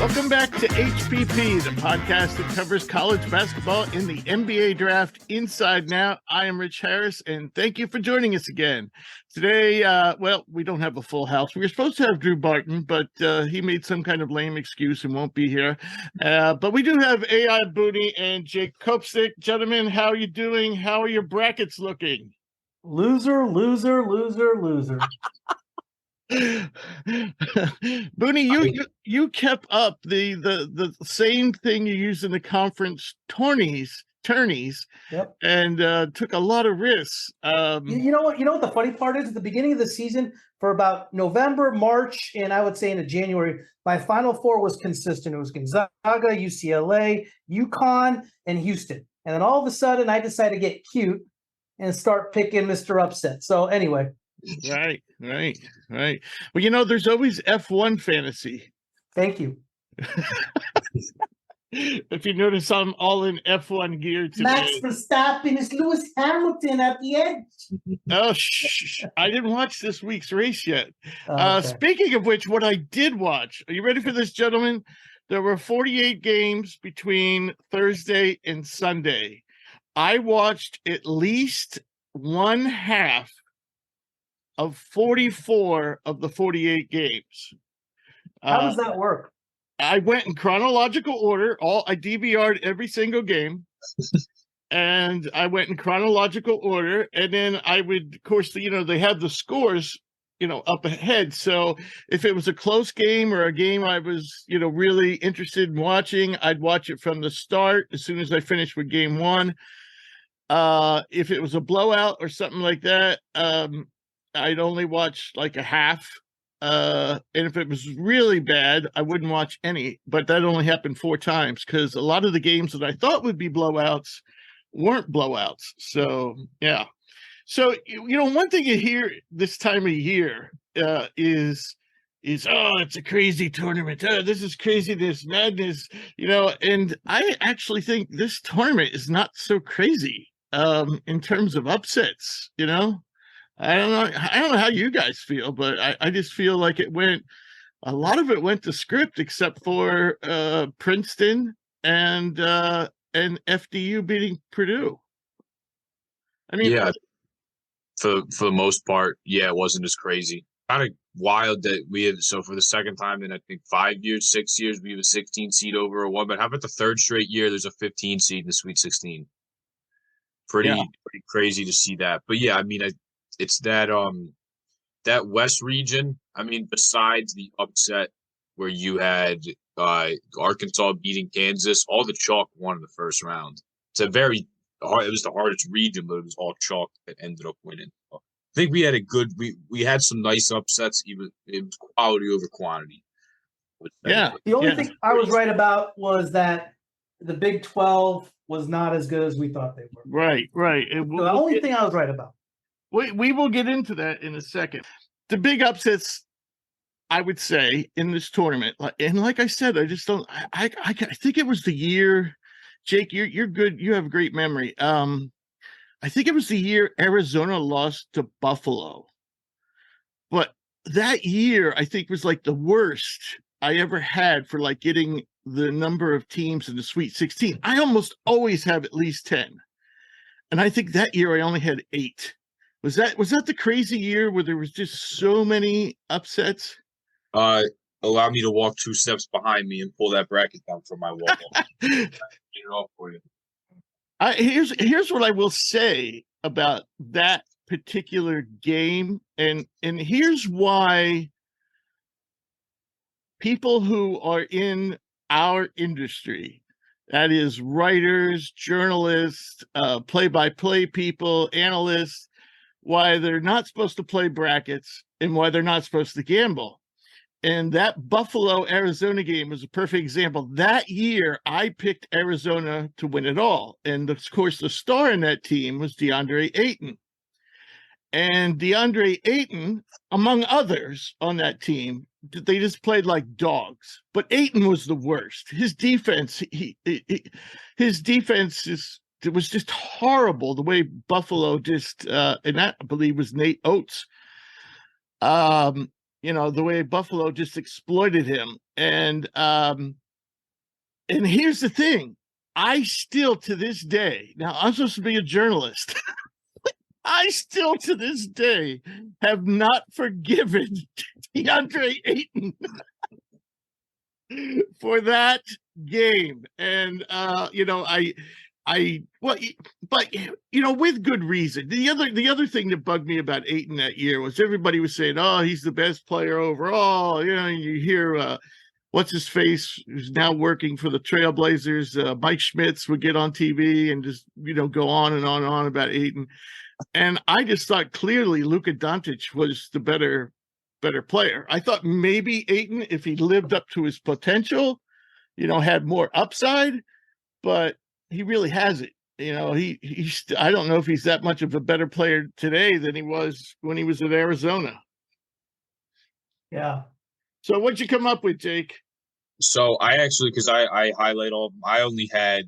Welcome back to HPP, the podcast that covers college basketball in the NBA draft inside now. I am Rich Harris, and thank you for joining us again. Today, we don't have a full house. We were supposed to have Drew Barton, but he made some kind of lame excuse and won't be here. But we do have AI Bunni and Jake Kopsick. Gentlemen, how are you doing? How are your brackets looking? Loser, loser, loser, loser. Bunni, you kept up the same thing you use in the conference tourneys, Yep. And took a lot of risks. You know what the funny part is? At the beginning of the season, for about November, March, and I would say into January, my Final Four was consistent. It was Gonzaga, UCLA, UConn, and Houston. And then all of a sudden, I decided to get cute and start picking Mr. Upset. So anyway. Right. Well, there's always F1 fantasy. Thank you. If you notice, I'm all in F1 gear today. Max Verstappen is Lewis Hamilton at the edge. Oh, I didn't watch this week's race yet. Okay. Speaking of which, what I did watch, are you ready for this, gentlemen? There were 48 games between Thursday and Sunday. I watched at least one half of 44 of the 48 games. How does that work? I went in chronological order. I DVR'd every single game. And I went in chronological order. And then I would, of course, they have the scores, up ahead. So if it was a close game or a game I was, really interested in watching, I'd watch it from the start as soon as I finished with game one. If it was a blowout or something like that, I'd only watch like a half. And if it was really bad, I wouldn't watch any. But that only happened 4 times because a lot of the games that I thought would be blowouts weren't blowouts. So, yeah. So, one thing you hear this time of year is it's a crazy tournament. Oh, this is craziness, madness, and I actually think this tournament is not so crazy in terms of upsets, I don't know how you guys feel, but I just feel like a lot of it went to script except for Princeton and FDU beating Purdue. I mean, yeah, for the most part, yeah, it wasn't as crazy. Kind of wild that we had, so for the second time in I think 6 years, we have a 16 seed over a 1. But how about the third straight year there's a 15 seed in the Sweet 16? Pretty crazy to see that. But yeah, I mean, it's that West region. I mean, besides the upset where you had Arkansas beating Kansas, all the chalk won in the first round. It was the hardest region, but it was all chalk that ended up winning. I think we had we had some nice upsets. Even it was quality over quantity. Yeah. The only thing I was right about was that the Big 12 was not as good as we thought they were. Right. The only thing I was right about. We will get into that in a second. The big upsets, I would say, in this tournament, and like I said, I just don't. I think it was the year. Jake, you're good. You have a great memory. I think it was the year Arizona lost to Buffalo, but that year I think was like the worst I ever had for like getting the number of teams in the Sweet 16. I almost always have at least 10, and I think that year I only had 8. Was that the crazy year where there was just so many upsets? Allow me to walk 2 steps behind me and pull that bracket down from my wall. Get it off for you. Here's what I will say about that particular game, and here's why people who are in our industry, that is writers, journalists, play-by-play people, analysts, why they're not supposed to play brackets and why they're not supposed to gamble. And that Buffalo-Arizona game was a perfect example. That year, I picked Arizona to win it all. And, of course, the star in that team was DeAndre Ayton. And DeAndre Ayton, among others on that team, they just played like dogs. But Ayton was the worst. His defense, his defense it was just horrible. The way Buffalo just, and that I believe was Nate Oates. the way Buffalo just exploited him. And here's the thing. I still, to this day, now I'm supposed to be a journalist. I still, to this day, have not forgiven DeAndre Ayton for that game. And, with good reason. The other thing that bugged me about Ayton that year was everybody was saying, "Oh, he's the best player overall." You hear what's his face, who's now working for the Trailblazers, Mike Schmitz, would get on TV and just go on and on and on about Ayton. And I just thought clearly Luka Doncic was the better player. I thought maybe Ayton, if he lived up to his potential, had more upside, but he really hasn't. I don't know if he's that much of a better player today than he was when he was at Arizona. Yeah. So what'd you come up with, Jake? So I actually, because I highlight all of them, I only had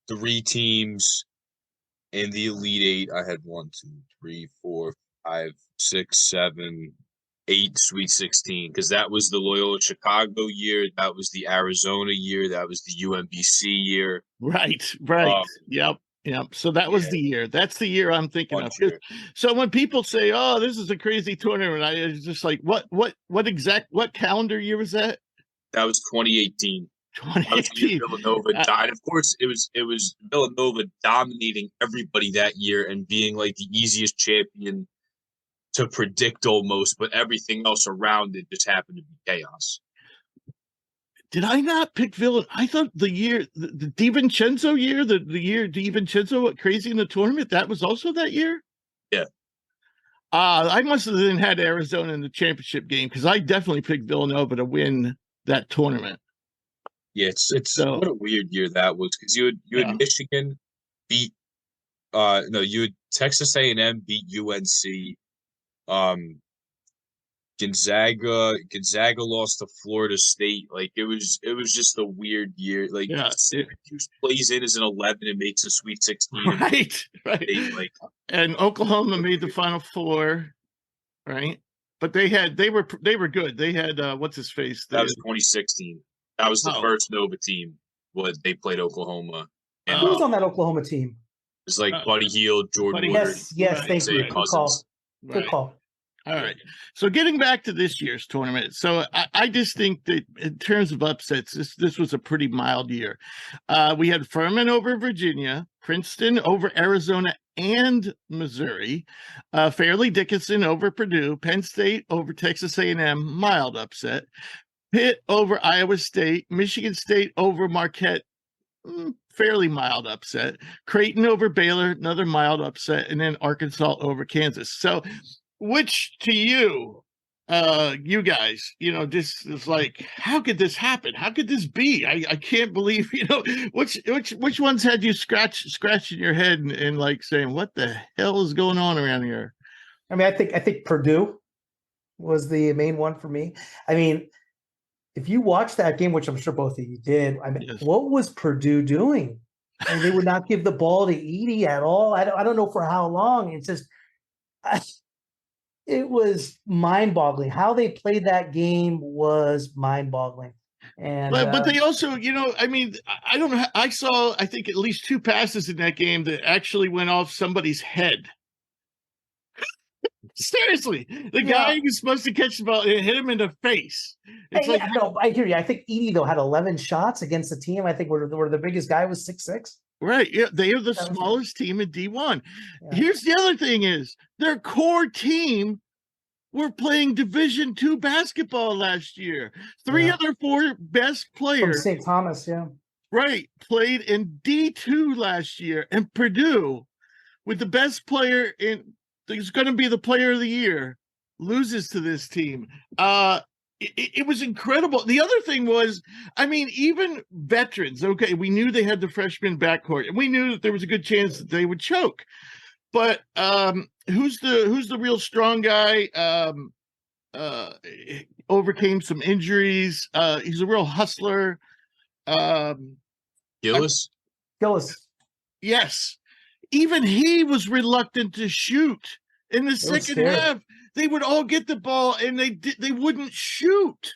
3 teams in the Elite Eight. I had 1, 2, 3, 4, 5, 6, 7, 8 Sweet 16, because that was the Loyola Chicago year, that was the Arizona year, that was the UMBC year. Right. Yep. So that was the year. That's the year I'm thinking of. Year. So when people say, "Oh, this is a crazy tournament," I was just like, what calendar year was that? That was 2018. 2018. Villanova died. Of course, it was Villanova dominating everybody that year and being like the easiest champion to predict almost, but everything else around it just happened to be chaos. Did I not pick Villanova? I thought the year, the DiVincenzo year, the year DiVincenzo went crazy in the tournament, that was also that year? Yeah. I must have then had Arizona in the championship game, because I definitely picked Villanova to win that tournament. Yeah, it's what a weird year that was, because you had Michigan beat you had Texas A&M beat UNC. Gonzaga lost to Florida State. Like it was just a weird year. Like Syracuse plays in as an 11 and makes a Sweet 16. Right. And Oklahoma made the Final Four, right? But they were good. They had what's his face? That was 2016. That was the first Nova team. They played Oklahoma. And who was on that Oklahoma team? It was like Buddy Hield, Jordan Woodard. Yes, thank you. Good call. All right. So getting back to this year's tournament. So I just think that in terms of upsets, this was a pretty mild year. We had Furman over Virginia, Princeton over Arizona and Missouri, Fairleigh Dickinson over Purdue, Penn State over Texas A&M, mild upset, Pitt over Iowa State, Michigan State over Marquette, fairly mild upset, Creighton over Baylor, another mild upset, and then Arkansas over Kansas. So which to you, you guys, this is like, how could this happen? How could this be? I can't believe, which ones had you scratching your head and like saying, what the hell is going on around here? I mean, I think Purdue was the main one for me. I mean, if you watch that game, which I'm sure both of you did, I mean, yes. What was Purdue doing? I mean, they would not give the ball to Edey at all. I don't know for how long. It's just, it was mind-boggling. How they played that game was mind-boggling. And but they also, I mean, I don't know. I saw, I think, at least 2 passes in that game that actually went off somebody's head. Seriously, the guy who's supposed to catch the ball hit him in the face. No, I hear you. I think Edey though had 11 shots against the team. I think where the biggest guy was 6'6". Right. Yeah, they are the smallest team in D1. Yeah. Here's the other thing: is their core team were playing Division II basketball last year. 3 of their 4 best players from St. Thomas, right, played in D2 last year, and Purdue, with the best player in. He's going to be the player of the year, loses to this team. It was incredible. The other thing was, I mean, even veterans, okay, we knew they had the freshman backcourt, and we knew that there was a good chance that they would choke. But who's the real strong guy? Overcame some injuries. He's a real hustler. Gillis? Yes. Even he was reluctant to shoot in the second half. they would all get the ball and they wouldn't shoot.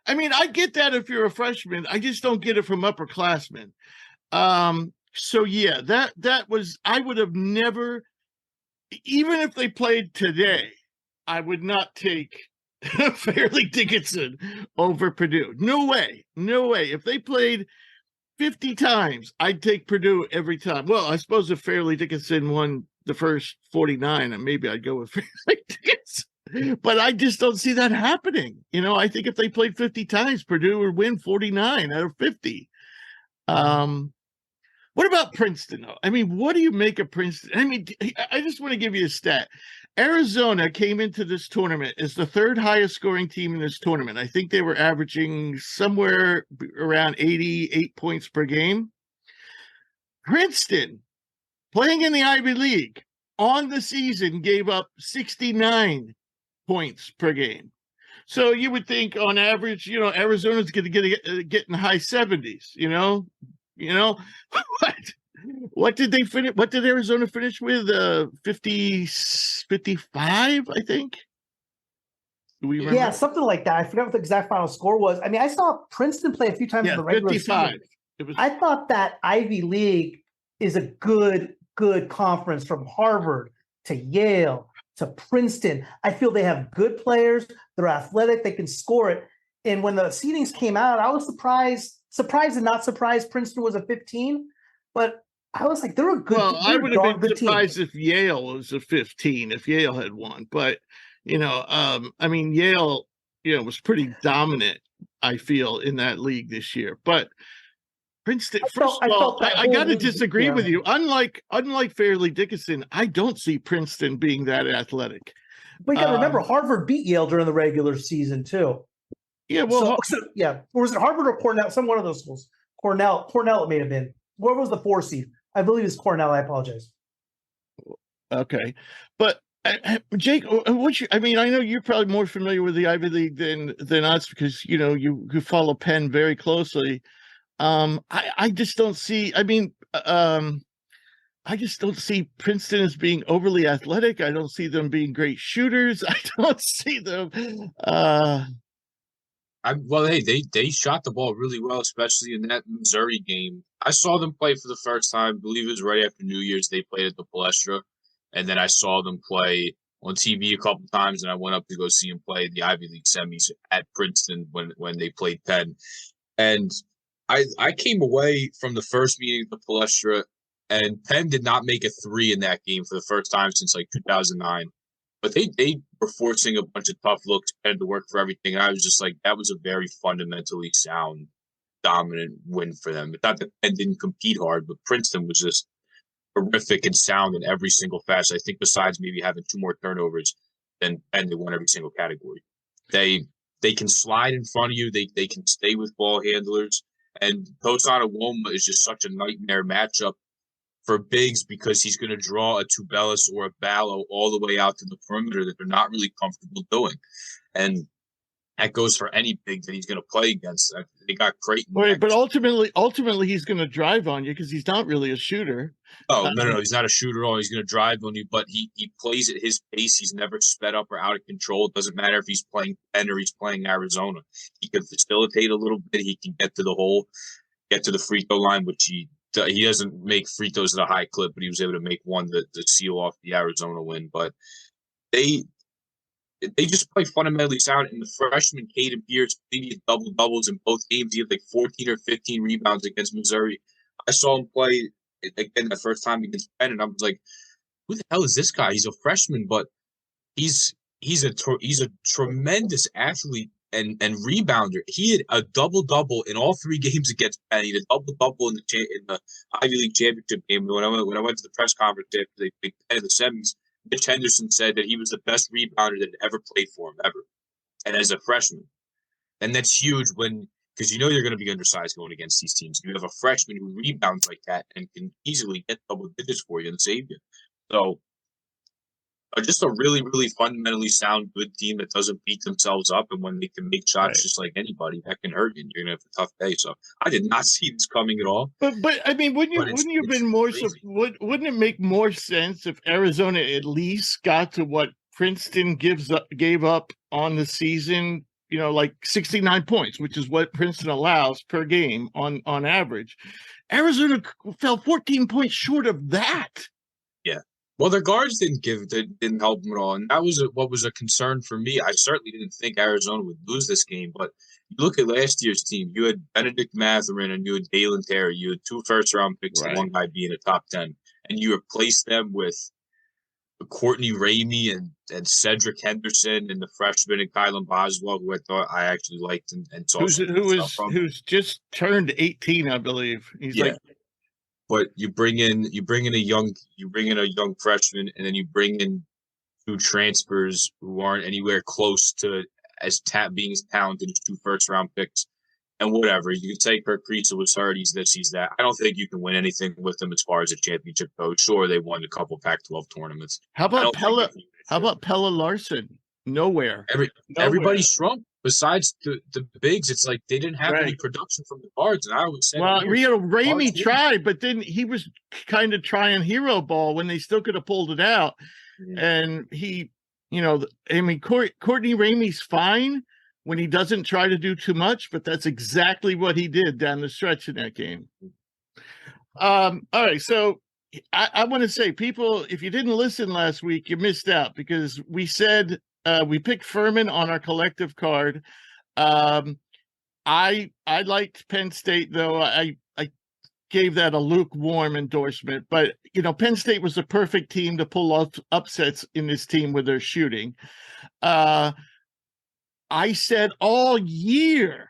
I mean, I get that if you're a freshman. I just don't get it from upperclassmen. So yeah, that was, I would have never, even if they played today, I would not take Fairleigh Dickinson over Purdue. No way. No way. If they played 50 times, I'd take Purdue every time. Well, I suppose if Fairleigh Dickinson won the first 49, and maybe I'd go with Fairleigh Dickinson. But I just don't see that happening. You know, I think if they played 50 times, Purdue would win 49 out of 50. What about Princeton, though? I mean, what do you make of Princeton? I mean, I just want to give you a stat. Arizona came into this tournament as the third highest scoring team in this tournament. I think they were averaging somewhere around 88 points per game. Princeton, playing in the Ivy League, on the season gave up 69 points per game. So you would think on average, you know, Arizona's going to get in the high 70s, you know, what did they finish? What did Arizona finish with? 50, 55, I think. Do we remember? Yeah, something like that. I forgot what the exact final score was. I mean, I saw Princeton play a few times in the regular 55. season. I thought that Ivy League is a good conference, from Harvard to Yale to Princeton. I feel they have good players. They're athletic. They can score it. And when the seedings came out, I was surprised and not surprised Princeton was a 15. But I was like, they're a good team. Well, I would have been surprised if Yale was a 15, if Yale had won. But, you know, I mean, Yale, you know, was pretty dominant, I feel, in that league this year. But Princeton, first of all, I got to disagree with you. Unlike Fairleigh Dickinson, I don't see Princeton being that athletic. But you got to remember, Harvard beat Yale during the regular season, too. Yeah, well, yeah. Or was it Harvard or Cornell? Some one of those schools. Cornell it may have been. What was the 4 seed? I believe it's Cornell. I apologize. Okay. But Jake, I mean, I know you're probably more familiar with the Ivy League than us, because, you know, you follow Penn very closely. I just don't see, I mean, I just don't see Princeton as being overly athletic. I don't see them being great shooters. I don't see them. Well, hey, they shot the ball really well, especially in that Missouri game. I saw them play for the first time. I believe it was right after New Year's. They played at the Palestra, and then I saw them play on TV a couple times, and I went up to go see them play the Ivy League semis at Princeton when they played Penn. And I came away from the first meeting at the Palestra, and Penn did not make a three in that game for the first time since like 2009. But they were forcing a bunch of tough looks and to work for everything. And I was just like, that was a very fundamentally sound, dominant win for them. It's not that Penn didn't compete hard, but Princeton was just horrific and sound in every single facet. I think besides maybe having 2 more turnovers than Penn, they won every single category. They can slide in front of you. They can stay with ball handlers. And Tosan Awoma is just such a nightmare matchup for bigs, because he's going to draw a Tubelis or a Ballo all the way out to the perimeter that they're not really comfortable doing. And that goes for any big that he's going to play against. They got Creighton. Right, but ultimately he's going to drive on you, because he's not really a shooter. Oh, no, he's not a shooter at all. He's going to drive on you, but he plays at his pace. He's never sped up or out of control. It doesn't matter if he's playing Penn or he's playing Arizona. He can facilitate a little bit. He can get to the hole, get to the free throw line, which he doesn't make free throws at a high clip, but he was able to make one to seal off the Arizona win. But they just play fundamentally sound. And the freshman Caden Pierce maybe double-doubles in both games. He had like 14 or 15 rebounds against Missouri. I saw him play again the first time against Penn, and I was like, who the hell is this guy? He's a freshman, but he's a tremendous athlete and rebounder. He had a double-double in all 3 games against Penn. He had a double-double in the Ivy League championship game. When I went to the press conference after they played Penn in the semis, Mitch Henderson said that he was the best rebounder that had ever played for him, ever, and as a freshman. And that's huge because you know you're going to be undersized going against these teams. You have a freshman who rebounds like that and can easily get double digits for you and save you. So just a really, really fundamentally sound, good team that doesn't beat themselves up. And when they can make shots just like anybody, that can hurt you. And you're going to have a tough day. So I did not see this coming at all. But I mean, wouldn't it make more sense if Arizona at least got to what Princeton gave up on the season, like 69 points, which is what Princeton allows per game on average. Arizona fell 14 points short of that. Yeah. Well, their guards didn't help them at all, and that was what was a concern for me. I certainly didn't think Arizona would lose this game, but you look at last year's team. You had Benedict Mathurin and you had Dalen Terry. You had 2 first-round picks, Right. and one guy being a top 10, and you replaced them with Courtney Ramey and Cedric Henderson and the freshman and Kylan Boswell, who I thought I actually liked and saw who's just turned 18, I believe. He's but you bring in a young freshman, and then you bring in 2 transfers who aren't anywhere close to being as talented as 2 first-round picks. And whatever, you can say Kirk Creasy was hurt, he's this, he's that. I don't think you can win anything with them as far as a championship goes. Sure, they won a couple Pac-12 tournaments. How about Pella Larson? Nowhere. Everybody shrunk. Besides the bigs, it's like they didn't have any production from the guards. And I always say, Ramey tried, but then he was kind of trying hero ball when they still could have pulled it out. Yeah. And he, Courtney Ramey's fine when he doesn't try to do too much, but that's exactly what he did down the stretch in that game. All right, so I want to say, people, if you didn't listen last week, you missed out because we said we picked Furman on our collective card. I liked Penn State, though. I gave that a lukewarm endorsement, but Penn State was the perfect team to pull off upsets in this team with their shooting. I said all year,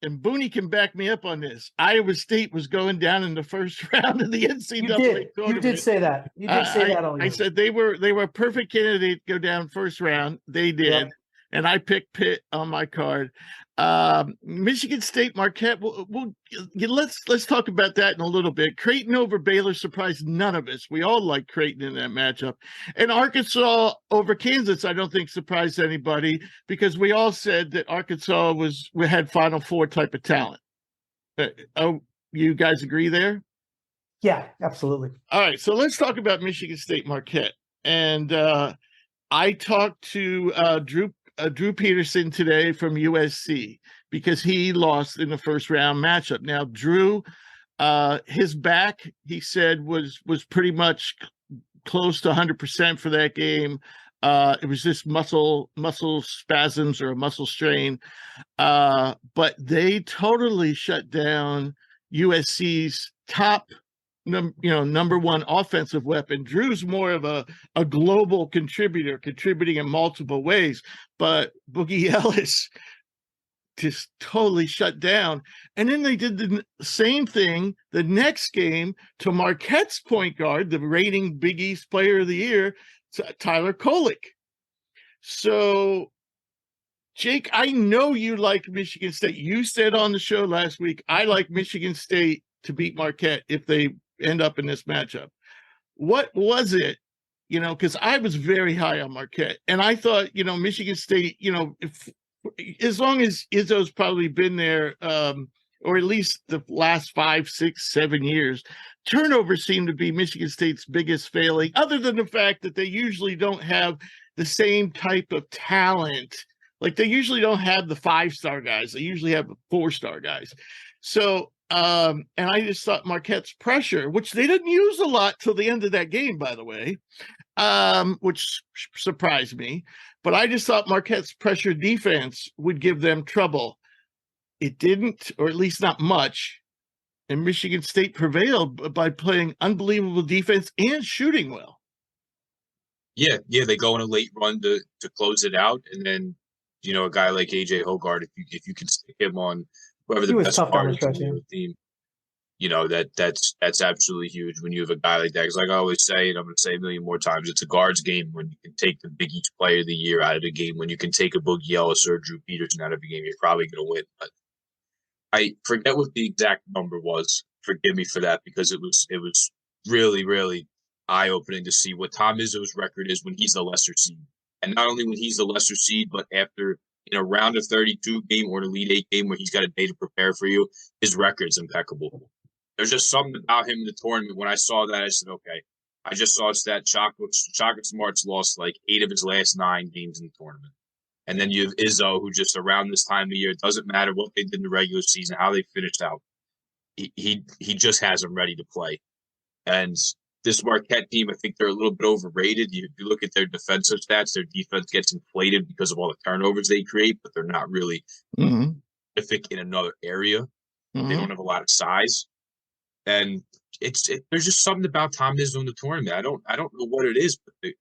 and Bunni can back me up on this, Iowa State was going down in the first round of the NCAA tournament. You did say that. You did say that all year. I said they were a perfect candidate to go down first round. They did. Yep. And I picked Pitt on my card. Michigan State, Marquette. Let's talk about that in a little bit. Creighton over Baylor surprised none of us. We all like Creighton in that matchup. And Arkansas over Kansas, I don't think surprised anybody because we all said that Arkansas had Final Four type of talent. You guys agree there? Yeah, absolutely. All right, so let's talk about Michigan State, Marquette. And I talked to Drew Peterson today from USC because he lost in the first round matchup. Now, Drew, his back, he said, was pretty much close to 100% for that game. It was just muscle spasms or a muscle strain. But they totally shut down USC's top number one offensive weapon. Drew's more of a global contributor, contributing in multiple ways, but Boogie Ellis just totally shut down. And then they did the same thing the next game to Marquette's point guard, the reigning Big East Player of the Year, Tyler Kolek. So, Jake, I know you like Michigan State. You said on the show last week, I like Michigan State to beat Marquette if they end up in this matchup. What was it? Because I was very high on Marquette, and I thought, Michigan State, as long as Izzo's probably been there, or at least the last 5, 6, 7 years, turnovers seem to be Michigan State's biggest failing, other than the fact that they usually don't have the same type of talent. Like they usually don't have the 5-star guys. They usually have the 4-star guys. So, and I just thought Marquette's pressure, which they didn't use a lot till the end of that game, by the way, which surprised me. But I just thought Marquette's pressure defense would give them trouble. It didn't, or at least not much. And Michigan State prevailed by playing unbelievable defense and shooting well. Yeah, they go on a late run to close it out, and then a guy like AJ Hoggard, if you can stick him on whoever the best part of the team, that's absolutely huge when you have a guy like that. Because like I always say, and I'm going to say a million more times, it's a guards game when you can take the Big East Player of the Year out of the game. When you can take a Boogie Ellis or Drew Peterson out of the game, you're probably going to win. But I forget what the exact number was. Forgive me for that, because it was really, really eye-opening to see what Tom Izzo's record is when he's the lesser seed. And not only when he's the lesser seed, but after in a round of 32 game or an Elite 8 game where he's got a day to prepare for you, his record's impeccable. There's just something about him in the tournament. When I saw that, I said, okay, I just saw a stat. Shaka Smart's lost like 8 of his last 9 games in the tournament. And then you have Izzo, who just around this time of year, it doesn't matter what they did in the regular season, how they finished out. He just has them ready to play. And this Marquette team, I think they're a little bit overrated. You look at their defensive stats, their defense gets inflated because of all the turnovers they create, but they're not really terrific in another area. They don't have a lot of size. And there's just something about Tom Izzo in the tournament. I don't know what it is, but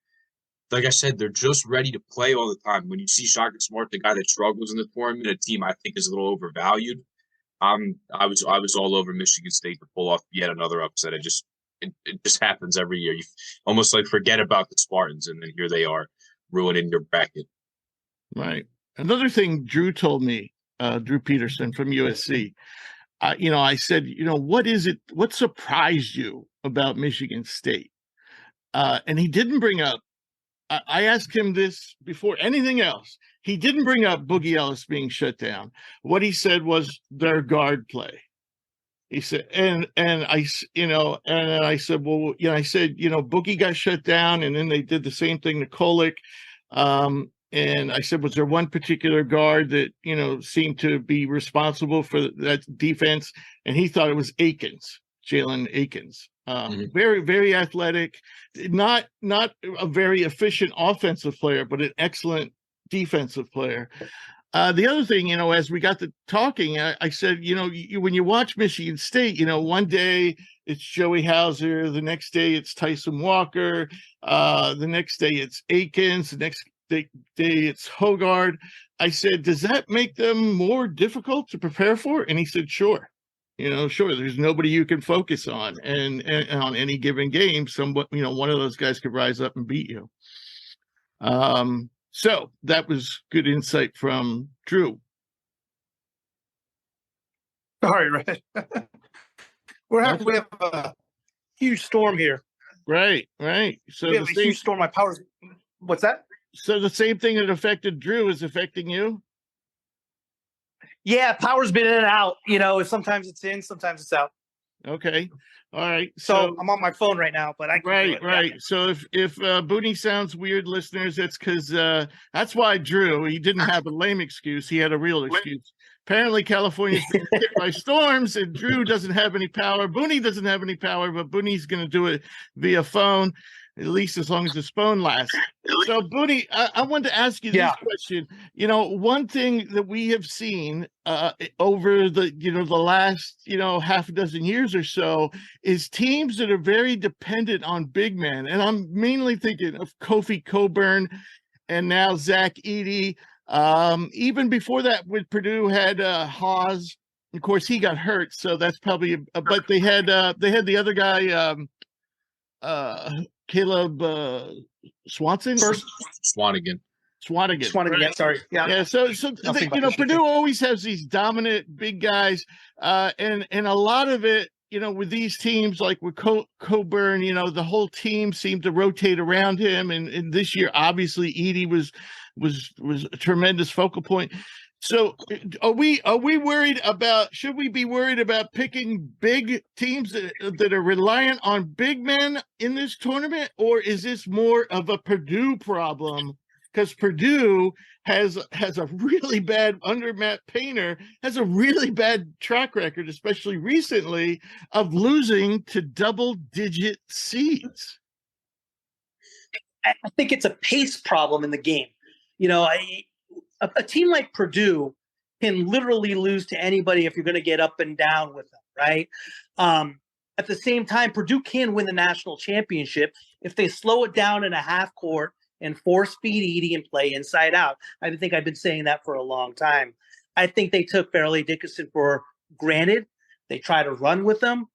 like I said, they're just ready to play all the time. When you see Shaka Smart, the guy that struggles in the tournament, a team I think is a little overvalued. I was all over Michigan State to pull off yet another upset. It just happens every year. You almost like forget about the Spartans, and then here they are ruining your bracket. Right. Another thing Drew told me, Drew Peterson from USC. I said, what surprised you about Michigan State? And he didn't bring up, I asked him this before anything else. He didn't bring up Boogie Ellis being shut down. What he said was their guard play. He said, and I said, well, I said, Boogie got shut down, and then they did the same thing to Kolek. And I said, was there one particular guard that, seemed to be responsible for that defense? And he thought it was Jalen Akins. Very, very athletic, not a very efficient offensive player, but an excellent defensive player. The other thing, as we got to talking, I said, when you watch Michigan State, one day it's Joey Hauser, the next day it's Tyson Walker, the next day it's Akins, the next day it's Hogard. I said, does that make them more difficult to prepare for? And he said, sure. Sure, there's nobody you can focus on, and on any given game, one of those guys could rise up and beat you. So that was good insight from Drew. All right. We have a huge storm here. Right. So we have a huge storm. My power's. What's that? So the same thing that affected Drew is affecting you? Yeah, power's been in and out. Sometimes it's in, sometimes it's out. Okay. All right. So I'm on my phone right now, but I can do it. Right. Yeah. So if Bunni sounds weird, listeners, that's because that's why Drew, he didn't have a lame excuse. He had a real excuse. Apparently, California's been hit by storms, and Drew doesn't have any power. Bunni doesn't have any power, but Bunni's going to do it via phone, at least as long as his phone lasts. So, Bunni, I wanted to ask you this question. One thing that we have seen over the last, half a dozen years or so is teams that are very dependent on big men. And I'm mainly thinking of Kofi Cockburn and now Zach Edey. Even before that, with Purdue had Haas. Of course, he got hurt, so that's probably. But they had the other guy, Caleb Swanson. Swanigan. Right? Yeah, sorry. Yeah. So Purdue always has these dominant big guys, and a lot of it, with these teams like with Cockburn, the whole team seemed to rotate around him, and this year obviously Edey was a tremendous focal point. So are we worried about, should we be worried about picking big teams that are reliant on big men in this tournament, or is this more of a Purdue problem? Because Purdue has a really bad, under Matt Painter, has a really bad track record, especially recently, of losing to double-digit seeds. I think it's a pace problem in the game. A team like Purdue can literally lose to anybody if you're going to get up and down with them, right? At the same time, Purdue can win the national championship if they slow it down in a half court and force feed Edey and play inside out. I think I've been saying that for a long time. I think they took Fairleigh Dickinson for granted. They tried to run with them.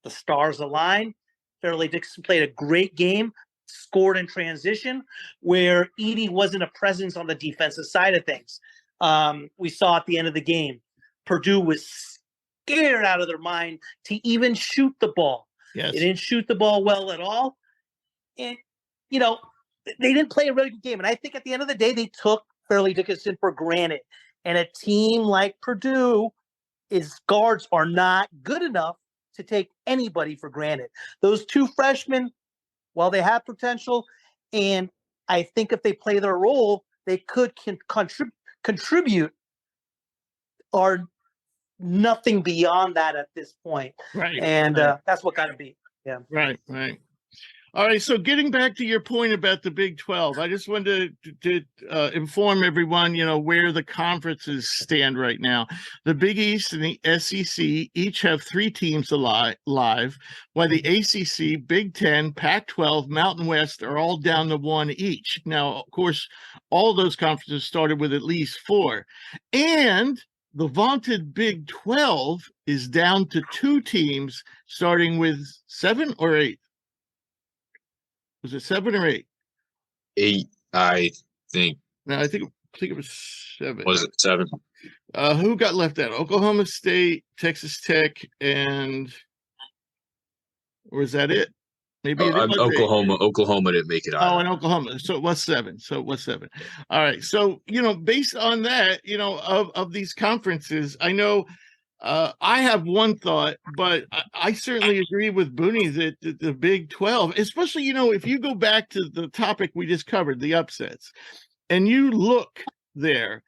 The stars aligned. Fairleigh Dickinson played a great game, scored in transition, where Edey wasn't a presence on the defensive side of things. We saw at the end of the game, Purdue was scared out of their mind to even shoot the ball. Yes. They didn't shoot the ball well at all. And, they didn't play a really good game. And I think at the end of the day, they took Fairleigh Dickinson for granted. And a team like Purdue, its guards are not good enough to take anybody for granted. Those two freshmen, while they have potential, and I think if they play their role, they could contribute, or nothing beyond that at this point. Right. And that's what got to be. Yeah. Right. All right, so getting back to your point about the Big 12, I just wanted to inform everyone, where the conferences stand right now. The Big East and the SEC each have 3 teams live, while the ACC, Big 10, Pac-12, Mountain West are all down to 1 each. Now, of course, all those conferences started with at least 4. And the vaunted Big 12 is down to 2 teams, starting with 7 or 8. Was it 7 or 8? 8, I think. No, I think it was 7. Was it 7? Who got left out? Oklahoma State, Texas Tech, or is that it? Maybe it was Oklahoma. 8. Oklahoma didn't make it out. Oh, and Oklahoma. So it was 7. All right. So, based on that, of these conferences, I know I have one thought, but I certainly agree with Bunni that the Big 12, especially, if you go back to the topic we just covered, the upsets, and you look there,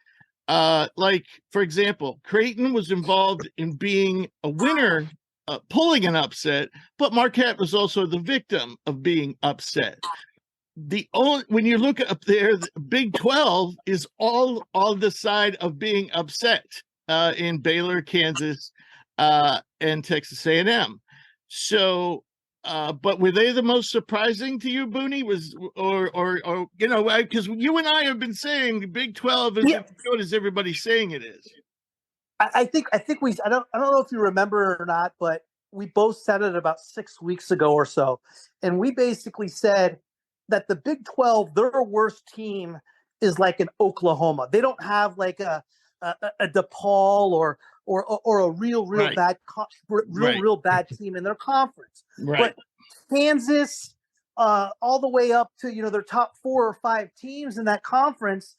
like, for example, Creighton was involved in being a winner, pulling an upset, but Marquette was also the victim of being upset. When you look up there, the Big 12 is all on the side of being upset. In Baylor, Kansas, and Texas A&M. So, but were they the most surprising to you, Bunni? Because you and I have been saying the Big 12 is as good as everybody's saying it is. I think I don't know if you remember or not, but we both said it about 6 weeks ago or so, and we basically said that the Big 12, their worst team is like an Oklahoma. They don't have like a DePaul or a real Right. bad Right. real bad team in their conference. Right. But Kansas, all the way up to their top 4 or 5 teams in that conference,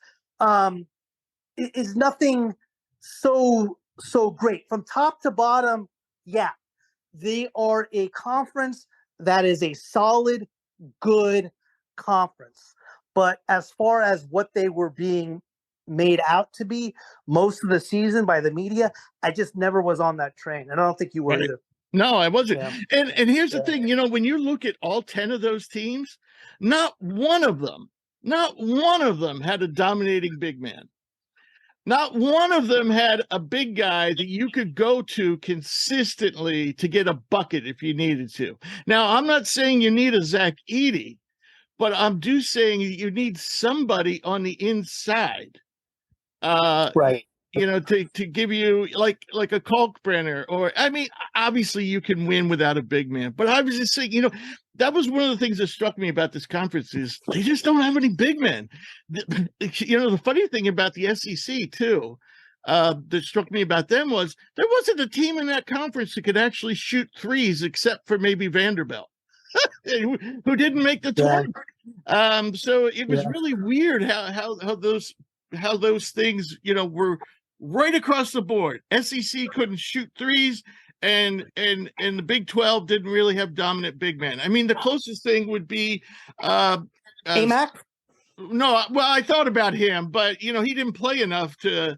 is nothing so great from top to bottom. Yeah, they are a conference that is a solid, good conference. But as far as what they were being made out to be most of the season by the media, I just never was on that train. And I don't think you were either. No, I wasn't. Yeah. And here's the thing, when you look at all 10 of those teams, not one of them had a dominating big man. Not one of them had a big guy that you could go to consistently to get a bucket if you needed to. Now, I'm not saying you need a Zach Edey, but I'm saying you need somebody on the inside. Right. To give you like a Kalkbrenner, or obviously you can win without a big man. But I was just saying, that was one of the things that struck me about this conference is they just don't have any big men. The funny thing about the SEC too, that struck me about them was there wasn't a team in that conference that could actually shoot threes except for maybe Vanderbilt, who didn't make the tournament. So it was really weird how those things, were right across the board. SEC couldn't shoot threes, and the Big 12 didn't really have dominant big men. The closest thing would be AMAC. No, well, I thought about him, but he didn't play enough to.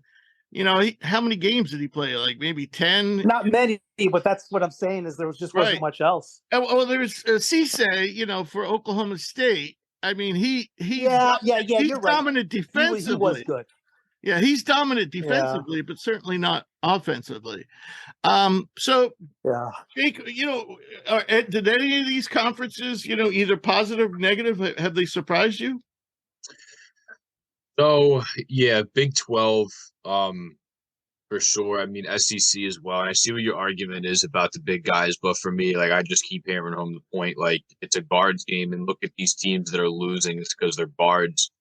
How many games did he play? Like maybe 10? Not many, but that's what I'm saying is there wasn't much else. Well, there was Cisse, for Oklahoma State. He's you're dominant right. defensively. He was good. Yeah, he's dominant defensively, but certainly not offensively. So, Jake, did any of these conferences, either positive or negative, have they surprised you? So, yeah, Big 12, for sure. SEC as well. And I see what your argument is about the big guys, but for me, I just keep hammering home the point, it's a guards game, and look at these teams that are losing. It's because their guards,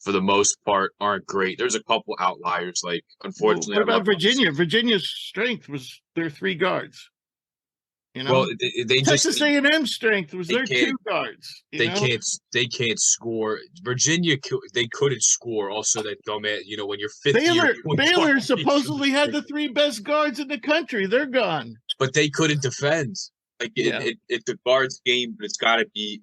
for the most part, aren't great. There's a couple outliers, unfortunately. What about Virginia? Virginia's strength was their 3 guards. Well, they Texas A&M strength was their 2 guards. They can't score. Virginia, they couldn't score. Also, that dumbass, when you're 50. Baylor supposedly had the 3 best guards in the country. They're gone. But they couldn't defend. Like Yeah. it's a guards game, but it's got to be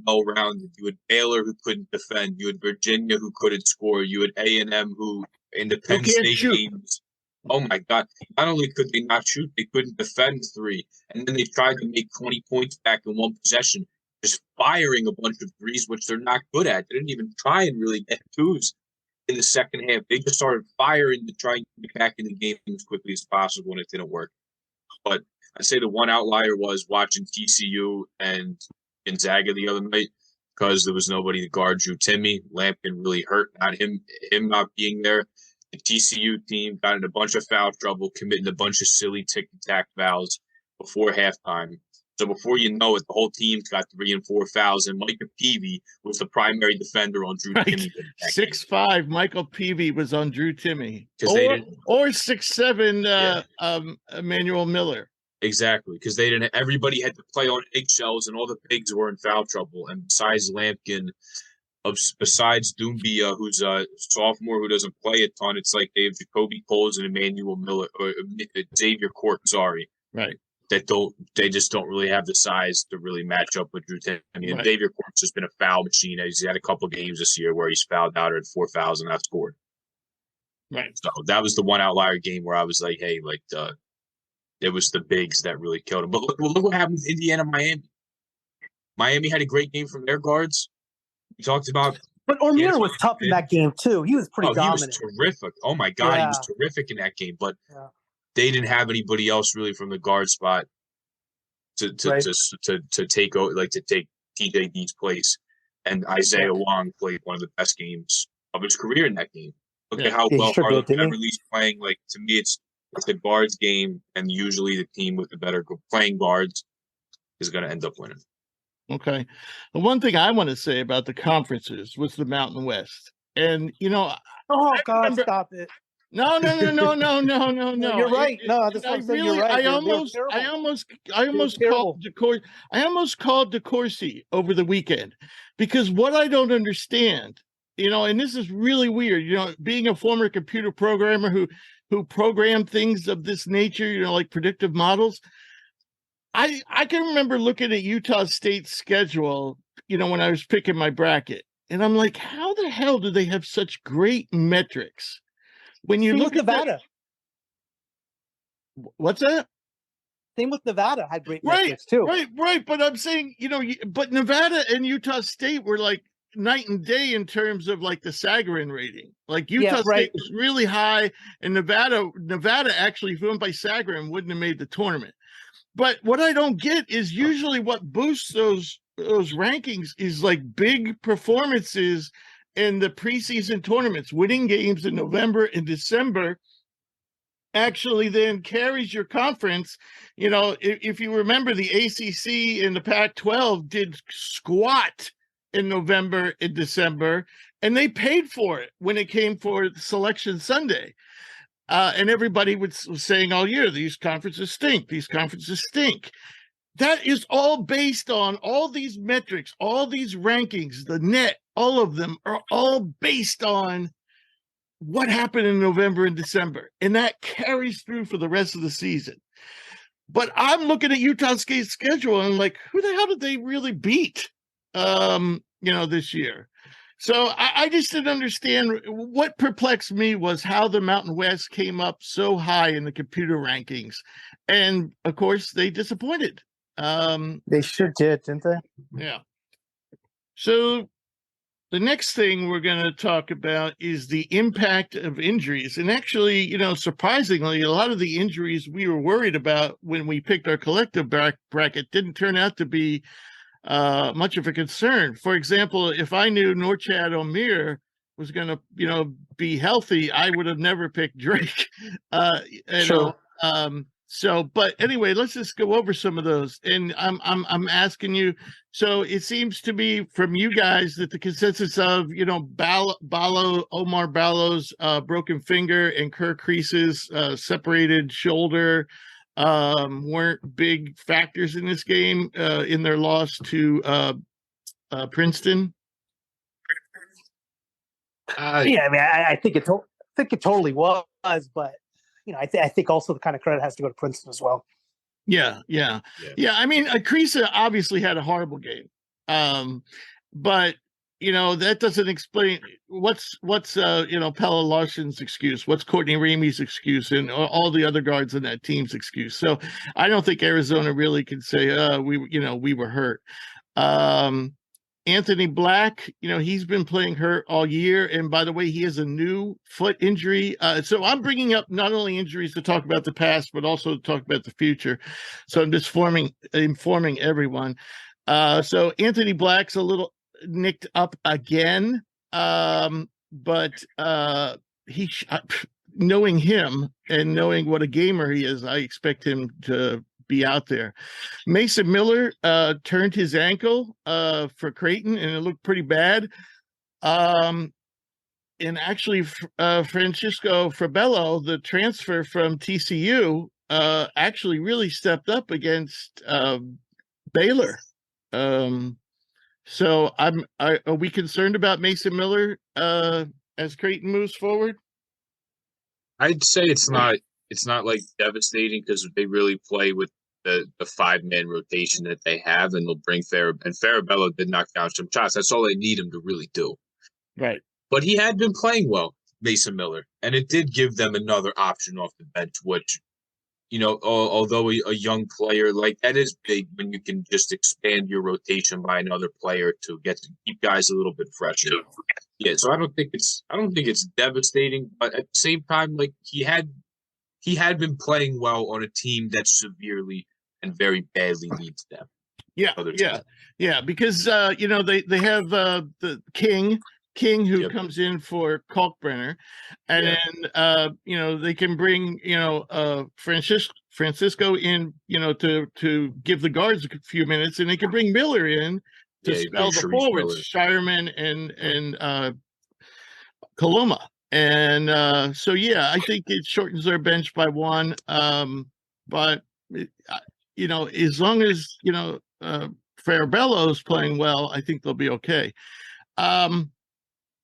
well rounded. You had Baylor who couldn't defend. You had Virginia who couldn't score. You had A&M who in the Penn can't State shoot. games. Oh my God! Not only could they not shoot, they couldn't defend three, and then they tried to make 20 points back in one possession, just firing a bunch of threes, which they're not good at. They didn't even try and really get twos in the second half. They just started firing to try and get back in the game as quickly as possible, and it didn't work. But I'd say the one outlier was watching TCU and Gonzaga the other night because there was nobody to guard Drew Timme. Lampkin really hurt him not being there. The TCU team got in a bunch of foul trouble, committing a bunch of silly tick-tack fouls before halftime. So before you know it, the whole team's got 3 and 4 fouls, and Micah Peavy was the primary defender on Drew Timme. 6'5", Michael Peavy was on Drew Timme, or 6'7", Emmanuel Miller. Exactly, because they didn't. Everybody had to play on eggshells, and all the pigs were in foul trouble. And besides Lampkin, besides Doumbia, who's a sophomore who doesn't play a ton, it's like they have Jacoby Coles and Emmanuel Miller or Xavier Court. Sorry, right. They just don't really have the size to really match up with Drew Timme. I mean, right. Xavier Court's just been a foul machine. He's had a couple games this year where he's fouled out or had 4 fouls and not scored. Right. So that was the one outlier game where I was like, hey, like it was the bigs that really killed him. But look what happened with Indiana, Miami. Miami had a great game from their guards. We talked about. But O'Meara was tough in that game too. He was pretty dominant. He was terrific. Oh my God, He was terrific in that game. But they didn't have anybody else really from the guard spot to take over, like to take TJD's place. And Isaiah Wong played one of the best games of his career in that game. Look at how well Arlo Beverly's playing. Like, to me, it's a guards game, and usually the team with the better playing guards is going to end up winning. Okay. The one thing I want to say about the conferences was the Mountain West. And, stop it. No. You're right. You're right. I almost called DeCourcy over the weekend because what I don't understand, and this is really weird, being a former computer programmer who programmed things of this nature, like predictive models. I can remember looking at Utah State's schedule, when I was picking my bracket, and I'm like, how the hell do they have such great metrics? When you look at Nevada. What's that? Same with Nevada, had great metrics too. Right. But I'm saying, but Nevada and Utah State were like night and day in terms of like the Sagarin rating. Like Utah State was really high, and Nevada actually, if it went by Sagarin, wouldn't have made the tournament. But what I don't get is usually what boosts those rankings is like big performances in the preseason tournaments, winning games in November and December actually then carries your conference. If you remember, the ACC and the Pac-12 did squat in November and December, and they paid for it when it came for Selection Sunday. And everybody was saying all year, these conferences stink. These conferences stink. That is all based on all these metrics, all these rankings, the net, all of them are all based on what happened in November and December. And that carries through for the rest of the season. But I'm looking at Utah State's schedule and like, who the hell did they really beat, this year? So I just didn't understand. What perplexed me was how the Mountain West came up so high in the computer rankings. And, of course, they disappointed. They sure did, didn't they? Yeah. So the next thing we're going to talk about is the impact of injuries. And actually, surprisingly, a lot of the injuries we were worried about when we picked our collective bracket didn't turn out to be much of a concern. For example, if I knew Norchad Omier was going to, be healthy, I would have never picked Drake. Sure. But anyway, let's just go over some of those. And I'm asking you. So it seems to be from you guys that the consensus of Omar Ballo's broken finger and Kerr Crease's separated shoulder weren't big factors in this game in their loss to Princeton. I think it totally was, but I think also the kind of credit has to go to Princeton as well. Yeah. I mean, Akrisa obviously had a horrible game, but that doesn't explain what's Pella Larson's excuse, what's Courtney Ramey's excuse, and all the other guards in that team's excuse. So I don't think Arizona really can say, we were hurt. Anthony Black, he's been playing hurt all year. And by the way, he has a new foot injury. So I'm bringing up not only injuries to talk about the past, but also to talk about the future. So I'm just informing everyone. So Anthony Black's a little nicked up again. But knowing him and knowing what a gamer he is, I expect him to be out there. Mason Miller turned his ankle for Creighton, and it looked pretty bad. And actually, Francisco Frabello, the transfer from TCU, actually really stepped up against Baylor. So are we concerned about Mason Miller as Creighton moves forward? I'd say it's not like devastating because they really play with the 5-man rotation that they have, and they'll bring Farabello did knock down some shots. That's all they need him to really do. Right. But he had been playing well, Mason Miller, and it did give them another option off the bench, which, although a young player, like, that is big when you can just expand your rotation by another player to keep guys a little bit fresher. Yeah, so I don't think it's devastating, but at the same time, like, he had been playing well on a team that severely and very badly needs them. Yeah, because they have the King who comes in for Kalkbrenner, and then they can bring Francisco in to give the guards a few minutes, and they can bring Miller in to spell the forwards, Shireman and Coloma. And I think it shortens their bench by one. But as long as Farabello's playing well, I think they'll be okay.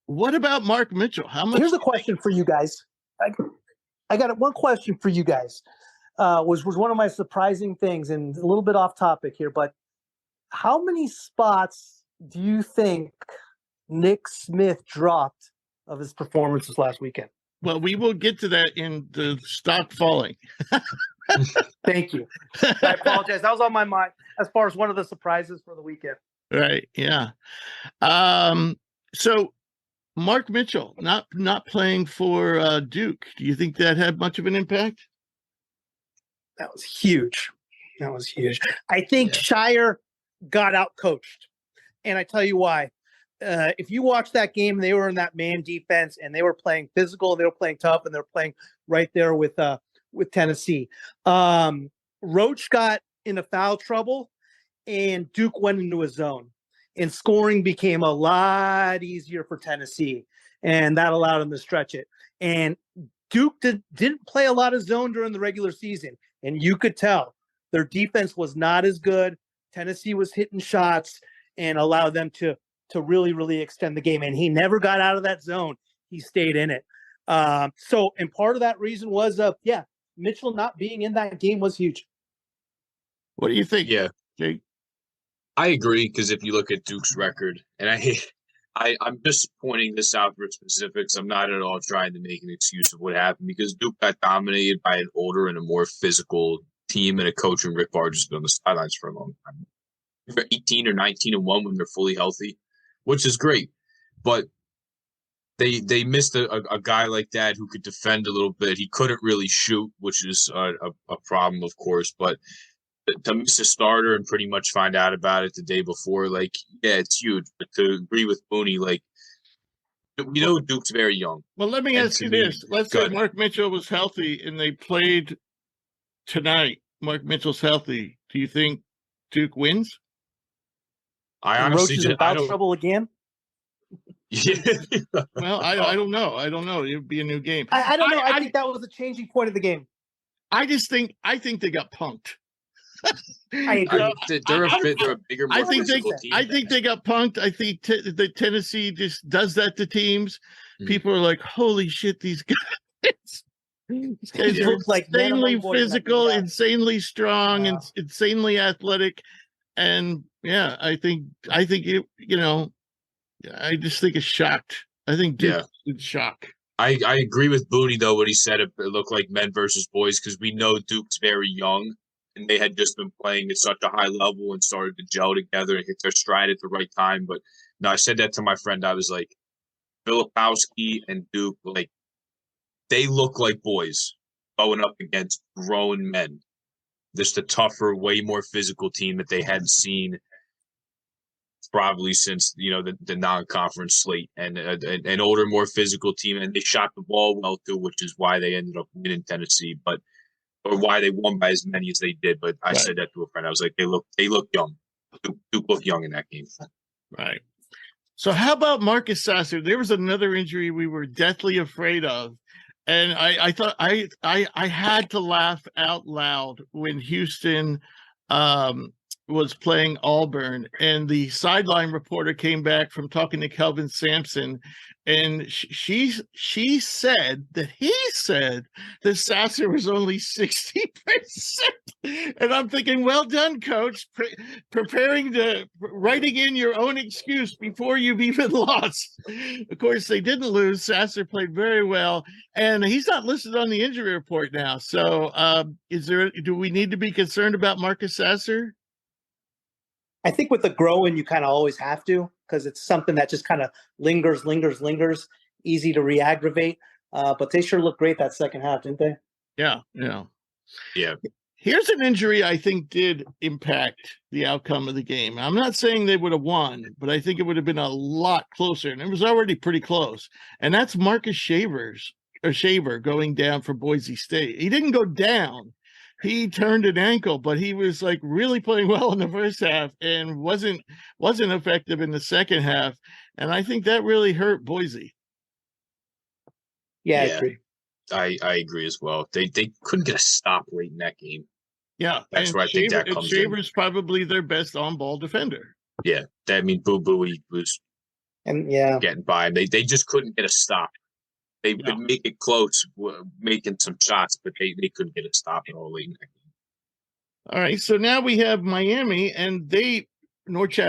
What about Mark Mitchell? How much? Here's a question for you guys. I got one question for you guys. Was one of my surprising things, and a little bit off topic here, but how many spots do you think Nick Smith dropped of his performances last weekend? Well, we will get to that in the stock falling. Thank you. I apologize. That was on my mind as far as one of the surprises for the weekend. Right. Yeah. So Mark Mitchell not playing for Duke. Do you think that had much of an impact? That was huge. I think Shire got out coached, and I tell you why. If you watch that game, they were in that man defense, and they were playing physical, and they were playing tough, and they were playing right there with Tennessee. Roach got into foul trouble, and Duke went into a zone, and scoring became a lot easier for Tennessee, and that allowed them to stretch it. And Duke didn't play a lot of zone during the regular season, and you could tell their defense was not as good. Tennessee was hitting shots and allowed them to really, really extend the game. And he never got out of that zone. He stayed in it. And part of that reason was, Mitchell not being in that game was huge. What do you think? Yeah, Jake? I agree, because if you look at Duke's record, and I'm just pointing this out for specifics. I'm not at all trying to make an excuse of what happened, because Duke got dominated by an older and a more physical team and a coach, and Rick Barge has been on the sidelines for a long time. They're 18 or 19-1 when they're fully healthy, which is great. But they missed a guy like that who could defend a little bit. He couldn't really shoot, which is a problem, of course. But to miss a starter and pretty much find out about it the day before, it's huge. But to agree with Bunni, Duke's very young. Well, let me ask you this. Let's say Mark Mitchell was healthy and they played tonight. Mark Mitchell's healthy. Do you think Duke wins? I honestly Roach is in foul trouble again? Yeah. Well, I don't know. It would be a new game. I don't know. I think that was the changing point of the game. I think they got punked. I agree. They're a bigger, more physical team. I think they got punked. I think the Tennessee just does that to teams. People are like, "Holy shit, these guys!" These guys He are looked like man insanely among boys in that physical, game. insanely strong, and Wow. insanely athletic. And yeah, I think it, I just think it's shocked. I think Duke's in shock. I agree with Bunni though what he said. It looked like men versus boys because we know Duke's very young and they had just been playing at such a high level and started to gel together and hit their stride at the right time. But no, I said that to my friend. I was like, Filipowski and Duke, like they look like boys going up against grown men. Just a tougher, way more physical team that they hadn't seen probably since the non-conference slate, and an older, more physical team, and they shot the ball well too, which is why they ended up winning Tennessee, or why they won by as many as they did. But I said that to a friend. I was like, they look young. Duke looked young in that game. Right. So how about Marcus Sasser? There was another injury we were deathly afraid of. And I thought I had to laugh out loud when Houston was playing Auburn, and the sideline reporter came back from talking to Kelvin Sampson, and she said that Sasser was only 60%. And I'm thinking, well done, coach, writing in your own excuse before you've even lost. Of course, they didn't lose. Sasser played very well, and he's not listed on the injury report now. So do we need to be concerned about Marcus Sasser? I think with the growing, you kind of always have to, because it's something that just kind of lingers, easy to re-aggravate. But they sure looked great that second half, didn't they? Yeah. Here's an injury I think did impact the outcome of the game. I'm not saying they would have won, but I think it would have been a lot closer, and it was already pretty close. And that's Marcus Shaver going down for Boise State. He didn't go down. He turned an ankle, but he was like really playing well in the first half and wasn't effective in the second half. And I think that really hurt Boise. Yeah. I agree. I agree as well. They couldn't get a stop late in that game. Yeah. That's where I think that comes in. Shaver's probably their best on-ball defender. Yeah. Boo Booey was getting by. They just couldn't get a stop. They would make it close, making some shots, but they couldn't get a stop at all late in that game. All right, so now we have Miami, and Norchad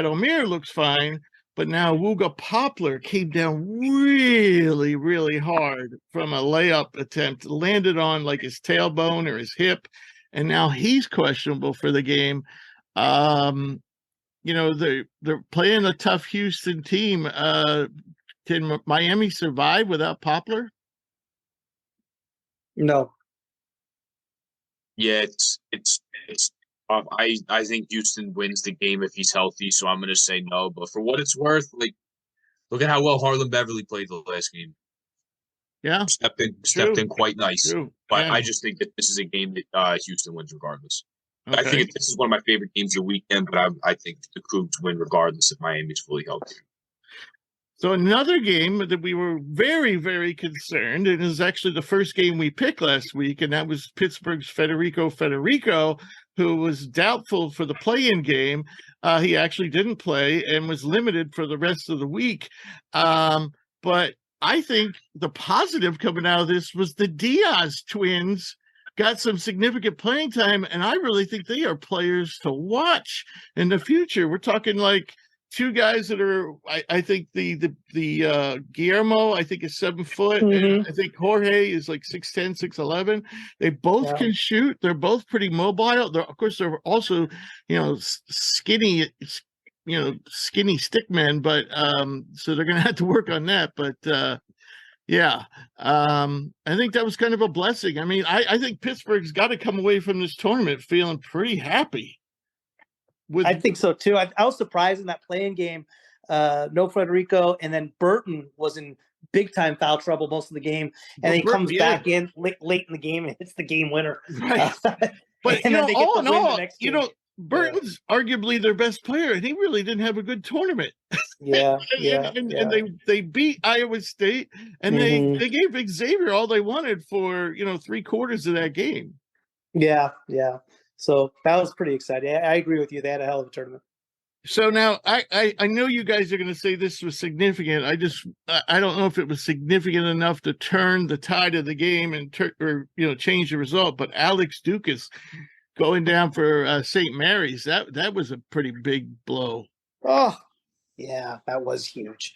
Omier looks fine, but now Wooga Poplar came down really, really hard from a layup attempt, landed on like his tailbone or his hip, and now he's questionable for the game. They're playing a tough Houston team. Can Miami survive without Poplar? No. Yeah, it's I think Houston wins the game if he's healthy, so I'm going to say no. But for what it's worth, like, look at how well Harlan Beverly played the last game. Yeah, stepped in quite nice. True. But Yeah. I just think that this is a game that Houston wins regardless. Okay. I think this is one of my favorite games of the weekend, but I think the Cougs win regardless if Miami's fully healthy. So another game that we were very, very concerned, and it was actually the first game we picked last week, and that was Pittsburgh's Federico, who was doubtful for the play-in game. He actually didn't play and was limited for the rest of the week. But I think the positive coming out of this was the Diaz twins got some significant playing time, and I really think they are players to watch in the future. We're talking like two guys that are, I think the Guillermo, I think, is 7 foot. And I think Jorge is like 6'10", 6'11". They both can shoot. They're both pretty mobile. Of course, they're also, skinny stick men, but so they're going to have to work on that. But I think that was kind of a blessing. I mean, I think Pittsburgh's got to come away from this tournament feeling pretty happy. I think so too. I was surprised in that playing game. No Federico, and then Burton was in big time foul trouble most of the game, and he comes back in late in the game and hits the game winner. Right. But and then they get the win the next game. Burton's arguably their best player, and he really didn't have a good tournament. And they beat Iowa State, and they gave Xavier all they wanted for 3/4 of that game. Yeah. So that was pretty exciting. I agree with you. They had a hell of a tournament. So now I know you guys are going to say this was significant. I don't know if it was significant enough to turn the tide of the game and change the result. But Alex Dukas going down for St. Mary's, that was a pretty big blow. Oh, yeah, that was huge.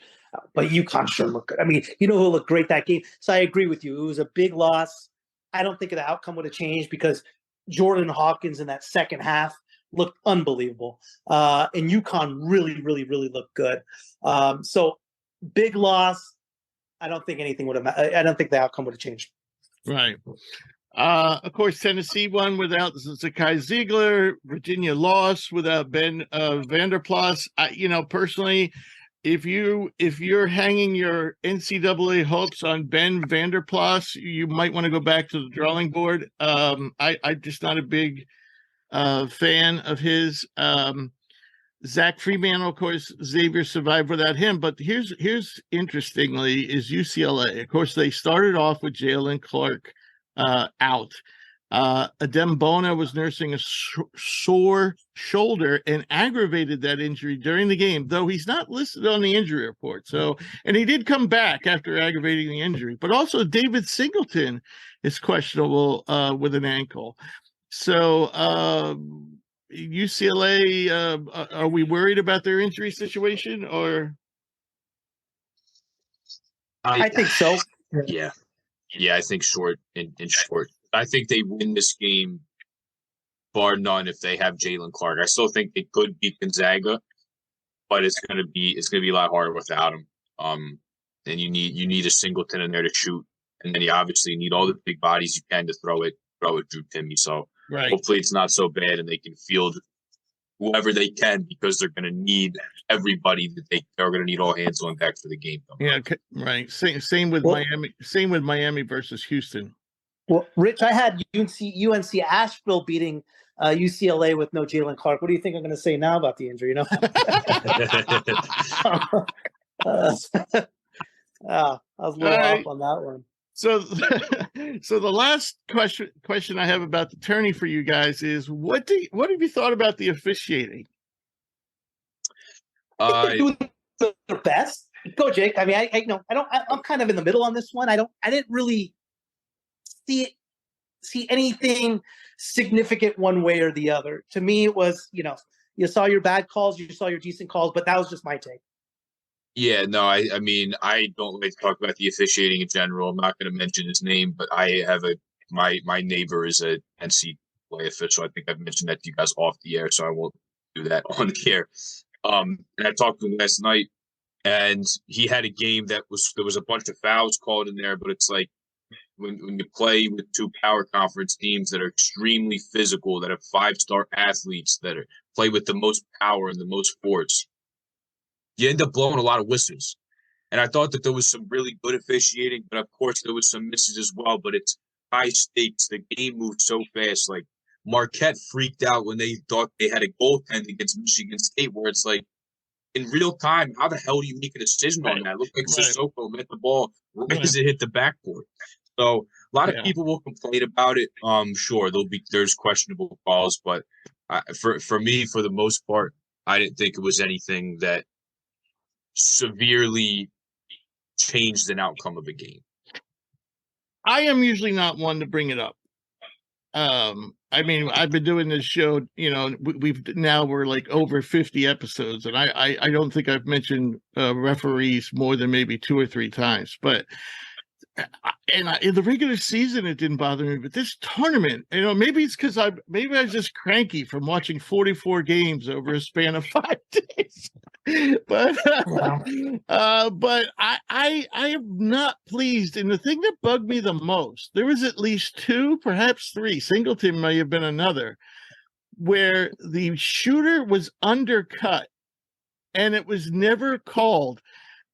But UConn sure looked good. I mean, who looked great that game? So I agree with you. It was a big loss. I don't think the outcome would have changed because Jordan Hawkins in that second half looked unbelievable. And UConn really, really, really looked good. So big loss. I don't think anything would have. I don't think the outcome would have changed. Right. Of course, Tennessee won without Zakai Ziegler. Virginia lost without Ben Vanderplas. Personally, if you're hanging your NCAA hopes on Ben Vanderplas, you might want to go back to the drawing board. I'm just not a big fan of his. Zach Freeman, of course, Xavier survived without him. But here's interestingly is UCLA. Of course, they started off with Jalen Clark out. Adem Bona was nursing a sore shoulder and aggravated that injury during the game, though he's not listed on the injury report. So, and he did come back after aggravating the injury. But also David Singleton is questionable with an ankle. So UCLA, are we worried about their injury situation or? I think so. Yeah. Yeah, I think short. I think they win this game, bar none, if they have Jalen Clark. I still think they could beat Gonzaga, but it's gonna be a lot harder without him. And you need a Singleton in there to shoot, and then you obviously need all the big bodies you can to throw it Drew Timme. So right. Hopefully it's not so bad, and they can field whoever they can because they're going to need everybody that they're going to need all hands on deck for the game. Yeah, right. Same with Miami. Same with Miami versus Houston. Well, Rich, I had UNC Asheville beating UCLA with no Jalen Clark. What do you think I'm going to say now about the injury? I was a little off on that one. So the last question I have about the tourney for you guys is what have you thought about the officiating? They're doing their best. Go, Jake. I mean, I'm kind of in the middle on this one. I didn't really see anything significant one way or the other. To me, it was, you saw your bad calls, you saw your decent calls, but that was just my take. Yeah, no, I mean, I don't like to talk about the officiating in general. I'm not going to mention his name, but I have my neighbor is a NCAA official. I think I've mentioned that to you guys off the air, so I won't do that on the air. And I talked to him last night, and he had a game there was a bunch of fouls called in there, but it's like when you play with two power conference teams that are extremely physical, that have 5-star athletes that play with the most power and the most force, you end up blowing a lot of whistles. And I thought that there was some really good officiating, but of course there was some misses as well. But it's high stakes. The game moved so fast. Like Marquette freaked out when they thought they had a goaltend against Michigan State, where it's like, in real time, how the hell do you make a decision on that? It looked like Sissoko met the ball right as it hit the backboard. So a lot of people will complain about it. Sure, there's questionable calls, but for me, for the most part, I didn't think it was anything that severely changed an outcome of a game. I am usually not one to bring it up. I mean, I've been doing this show, we're like over 50 episodes, and I don't think I've mentioned referees more than maybe 2 or 3 times, but in the regular season, it didn't bother me, but this tournament, maybe it's because I was just cranky from watching 44 games over a span of 5 days. But I am not pleased. And the thing that bugged me the most, there was at least 2, perhaps 3. Singleton may have been another, where the shooter was undercut, and it was never called.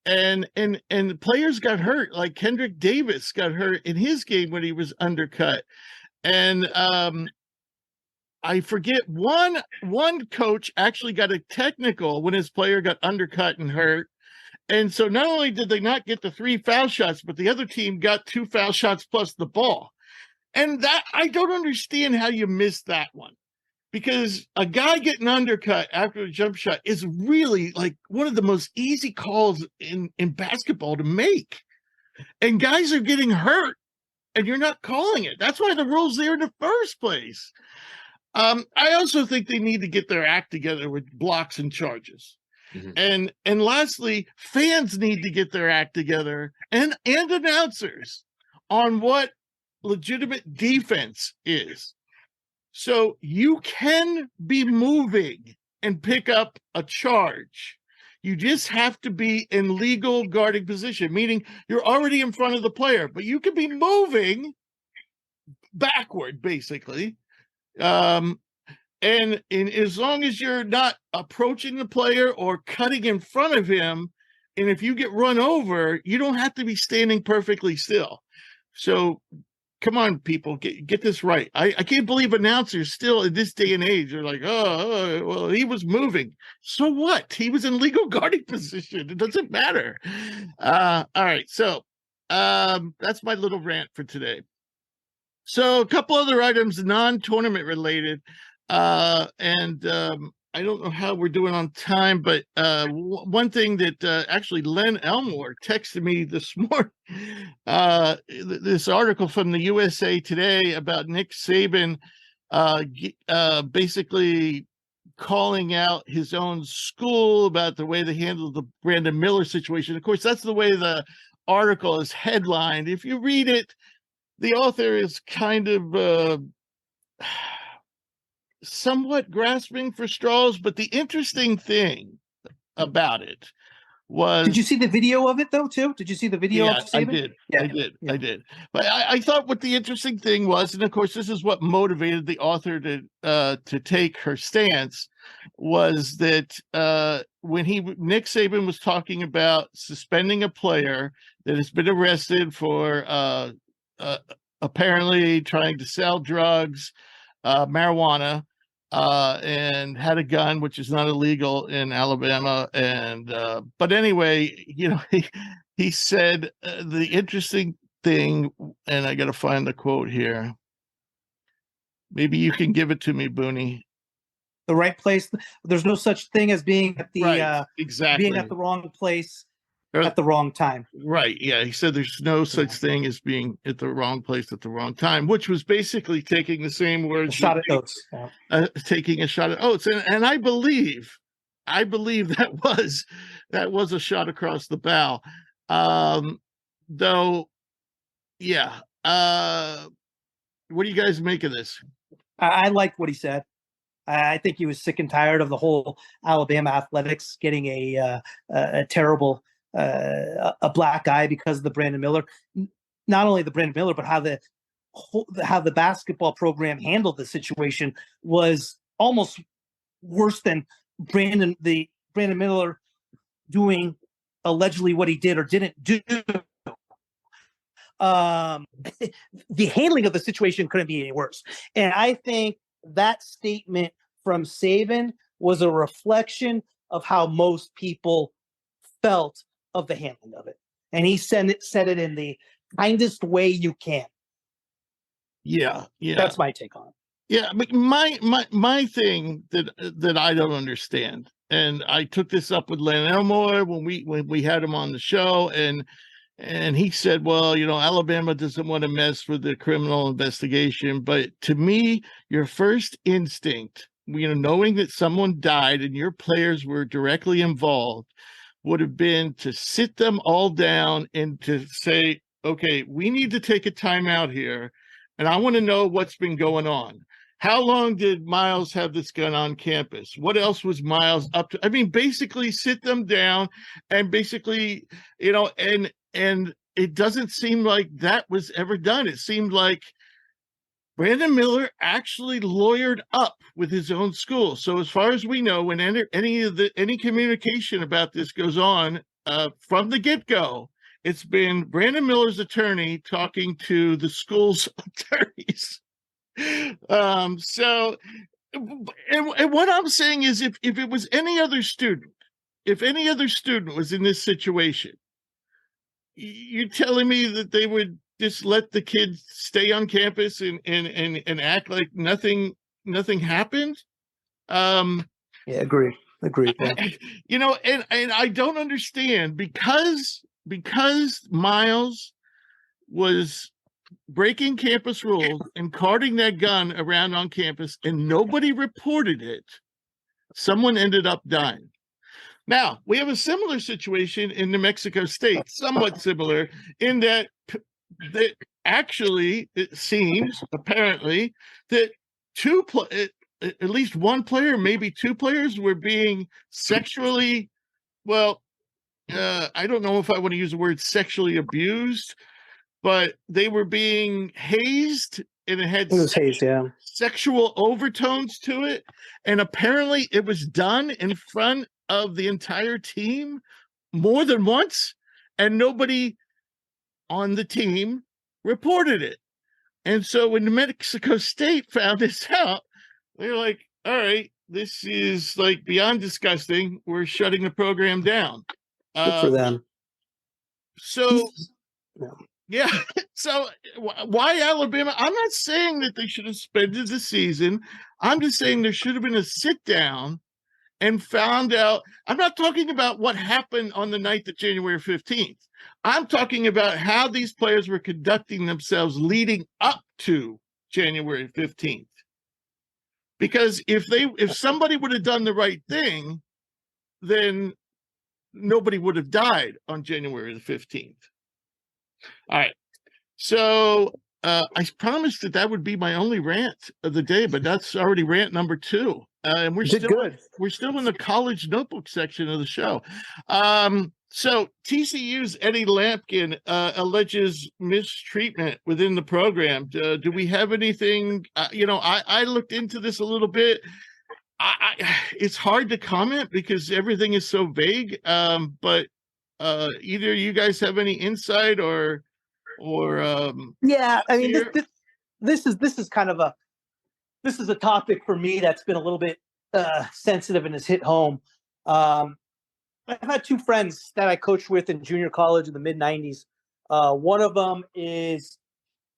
And players got hurt, like Kendrick Davis got hurt in his game when he was undercut. And I forget, one coach actually got a technical when his player got undercut and hurt. And so not only did they not get the 3 foul shots, but the other team got 2 foul shots plus the ball. And that, I don't understand how you missed that one. because a guy getting undercut after a jump shot is really like one of the most easy calls in basketball to make. And guys are getting hurt and you're not calling it. That's why the rule's there in the first place. I also think they need to get their act together with blocks and charges. And lastly, fans need to get their act together and announcers on what legitimate defense is. So you can be moving and pick up a charge. You just have to be in legal guarding position, meaning you're already in front of the player, but you can be moving backward, basically. And as long as you're not approaching the player or cutting in front of him, and if you get run over, you don't have to be standing perfectly still. So come on, people, get this right. I can't believe announcers still in this day and age are like, oh, well, he was moving. So what? He was in legal guarding position. It doesn't matter. All right. So that's my little rant for today. So a couple other items, non-tournament related. I don't know how we're doing on time, but one thing that actually Len Elmore texted me this morning, this article from the USA Today about Nick Saban basically calling out his own school about the way they handled the Brandon Miller situation. Of course, that's the way the article is headlined. If you read it, the author is kind of somewhat grasping for straws, but the interesting thing about it was... Did you see the video of it, though, too? Did you see the video of Saban? I did. But I thought what the interesting thing was, and of course this is what motivated the author to take her stance, was that when Nick Saban was talking about suspending a player that has been arrested for apparently trying to sell drugs, marijuana, and had a gun, which is not illegal in Alabama. And but anyway, he said the interesting thing, and I got to find the quote here. Maybe you can give it to me, Bunni. The right place. There's no such thing as being at the exactly being at the wrong place at the wrong time. Right. Yeah. He said there's no such thing as being at the wrong place at the wrong time, which was basically taking the same words. Shot at Oates. Taking a shot at Oates. And I believe that was a shot across the bow. Though, yeah. What do you guys make of this? I liked what he said. I think he was sick and tired of the whole Alabama athletics getting a terrible a black eye because of the Brandon Miller. Not only the Brandon Miller, but how the basketball program handled the situation was almost worse than Brandon Miller doing allegedly what he did or didn't do. The handling of the situation couldn't be any worse. And I think that statement from Saban was a reflection of how most people felt of the handling of it. And he said it in the kindest way you can. Yeah. That's my take on it. Yeah, but my thing that I don't understand, and I took this up with Len Elmore when we had him on the show, and he said, well, Alabama doesn't want to mess with the criminal investigation. But to me, your first instinct, knowing that someone died and your players were directly involved, would have been to sit them all down and to say, okay, we need to take a timeout here. And I want to know what's been going on. How long did Miles have this gun on campus? What else was Miles up to? I mean, basically sit them down and basically, and it doesn't seem like that was ever done. It seemed like Brandon Miller actually lawyered up with his own school. So as far as we know, when any communication about this goes on from the get-go, it's been Brandon Miller's attorney talking to the school's attorneys. So what I'm saying is if it was any other student, if any other student was in this situation, you're telling me that they would just let the kids stay on campus and act like nothing nothing happened. Yeah, agree. Yeah. You know, and I don't understand because Miles was breaking campus rules and carting that gun around on campus and nobody reported it. Someone ended up dying. Now, we have a similar situation in New Mexico State, somewhat similar in that actually it seems apparently that at least one player, maybe two players were being sexually, I don't know if I want to use the word sexually abused, but they were being hazed and it was hazed, yeah. sexual overtones to it. And apparently it was done in front of the entire team more than once, and nobody on the team reported it. And so when New Mexico State found this out, they're like, all right, this is like beyond disgusting. We're shutting the program down. Good for them. So, yeah. So why Alabama? I'm not saying that they should have suspended the season. I'm just saying there should have been a sit down and found out. I'm not talking about what happened on the night that January 15th. I'm talking about how these players were conducting themselves leading up to January 15th. Because if somebody would have done the right thing, then nobody would have died on January the 15th. All right. So I promised that would be my only rant of the day, but that's already rant number 2. And we're still in the college notebook section of the show. So TCU's Eddie Lampkin alleges mistreatment within the program. Do we have anything? I looked into this a little bit. It's hard to comment because everything is so vague. But either you guys have any insight or yeah, I mean, this is kind of a topic for me that's been a little bit sensitive and has hit home. I've had 2 friends that I coached with in junior college in the mid 90s. One of them is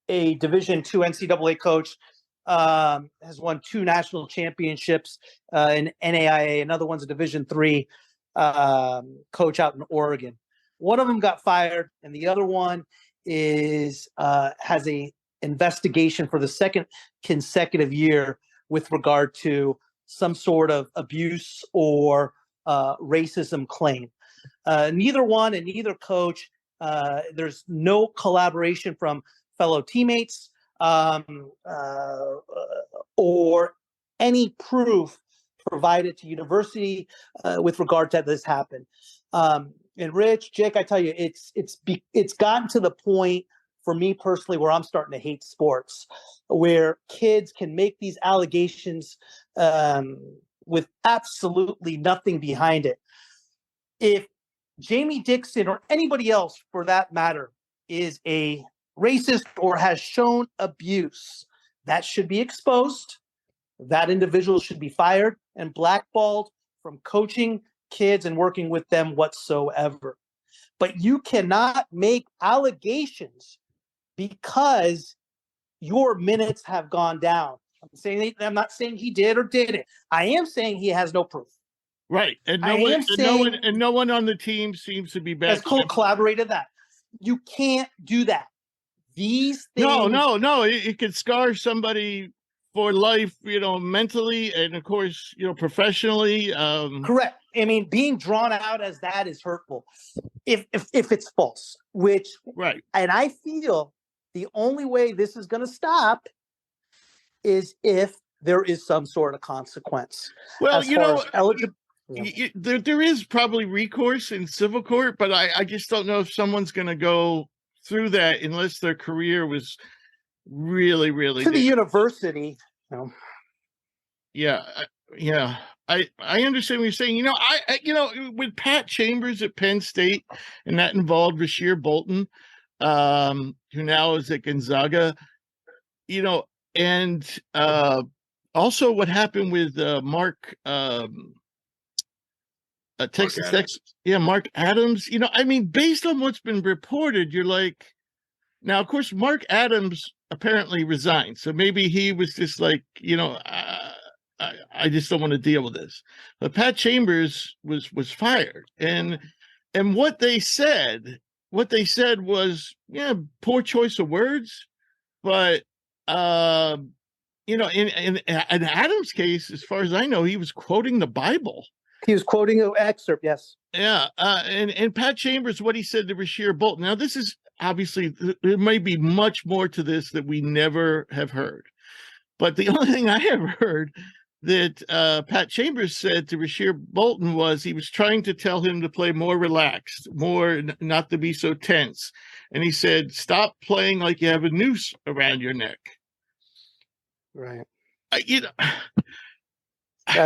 a Division II NCAA coach, has won 2 national championships in NAIA. Another one's a Division III coach out in Oregon. One of them got fired, and the other one has a investigation for the second consecutive year with regard to some sort of abuse or racism claim. Neither one and neither coach, there's no collaboration from fellow teammates or any proof provided to university with regard to this happened. And Rich, Jake, I tell you, it's gotten to the point for me personally where I'm starting to hate sports, where kids can make these allegations with absolutely nothing behind it. If Jamie Dixon or anybody else for that matter is a racist or has shown abuse, that should be exposed. That individual should be fired and blackballed from coaching kids and working with them whatsoever. But you cannot make allegations because your minutes have gone down. I'm not saying he did or didn't. I am saying he has no proof. Right. And no one on the team seems to be back. Has collaborated that. You can't do that. These things. No. It could scar somebody for life, mentally and of course, professionally. Correct. I mean, being drawn out as that is hurtful if it's false, which right. And I feel the only way this is going to stop is if there is some sort of consequence. Well, there is probably recourse in civil court, but I just don't know if someone's going to go through that unless their career was really, really to the university. Yeah. I understand what you're saying. With Pat Chambers at Penn State, and that involved Rasheer Bolton, who now is at Gonzaga, and also what happened with Mark Mark Adams. Based on what's been reported, you're like, now of course Mark Adams apparently resigned, so maybe he was just like, I just don't want to deal with this. But Pat Chambers was fired, and what they said was, yeah, poor choice of words, but in Adam's case, as far as I know, he was quoting the Bible. He was quoting an excerpt, yes. Yeah, and Pat Chambers, what he said to Rasheer Bolton. Now, this is obviously, there may be much more to this that we never have heard. But the only thing I have heard that Pat Chambers said to Rasheer Bolton was he was trying to tell him to play more relaxed, more not to be so tense. And he said, stop playing like you have a noose around your neck. Right. I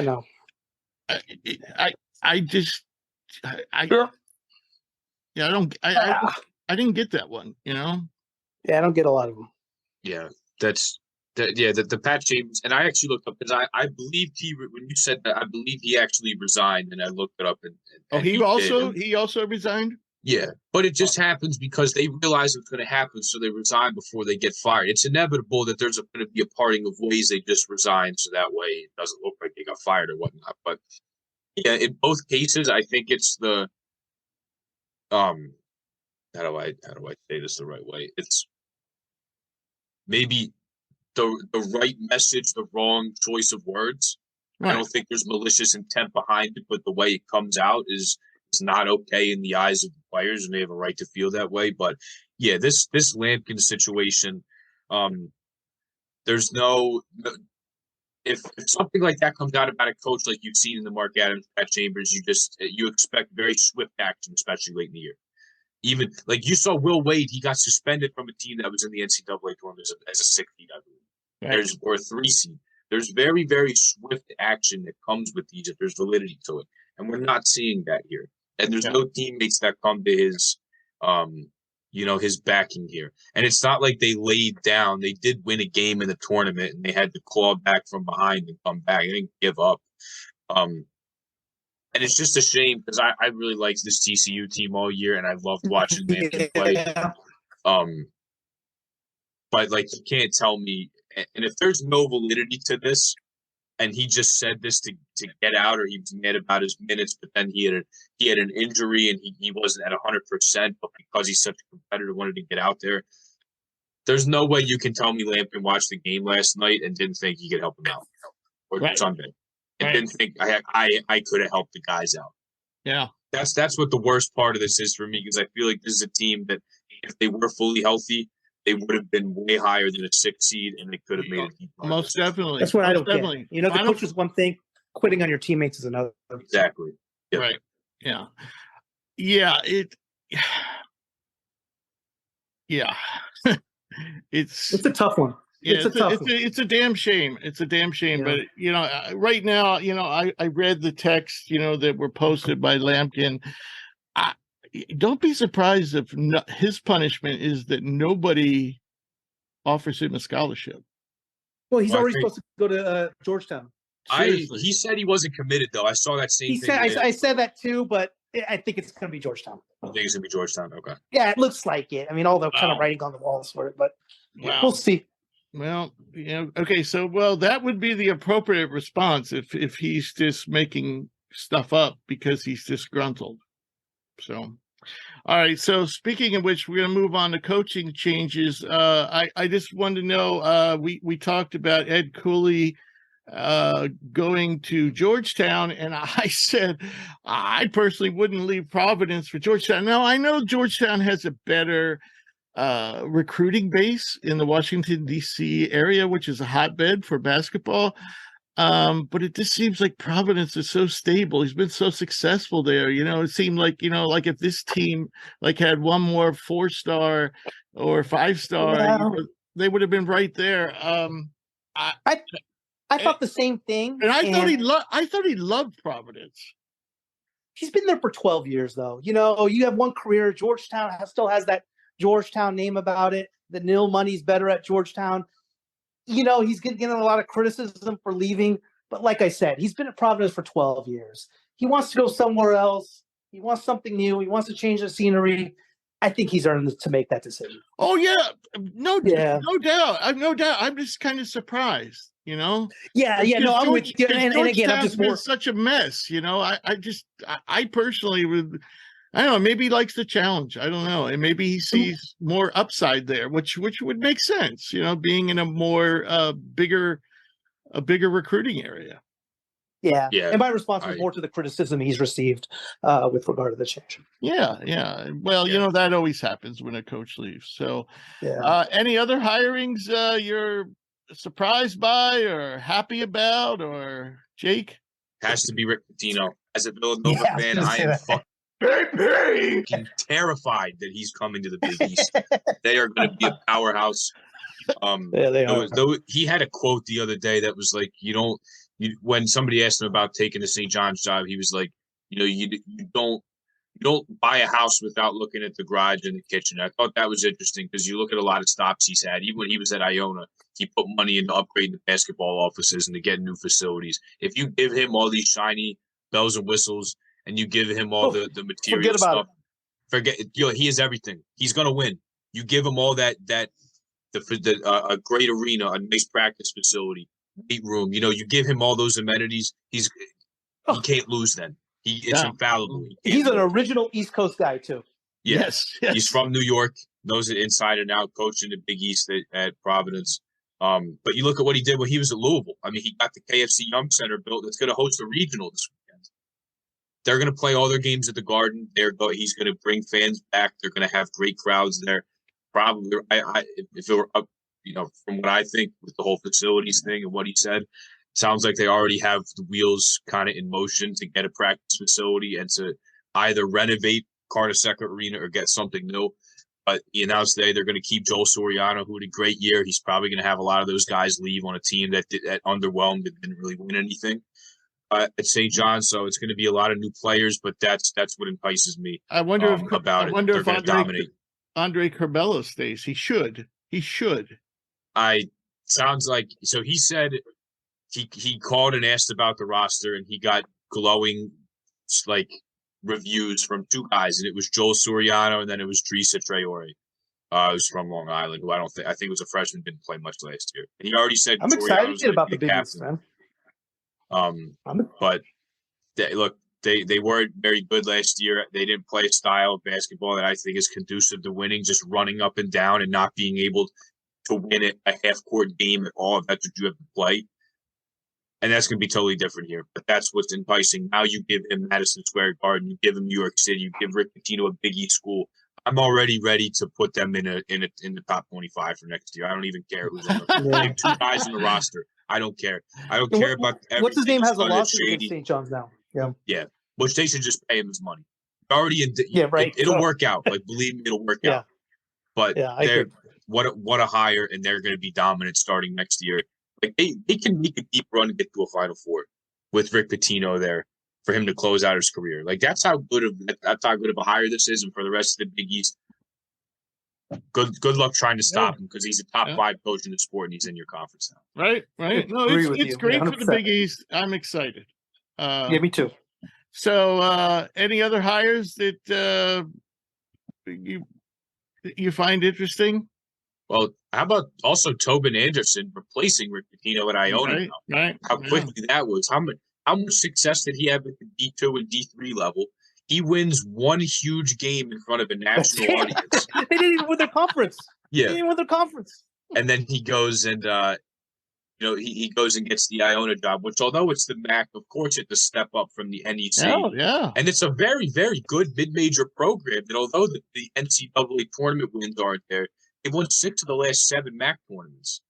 know. I didn't get that one, Yeah, I don't get a lot of them. Yeah, the Pat Chambers, and I actually looked up because I believed when you said that, I believe he actually resigned, and I looked it up. And he also resigned. Yeah, but it just happens because they realize it's going to happen, so they resign before they get fired. It's inevitable that there's going to be a parting of ways. They just resign, so that way it doesn't look like they got fired or whatnot. But yeah, in both cases, I think it's the how do I say this the right way? It's maybe the right message, the wrong choice of words. Right. I don't think there's malicious intent behind it, but the way it comes out is not okay in the eyes of the players, and they have a right to feel that way. But yeah, this Lampkin situation, there's no if something like that comes out about a coach like you've seen in the Mark Adams, Pat Chambers, you expect very swift action, especially late in the year. Even like you saw Will Wade, he got suspended from a team that was in the NCAA tournament as a 6 seed, I believe. Right. Or a 3 seed. There's very, very swift action that comes with these if there's validity to it. And we're not seeing that here. And there's no teammates that come to his his backing here. And it's not like they laid down. They did win a game in the tournament, and they had to claw back from behind and come back. They didn't give up. And it's just a shame because I really liked this TCU team all year, and I loved watching them play. But like, you can't tell me. And if there's no validity to this, and he just said this to get out, or he was mad about his minutes, but then he had an injury and he wasn't at 100%, but because he's such a competitor, wanted to get out there. There's no way you can tell me Lampkin watched the game last night and didn't think he could help him out, or Sunday, and didn't think I could have helped the guys out. Yeah, that's what the worst part of this is for me, because I feel like this is a team that if they were fully healthy, they would have been way higher than a 6 seed, and they could have made it. Most definitely. That's what I don't get. The coach is one thing, quitting on your teammates is another. Exactly. Yep. Right. Yeah. Yeah. It's a tough one. It's a damn shame. It's a damn shame. Yeah. But right now, I read the text, that were posted by Lampkin. Don't be surprised if his punishment is that nobody offers him a scholarship. Well, he's already supposed to go to Georgetown. He said he wasn't committed, though. I saw that same thing. I said that too, but I think it's going to be Georgetown. I think it's going to be Georgetown. Okay. Yeah, it looks like it. I mean, all the kind of writing on the walls for it, but we'll see. Well, okay. So, that would be the appropriate response if he's just making stuff up because he's disgruntled. So, all right. So speaking of which, we're going to move on to coaching changes. I just wanted to know, we talked about Ed Cooley going to Georgetown, and I said I personally wouldn't leave Providence for Georgetown. Now, I know Georgetown has a better recruiting base in the Washington, D.C. area, which is a hotbed for basketball. But it just seems like Providence is so stable. He's been so successful there. It seemed like, like if this team had one more 4-star or 5-star, they would have been right there. I thought the same thing. And I thought he loved Providence. He's been there for 12 years, though. You have one career. Georgetown still has that Georgetown name about it. The nil money's better at Georgetown. He's getting a lot of criticism for leaving. But like I said, he's been at Providence for 12 years. He wants to go somewhere else. He wants something new. He wants to change the scenery. I think he's earned to make that decision. Oh, yeah. No doubt. No doubt. I'm just kind of surprised You know, Yeah, no, I'm with you. And again, I'm just been more. such a mess. You know, I personally would. I don't know. Maybe he likes the challenge. I don't know, and maybe he sees more upside there, which would make sense. You know, being in a more bigger recruiting area. Yeah. Yeah. And my response was more to the criticism he's received with regard to the change. Yeah. Well, you know, that always happens when a coach leaves. So, any other hirings you're surprised by or happy about, or Jake? Has to be Rick Pitino. As a Villanova fan, I am fucking terrified that he's coming to the Big East. They are going to be a powerhouse. They are. He had a quote the other day that was like, when somebody asked him about taking the St. John's job, he was like, you don't buy a house without looking at the garage and the kitchen. I thought that was interesting because you look at a lot of stops he's had. Even when he was at Iona, he put money into upgrading the basketball offices and to get new facilities. If you give him all these shiny bells and whistles and you give him all the material stuff, he is everything. He's going to win. You give him all that a great arena, a nice practice facility, weight room. You give him all those amenities. He can't lose then. It's infallible. He's an original East Coast guy too. Yes. He's from New York, knows it inside and out, coaching the Big East at Providence. But you look at what he did when he was at Louisville. I mean, he got the KFC Young Center built. That's going to host a regional this weekend. They're going to play all their games at the Garden. He's going to bring fans back. They're going to have great crowds there. Probably, if it were up, from what I think with the whole facilities thing and what he said, sounds like they already have the wheels kind of in motion to get a practice facility and to either renovate Carter-Secker Arena or get something new. But he announced today they're going to keep Joel Soriano, who had a great year. He's probably going to have a lot of those guys leave on a team that underwhelmed, that didn't really win anything at St. John's. So it's going to be a lot of new players, but that's what entices me. I wonder if they're going to dominate. Andre Curbelo stays. He should. Sounds like so. He said he called and asked about the roster, and he got glowing reviews from two guys, and it was Joel Soriano, and then it was Drisa Traore, who's from Long Island, who I think was a freshman, didn't play much last year. And he already said I'm excited about the Big East, man. But they weren't very good last year. They didn't play a style of basketball that I think is conducive to winning, just running up and down and not being able to win a half-court game at all. That's what you have to play. And that's going to be totally different here. But that's what's enticing. Now you give him Madison Square Garden, you give him New York City, you give Rick Pitino a Big East school. I'm already ready to put them in the top 25 for next year. I don't even care who's on the They have two guys on the roster. I don't care. I don't care about everything. What's his name has a lawsuit against St. John's now. Yeah. Which they should just pay him his money. Already right. It'll work out. Believe me, it'll work out. But what a hire, and they're going to be dominant starting next year. They can make a deep run and get to a Final Four with Rick Pitino there for him to close out his career. That's how good of a hire this is, and for the rest of the Big East, good luck trying to stop him because he's a top 5 coach in the sport and he's in your conference now. Right. No, it's great for the Big East. I'm excited. Me too. So, any other hires that you find interesting? Well, how about also Tobin Anderson replacing Rick Pitino at Iona? Right. How quickly that was. How much success did he have at the D2 and D3 level? He wins one huge game in front of a national audience. They didn't even win their conference. Yeah. They didn't win their conference. And then he goes and he goes and gets the Iona job, which although it's the MAC, of course it's a step up from the NEC. Oh, yeah. And it's a very, very good mid-major program that although the NCAA tournament wins aren't there, they won 6 of the last 7 MAC tournaments.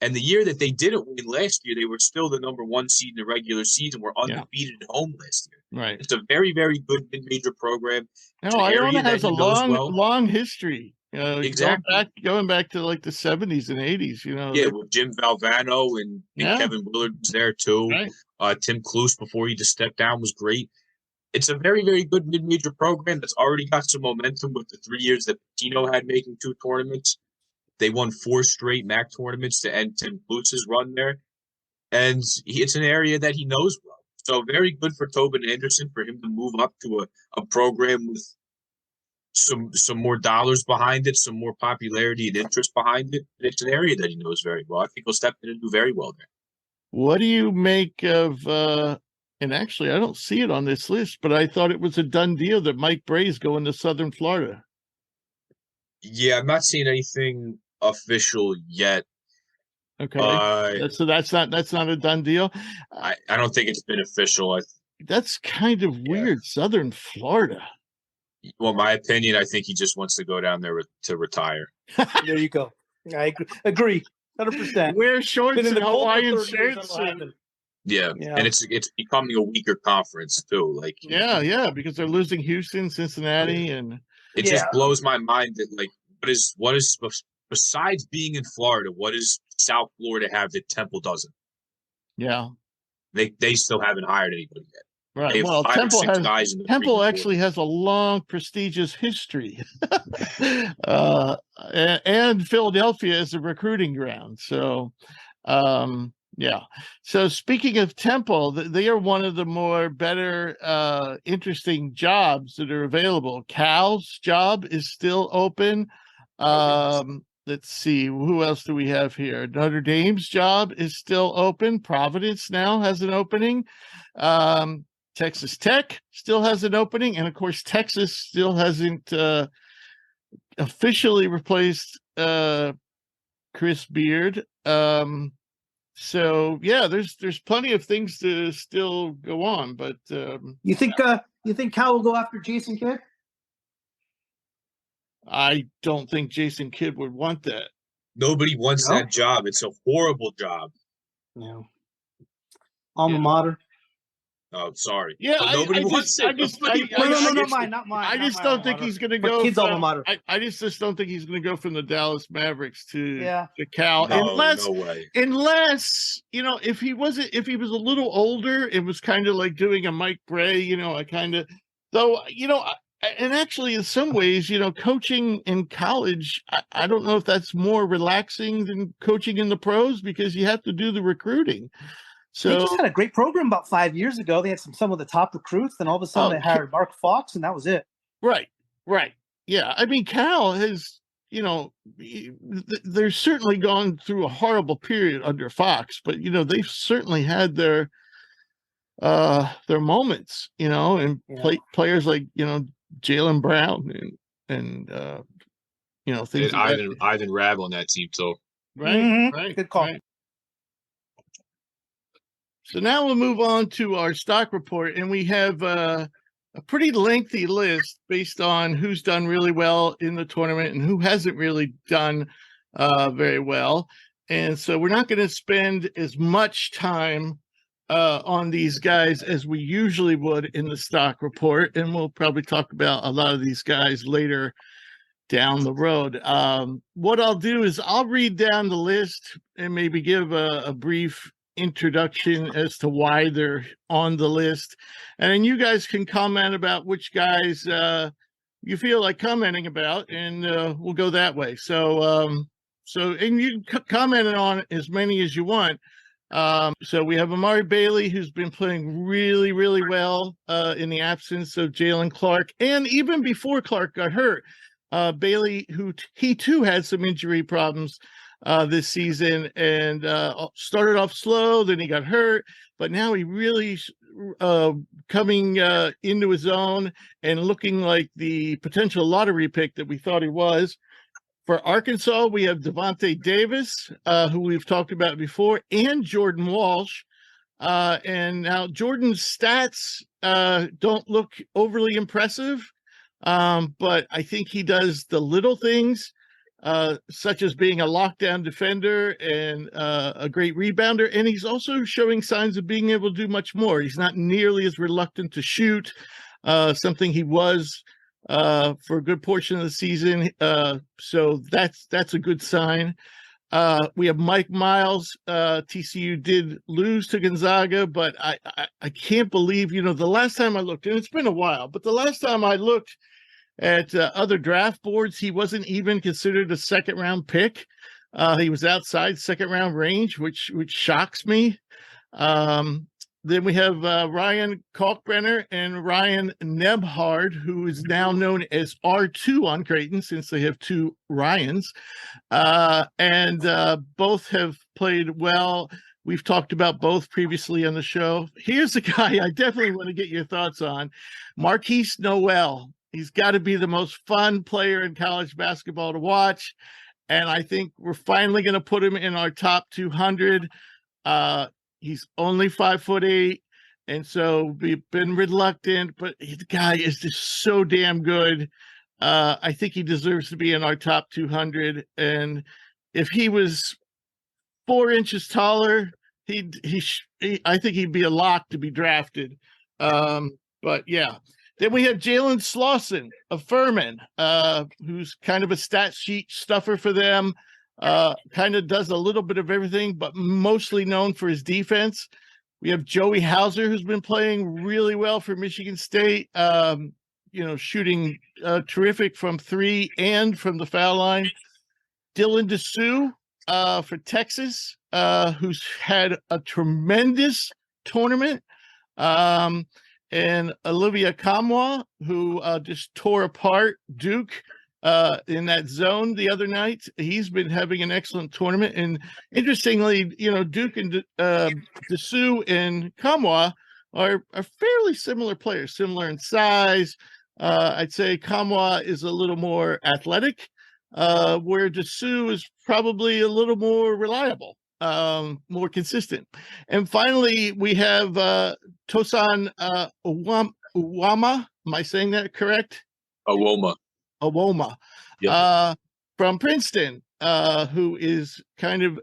And the year that they didn't win last year, they were still the number 1 seed in the regular season, were undefeated at home last year. Right. It's a very, very good mid-major program. No, Iona has a long history. Exactly. Going back to the 70s and 80s, Yeah, with Jim Valvano and Kevin Willard was there too. Right. Tim Kluse, before he just stepped down, was great. It's a very, very good mid-major program that's already got some momentum with the 3 years that Pitino had making 2 tournaments. They won 4 straight MAC tournaments to end Tim Kluse's run there. And it's an area that he knows well. So very good for Tobin Anderson for him to move up to a program with some more dollars behind it, some more popularity and interest behind it. And it's an area that he knows very well. I think he'll step in and do very well there. What do you make of and actually I don't see it on this list, but I thought it was a done deal that Mike Bray's going to Southern Florida. Yeah, I'm not seeing anything official yet. Okay. So that's not a done deal. I don't think it's been official. That's kind of weird. Southern Florida. Well, my opinion, I think he just wants to go down there to retire. There you go. I agree. 100%. Wear shorts and Hawaiian shirts. Yeah, and it's becoming a weaker conference too. Like because they're losing Houston, Cincinnati, and it just blows my mind that like what is besides being in Florida, what does South Florida have that Temple doesn't? Yeah, they still haven't hired anybody yet. Right. Well, Temple actually has a long, prestigious history, and Philadelphia is a recruiting ground. So, yeah. So speaking of Temple, they are one of the better, interesting jobs that are available. Cal's job is still open. Let's see, who else do we have here? Notre Dame's job is still open. Providence now has an opening. Texas Tech still has an opening, and of course, Texas still hasn't officially replaced Chris Beard. So yeah, there's plenty of things to still go on, but you think Cal will go after Jason Kidd? I don't think Jason Kidd would want that. Nobody wants that job. It's a horrible job. Yeah. Alma mater. Oh, sorry. Yeah, nobody wants it. Not mine. I just don't think he's going to go. Kids alma mater. I just don't think he's going to go from the Dallas Mavericks to Cal, no way. Unless if he was a little older, it was kind of like doing a Mike Bray. And actually, in some ways, coaching in college, I don't know if that's more relaxing than coaching in the pros because you have to do the recruiting. So they just had a great program about 5 years ago. They had some of the top recruits, then all of a sudden they hired Mark Fox, and that was it. Right. Yeah, I mean, Cal has, they're certainly gone through a horrible period under Fox, but they've certainly had their moments, and players like Jaylen Brown and things. And Ivan Rabb on that team too. Right. Good call. Right. So now we'll move on to our stock report, and we have a pretty lengthy list based on who's done really well in the tournament and who hasn't really done very well. And so we're not going to spend as much time on these guys as we usually would in the stock report, and we'll probably talk about a lot of these guys later down the road. What I'll do is I'll read down the list and maybe give a brief introduction as to why they're on the list, and then you guys can comment about which guys you feel like commenting about, and we'll go that way. So and you can comment on as many as you want. So we have Amari Bailey, who's been playing really, really well in the absence of Jalen Clark, and even before Clark got hurt, Bailey, he too had some injury problems this season, and started off slow, then he got hurt, but now he really coming into his own and looking like the potential lottery pick that we thought he was. For Arkansas, we have Devontae Davis, who we've talked about before, and Jordan Walsh. And now Jordan's stats don't look overly impressive, but I think he does the little things, such as being a lockdown defender and a great rebounder. And he's also showing signs of being able to do much more. He's not nearly as reluctant to shoot, something he was for a good portion of the season. So that's a good sign. We have Mike Miles. TCU did lose to Gonzaga, but I can't believe, the last time I looked, and it's been a while, but the last time I looked at other draft boards, he wasn't even considered a second round pick. He was outside second round range, which shocks me. Then we have Ryan Kalkbrenner and Ryan Nebhard, who is now known as R2 on Creighton since they have two Ryans. And both have played well. We've talked about both previously on the show. Here's a guy I definitely want to get your thoughts on. Marquise Noel. He's got to be the most fun player in college basketball to watch. And I think we're finally going to put him in our top 200. He's only 5'8", and so we've been reluctant, but the guy is just so damn good. I think he deserves to be in our top 200. And if he was 4 inches taller, I think he'd be a lock to be drafted. But yeah. Then we have Jalen Slauson of Furman, who's kind of a stat sheet stuffer for them. Kind of does a little bit of everything, but mostly known for his defense. We have Joey Hauser, who's been playing really well for Michigan State, shooting terrific from 3 and from the foul line. Dylan Dessou for Texas, who's had a tremendous tournament. And Olivia Kamwa, who just tore apart Duke in that zone the other night. He's been having an excellent tournament. And interestingly, Duke and Dessou and Kamwa are fairly similar players, similar in size. I'd say Kamwa is a little more athletic, where Dessou is probably a little more reliable, more consistent. And finally, we have Tosan Uwama. Am I saying that correct? Awoma, Yep. From Princeton, who is kind of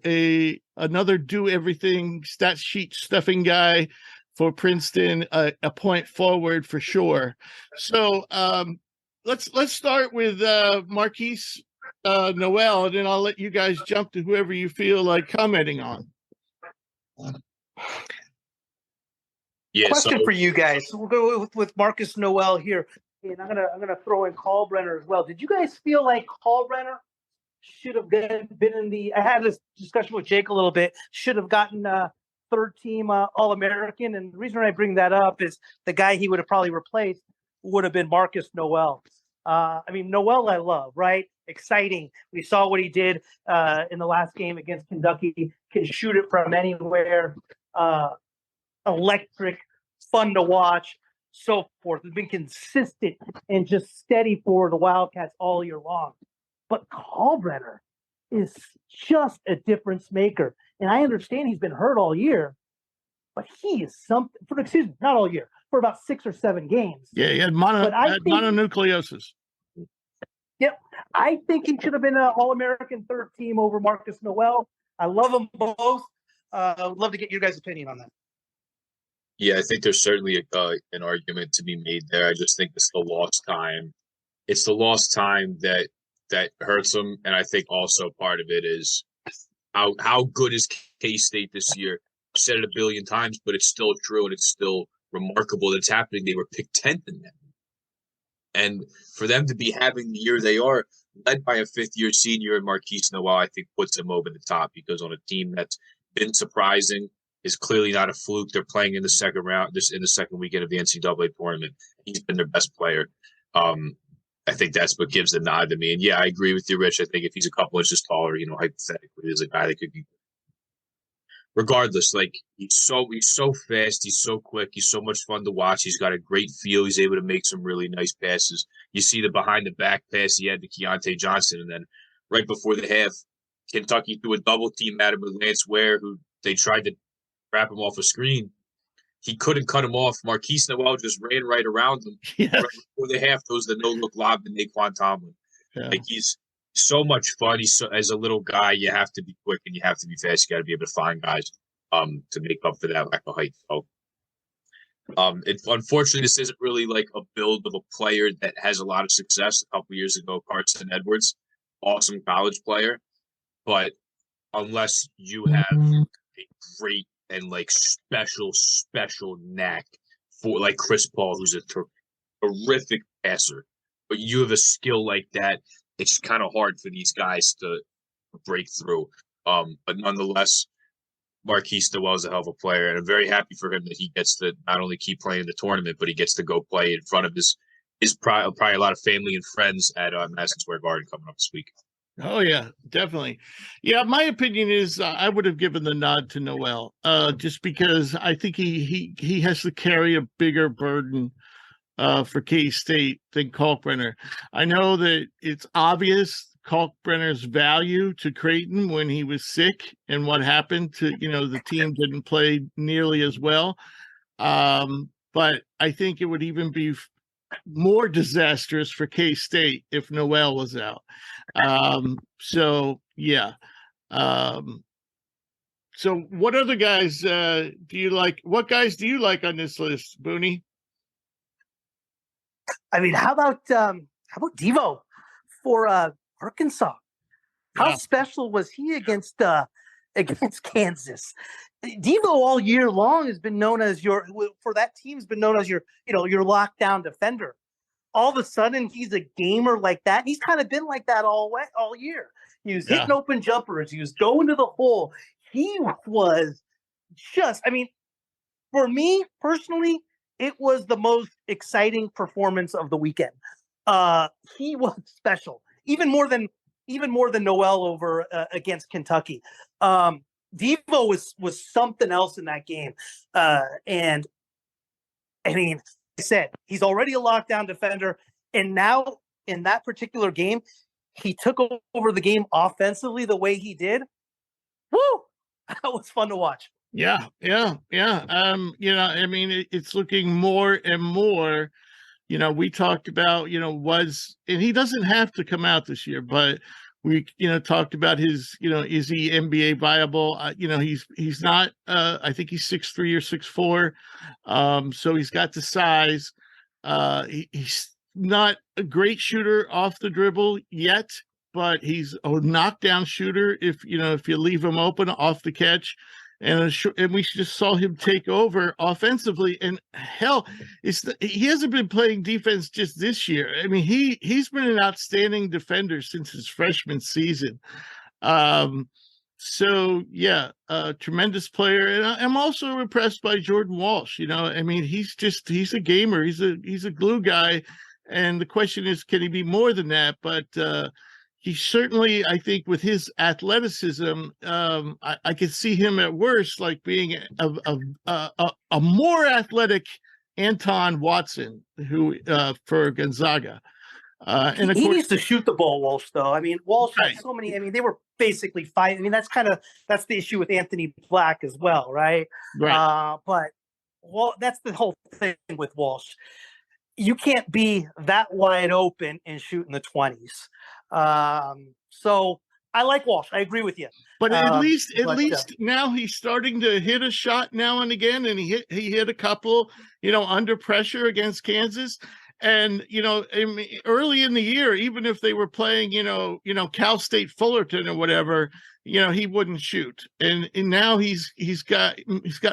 another do-everything stat sheet stuffing guy for Princeton, a point forward for sure. So let's start with Marquise Noel, and then I'll let you guys jump to whoever you feel like commenting on. Yeah. Question for you guys. We'll go with Marcus Noel here. And I'm gonna throw in Kalkbrenner as well. Did you guys feel like Kalkbrenner should have been in the? I had this discussion with Jake a little bit. Should have gotten third team All-American. And the reason I bring that up is the guy he would have probably replaced would have been Marcus Noel. Noel I love, right? Exciting. We saw what he did in the last game against Kentucky. Can shoot it from anywhere. Electric, fun to watch. So forth. Has been consistent and just steady for the Wildcats all year long. But Kalkbrenner is just a difference maker. And I understand he's been hurt all year, but he is something not all year, for about 6 or 7 games. Yeah, he had mononucleosis. Yep. I think he should have been an All-American third team over Marcus Noel. I love them both. I would love to get your guys' opinion on that. Yeah, I think there's certainly an argument to be made there. I just think it's the lost time. It's the lost time that hurts them, and I think also part of it is how good is K-State this year. I've said it a billion times, but it's still true, and it's still remarkable that it's happening. They were picked 10th in that, and for them to be having the year they are, led by a 5th-year senior in Marquise Noel, I think puts them over the top, because on a team that's been surprising, is clearly not a fluke. They're playing in the second round, in the second weekend of the NCAA tournament. He's been their best player. I think that's what gives the nod to me. And yeah, I agree with you, Rich. I think if he's a couple inches taller, hypothetically, there's a guy that could be. Regardless, he's so fast, he's so quick, he's so much fun to watch. He's got a great feel. He's able to make some really nice passes. You see the behind the back pass he had to Keontae Johnson, and then right before the half, Kentucky threw a double team at him with Lance Ware, who they tried to wrap him off a screen. He couldn't cut him off. Marquise Noel just ran right around him. Yes. Right before the half, those the no-look lob to Naquan Tomlin. Yeah. He's so much fun. As a little guy, you have to be quick and you have to be fast. You got to be able to find guys to make up for that lack of height. So, unfortunately, this isn't really like a build of a player that has a lot of success. A couple years ago, Carson Edwards, awesome college player, but unless you have a great and special knack for Chris Paul, who's a terrific passer, but you have a skill like that, it's kind of hard for these guys to break through. But nonetheless, Marquise Stillwell's a hell of a player, and I'm very happy for him that he gets to not only keep playing in the tournament, but he gets to go play in front of his probably a lot of family and friends at Madison Square Garden coming up this week. Oh yeah, definitely. Yeah, my opinion is I would have given the nod to Noel, just because I think he has to carry a bigger burden for K-State than Kalkbrenner. I know that it's obvious Kalkbrenner's value to Creighton when he was sick and what happened to, the team didn't play nearly as well. But I think it would even be more disastrous for K-State if Noel was out. So yeah. So what other guys do you like? What guys do you like on this list, Bunni? I mean, how about Devo for Arkansas? How special was he against Kansas? Devo all year long has been known as your lockdown defender. All of a sudden, he's a gamer like that. He's kind of been like that all year. He was hitting open jumpers. He was going to the hole. He was just, I mean, for me personally, it was the most exciting performance of the weekend. He was special, even more than Noel over against Kentucky. Devo was something else in that game. And I mean, I said he's already a lockdown defender, and now in that particular game, he took over the game offensively the way he did. Woo! That was fun to watch. Yeah. I mean, it's looking more and more. We talked about, and he doesn't have to come out this year, but we, talked about his, is he NBA viable? He's not, I think he's 6'3" or 6'4". So he's got the size. He's not a great shooter off the dribble yet, but he's a knockdown shooter if you leave him open off the catch. And we just saw him take over offensively. And hell, he hasn't been playing defense just this year. I mean, he's been an outstanding defender since his freshman season. So yeah, tremendous player. And I'm also impressed by Jordan Walsh. I mean, he's a gamer. He's a glue guy. And the question is, can he be more than that? But he certainly, I think, with his athleticism, I could see him at worst like being a more athletic Anton Watson, who for Gonzaga. And he needs to shoot the ball, Walsh. Though I mean, Walsh had so many. I mean, they were basically fighting. I mean, that's the issue with Anthony Black as well, right? Right. But that's the whole thing with Walsh. You can't be that wide open and shoot in the 20s. So I like Walsh. I agree with you. But at least now he's starting to hit a shot now and again, and he hit a couple, under pressure against Kansas. And early in the year, even if they were playing, Cal State Fullerton or whatever, he wouldn't shoot. And now he's got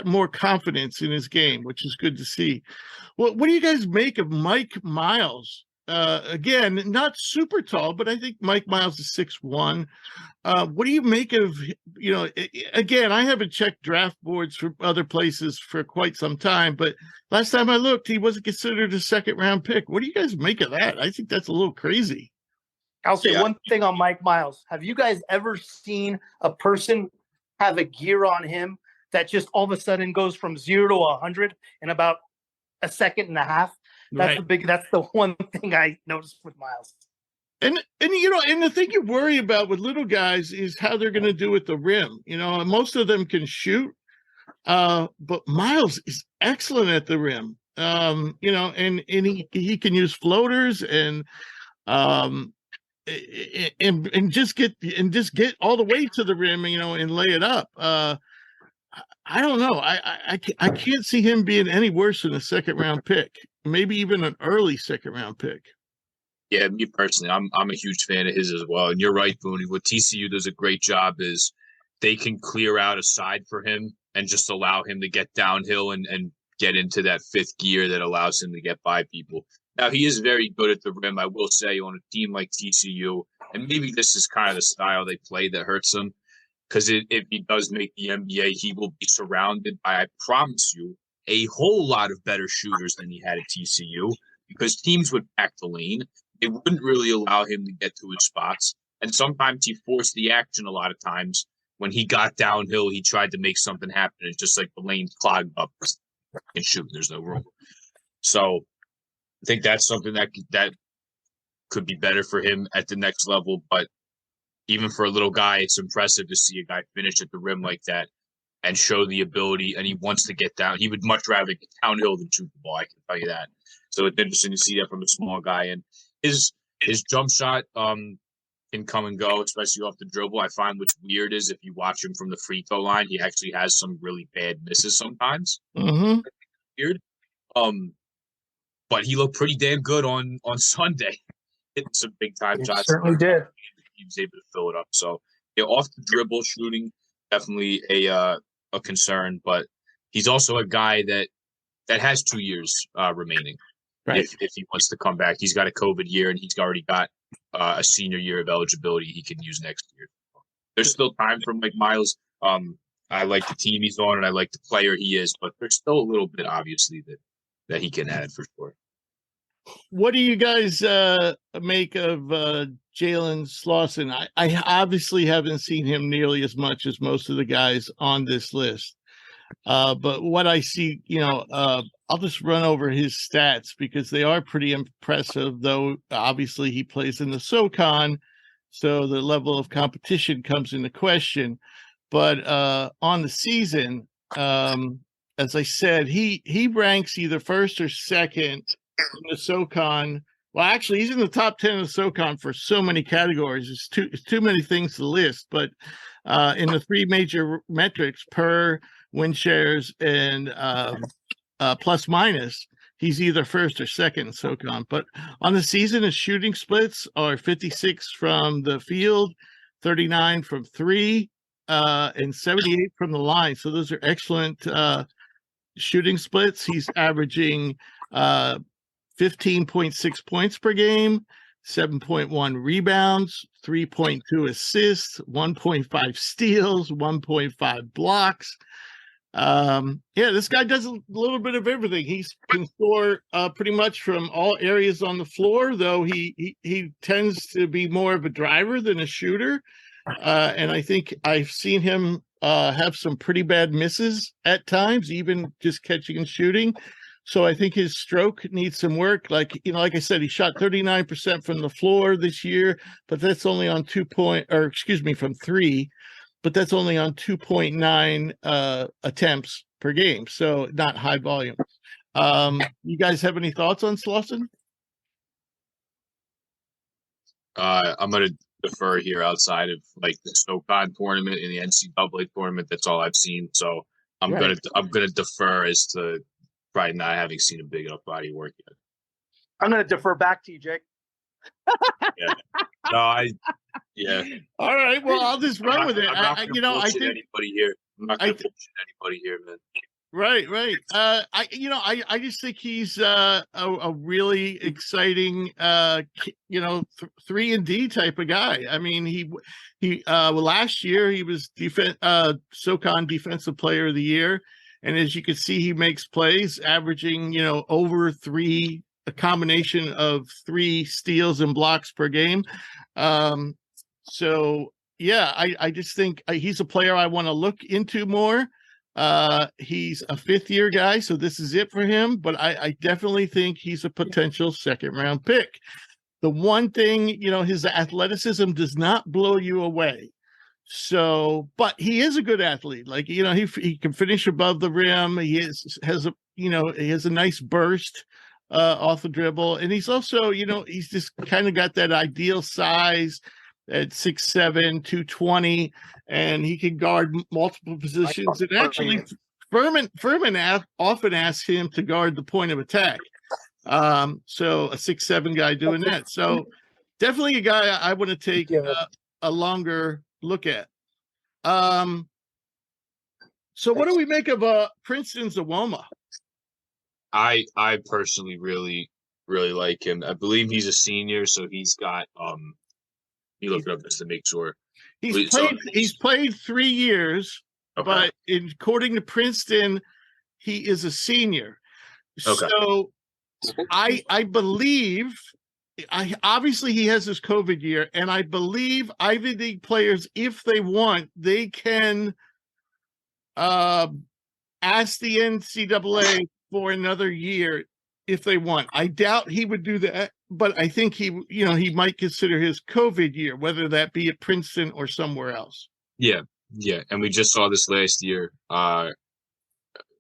more confidence in his game, which is good to see. Well, what do you guys make of Mike Miles? Again, not super tall, but I think Mike Miles is 6'1". What do you make of, again, I haven't checked draft boards for other places for quite some time, but last time I looked, he wasn't considered a second-round pick. What do you guys make of that? I think that's a little crazy. I'll say one thing on Mike Miles. Have you guys ever seen a person have a gear on him that just all of a sudden goes from 0 to 100 in about a second and a half? That's that's the one thing I noticed with Miles. And the thing you worry about with little guys is how they're going to do at the rim. Most of them can shoot, but Miles is excellent at the rim. And he can use floaters and just get all the way to the rim, and lay it up. I don't know. I can't see him being any worse than a second-round pick, maybe even an early second-round pick. Yeah, me personally, I'm a huge fan of his as well. And you're right, Bunni. What TCU does a great job is they can clear out a side for him and just allow him to get downhill and get into that fifth gear that allows him to get by people. Now, he is very good at the rim, I will say, on a team like TCU. And maybe this is kind of the style they play that hurts him. because if he does make the NBA, he will be surrounded by, I promise you, a whole lot of better shooters than he had at TCU, because teams would pack the lane. They wouldn't really allow him to get to his spots. And sometimes he forced the action a lot of times. When he got downhill, he tried to make something happen. It's just like the lane's clogged up and shoot. There's no room. So I think that's something that could be better for him at the next level. But even for a little guy, it's impressive to see a guy finish at the rim like that and show the ability. And he wants to get down. He would much rather get downhill than shoot the ball. I can tell you that. So it's interesting to see that from a small guy. And his jump shot can come and go, especially off the dribble. I find what's weird is if you watch him from the free throw line, he actually has some really bad misses sometimes. Mm-hmm. Weird. But he looked pretty damn good on Sunday. Hitting some big time shots. Certainly did. He was able to fill it up. So yeah, off the dribble shooting, definitely a concern. But he's also a guy that has 2 years remaining. Right. If he wants to come back, he's got a COVID year and he's already got a senior year of eligibility he can use next year. There's still time for Mike Miles. I like the team he's on and I like the player he is, but there's still a little bit obviously that he can add for sure. What do you guys make of Jalen Slauson? I obviously haven't seen him nearly as much as most of the guys on this list. But what I see, I'll just run over his stats because they are pretty impressive, though obviously he plays in the SoCon, so the level of competition comes into question. But on the season, as I said, he ranks either first or second in the SoCon. Well, actually, he's in the top 10 of the SoCon for so many categories. It's too many things to list. But in the three major metrics, per, win shares, and plus minus, he's either first or second in SoCon. But on the season, his shooting splits are 56 from the field, 39 from three, and 78 from the line. So those are excellent shooting splits. He's averaging 15.6 points per game, 7.1 rebounds, 3.2 assists, 1.5 steals, 1.5 blocks. This guy does a little bit of everything. He can score pretty much from all areas on the floor, though he tends to be more of a driver than a shooter. And I think I've seen him have some pretty bad misses at times, even just catching and shooting. So I think his stroke needs some work. Like I said, he shot 39% from the floor this year, but that's only on from three, but that's only on 2.9 attempts per game. So not high volume. You guys have any thoughts on Slauson? I'm going to defer here outside of like the SoCon tournament and the NCAA tournament. That's all I've seen. So I'm going to defer as to probably not having seen a big enough body of work yet. I'm going to defer back to you, Jake. Yeah. No, yeah. All right. Well, I'll just run with it. I think anybody here. I'm not going to bullshit anybody here, man. Right. I just think he's a really exciting, 3-and-D type of guy. I mean, he last year he was SoCon Defensive Player of the Year, and as you can see, he makes plays, averaging over three, a combination of 3 steals and blocks per game. So yeah, I just think he's a player I want to look into more. He's a 5th-year guy, so this is it for him, but I definitely think he's a potential second-round pick. The one thing, his athleticism does not blow you away. So, but he is a good athlete. Like, he can finish above the rim. He has a nice burst off the dribble. And he's also, he's just kind of got that ideal size at 6'7", 220, and he can guard multiple positions. And actually, Furman often asks him to guard the point of attack. So a 6'7" guy doing that. So definitely a guy I want to take a longer look at. So what do we make of Princeton's Awoma? I personally really, really like him. I believe he's a senior, so he's got you look it up just to make sure. He's played 3 years, Okay. but according to Princeton, he is a senior. Okay. So I believe obviously he has his COVID year, and I believe Ivy League players, if they want, they can ask the NCAA for another year if they want. I doubt he would do that, but I think he might consider his COVID year, whether that be at Princeton or somewhere else. Yeah. And we just saw this last year.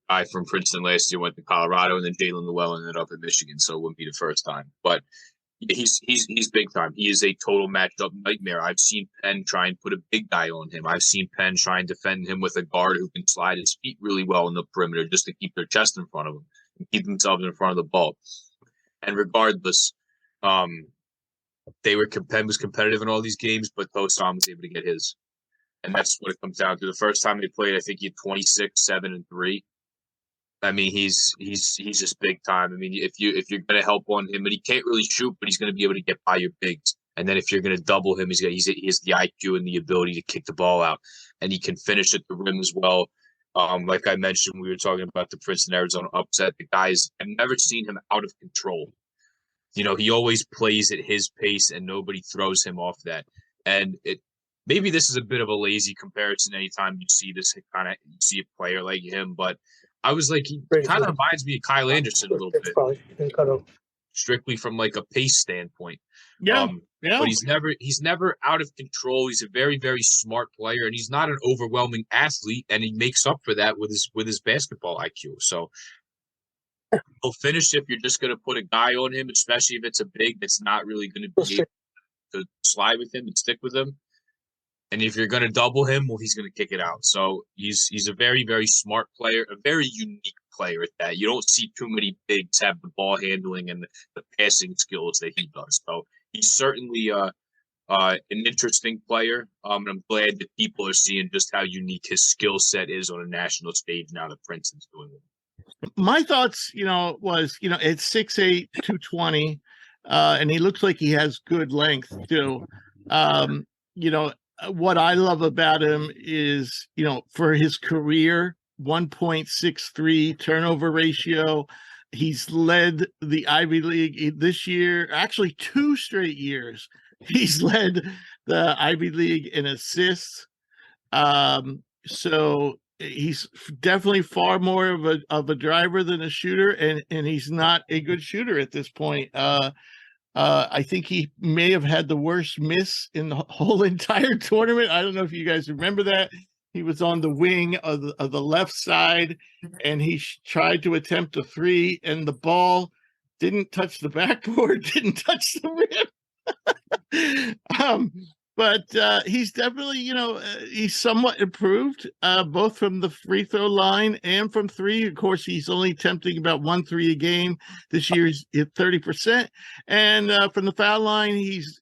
I from Princeton last year went to Colorado, and then Jalen Llewellyn ended up in Michigan, so it wouldn't be the first time. But he's big time. He is a total matchup nightmare. I've seen Penn try and put a big guy on him. I've seen Penn try and defend him with a guard who can slide his feet really well in the perimeter just to keep their chest in front of him and keep themselves in front of the ball. And regardless, Penn was competitive in all these games, but Tosan was able to get his. And that's what it comes down to. The first time they played, I think he had 26, 7, and 3. I mean, he's just big time. I mean, if you're going to help on him, but he can't really shoot, but he's going to be able to get by your bigs. And then if you're going to double him, he has the IQ and the ability to kick the ball out, and he can finish at the rim as well. Like I mentioned, we were talking about the Princeton Arizona upset. The guys, I've never seen him out of control. He always plays at his pace, and nobody throws him off that. And maybe this is a bit of a lazy comparison. Anytime you see this you see a player like him, but I was like, he kind of reminds me of Kyle Anderson a little bit, strictly from like a pace standpoint. Yeah. But he's never out of control. He's a very, very smart player, and he's not an overwhelming athlete, and he makes up for that with his basketball IQ. So he'll finish if you're just going to put a guy on him, especially if it's a big that's not really going to be able to slide with him and stick with him. And if you're going to double him, well, he's going to kick it out. So he's a very, very smart player, a very unique player at that. You don't see too many bigs have the ball handling and the passing skills that he does. So he's certainly an interesting player. And I'm glad that people are seeing just how unique his skill set is on a national stage now that Princeton's doing it. My thoughts, was, it's 6'8", 220, and he looks like he has good length too. What I love about him is, for his career, 1.63 turnover ratio. He's led the Ivy League this year, actually 2 straight years. He's led the Ivy League in assists. So he's definitely far more of a driver than a shooter, and he's not a good shooter at this point. I think he may have had the worst miss in the whole entire tournament. I don't know if you guys remember that. He was on the wing of the left side, and he tried to attempt a 3, and the ball didn't touch the backboard, didn't touch the rim. But he's definitely, he's somewhat improved, both from the free throw line and from 3. Of course, he's only attempting about 1 3 a game. This year he's at 30%. And from the foul line, he's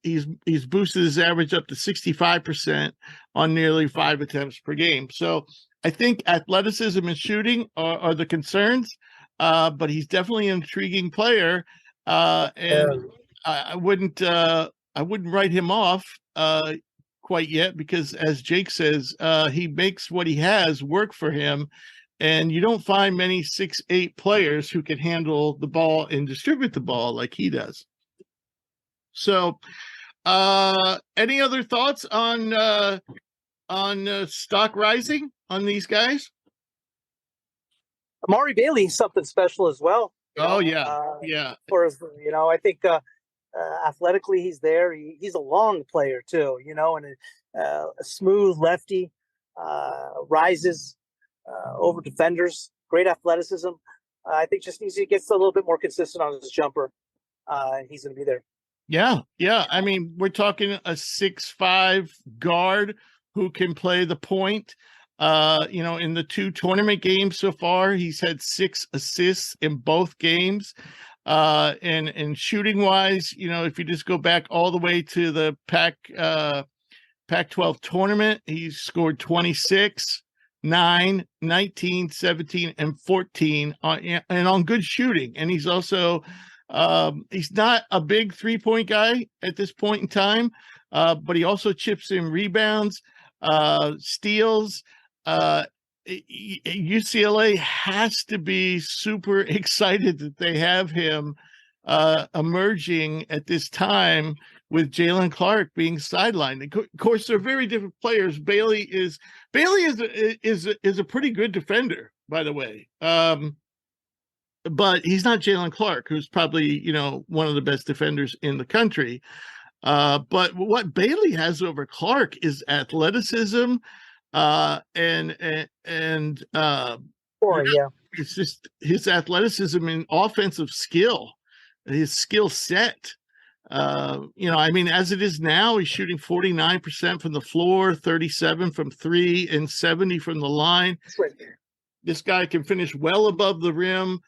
boosted his average up to 65% on nearly 5 attempts per game. So I think athleticism and shooting are the concerns, but he's definitely an intriguing player. And I wouldn't write him off quite yet, because as Jake says, he makes what he has work for him, and you don't find many 6'8" players who can handle the ball and distribute the ball like he does. So any other thoughts on stock rising on these guys? Amari Bailey is something special as well. Yeah. For his, I think athletically he's there. He's a long player too, and a smooth lefty, rises over defenders, great athleticism. I think just needs to get a little bit more consistent on his jumper. He's going to be there. Yeah. I mean, we're talking a 6'5" guard who can play the point. In the 2 tournament games so far, he's had 6 assists in both games. And shooting wise, if you just go back all the way to the Pac-12 tournament, he's scored 26, 9, 19, 17, and 14 on good shooting. And he's also he's not a big 3-point guy at this point in time, but he also chips in rebounds, steals. UCLA has to be super excited that they have him emerging at this time with Jalen Clark being sidelined. Of course, they're very different players. Bailey is a pretty good defender, by the way. But he's not Jalen Clark, who's probably, one of the best defenders in the country. But what Bailey has over Clark is athleticism, and it's just his athleticism and offensive skill, his skill set. As it is now, he's shooting 49% from the floor, 37 from three, and 70 from the line. This guy can finish well above the rim.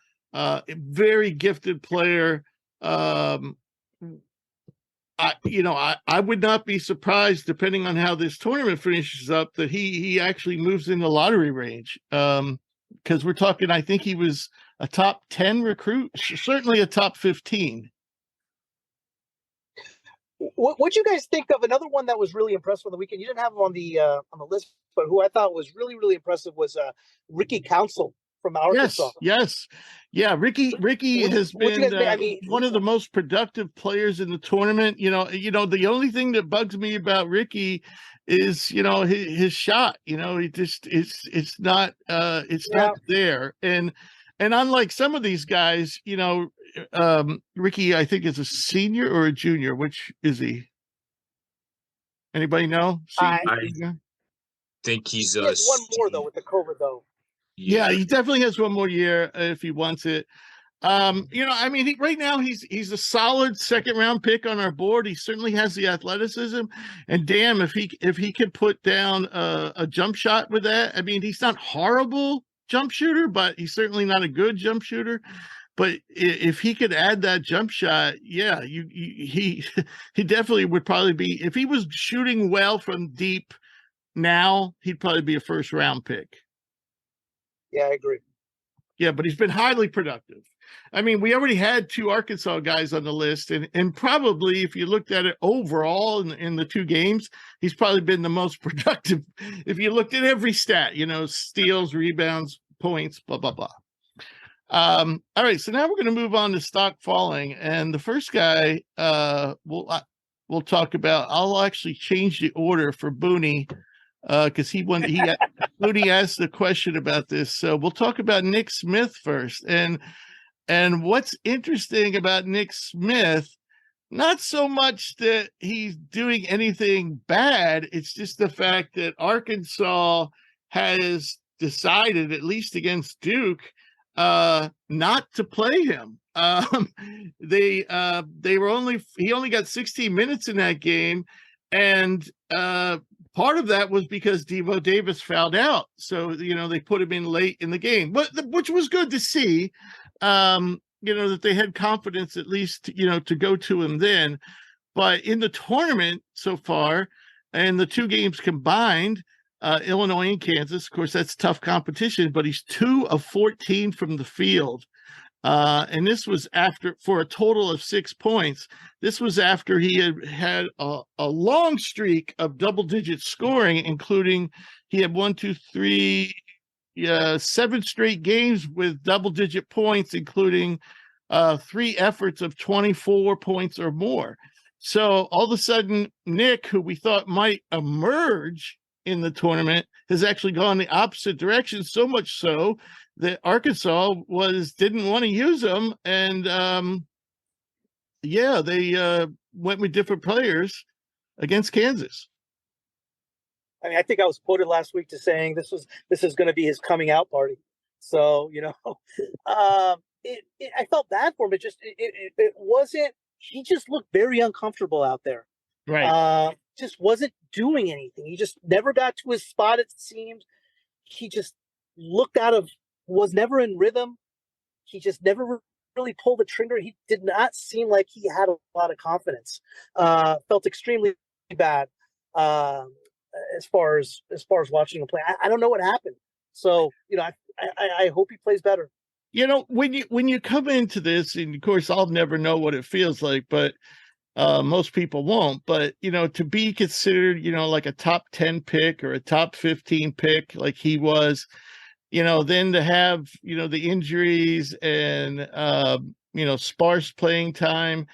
Very gifted player. I would not be surprised, depending on how this tournament finishes up, that he actually moves in the lottery range. Because we're talking, I think he was a top 10 recruit, certainly a top 15. What'd you guys think of another one that was really impressive on the weekend? You didn't have him on the list, but who I thought was really, really impressive was Ricky Council from Arkansas. Yes. Yeah, Ricky has been one of the most productive players in the tournament. The only thing that bugs me about Ricky is, his shot. He just it's not not there. And unlike some of these guys, Ricky, I think, is a senior or a junior. Which is he? Anybody know? I think he's one more though with the COVID though. Yeah, he definitely has one more year if he wants it. Right now he's a solid second round pick on our board. He certainly has the athleticism, and damn, if he could put down a jump shot with that. I mean, he's not horrible jump shooter, but he's certainly not a good jump shooter. But if he could add that jump shot, yeah, he definitely would probably be, if he was shooting well from deep now, he'd probably be a first round pick. Yeah, I agree. Yeah, but he's been highly productive. I mean, we already had two Arkansas guys on the list, and probably if you looked at it overall in the two games, he's probably been the most productive. If you looked at every stat, steals, rebounds, points, blah, blah, blah. All right, so now we're going to move on to stock falling. And the first guy we'll talk about, I'll actually change the order for Bunni, because Bunni asked the question about this. So we'll talk about Nick Smith first. And what's interesting about Nick Smith, not so much that he's doing anything bad, it's just the fact that Arkansas has decided, at least against Duke, not to play him. He only got 16 minutes in that game, and part of that was because Devo Davis fouled out. So, they put him in late in the game, which was good to see, that they had confidence at least, to go to him then. But in the tournament so far, and the two games combined, Illinois and Kansas, of course, that's tough competition, but he's 2 of 14 from the field. And this was for a total of 6 points. This was after he had a long streak of double-digit scoring, including he had 7 straight games with double-digit points, including 3 efforts of 24 points or more. So all of a sudden, Nick, who we thought might emerge in the tournament, has actually gone the opposite direction, so much so that Arkansas didn't want to use him, and they went with different players against Kansas. I mean, I think I was quoted last week to saying this is going to be his coming out party. So I felt bad for him. It wasn't. He just looked very uncomfortable out there. Right. Just wasn't doing anything. He just never got to his spot, it seemed. He just was never in rhythm. He just never really pulled the trigger. He did not seem like he had a lot of confidence. Felt extremely bad as far as watching him play. I don't know what happened. So, I hope he plays better. When you come into this, and of course I'll never know what it feels like, but Most people won't, but to be considered, like a top 10 pick or a top 15 pick, like he was, then to have, the injuries and, sparse playing time,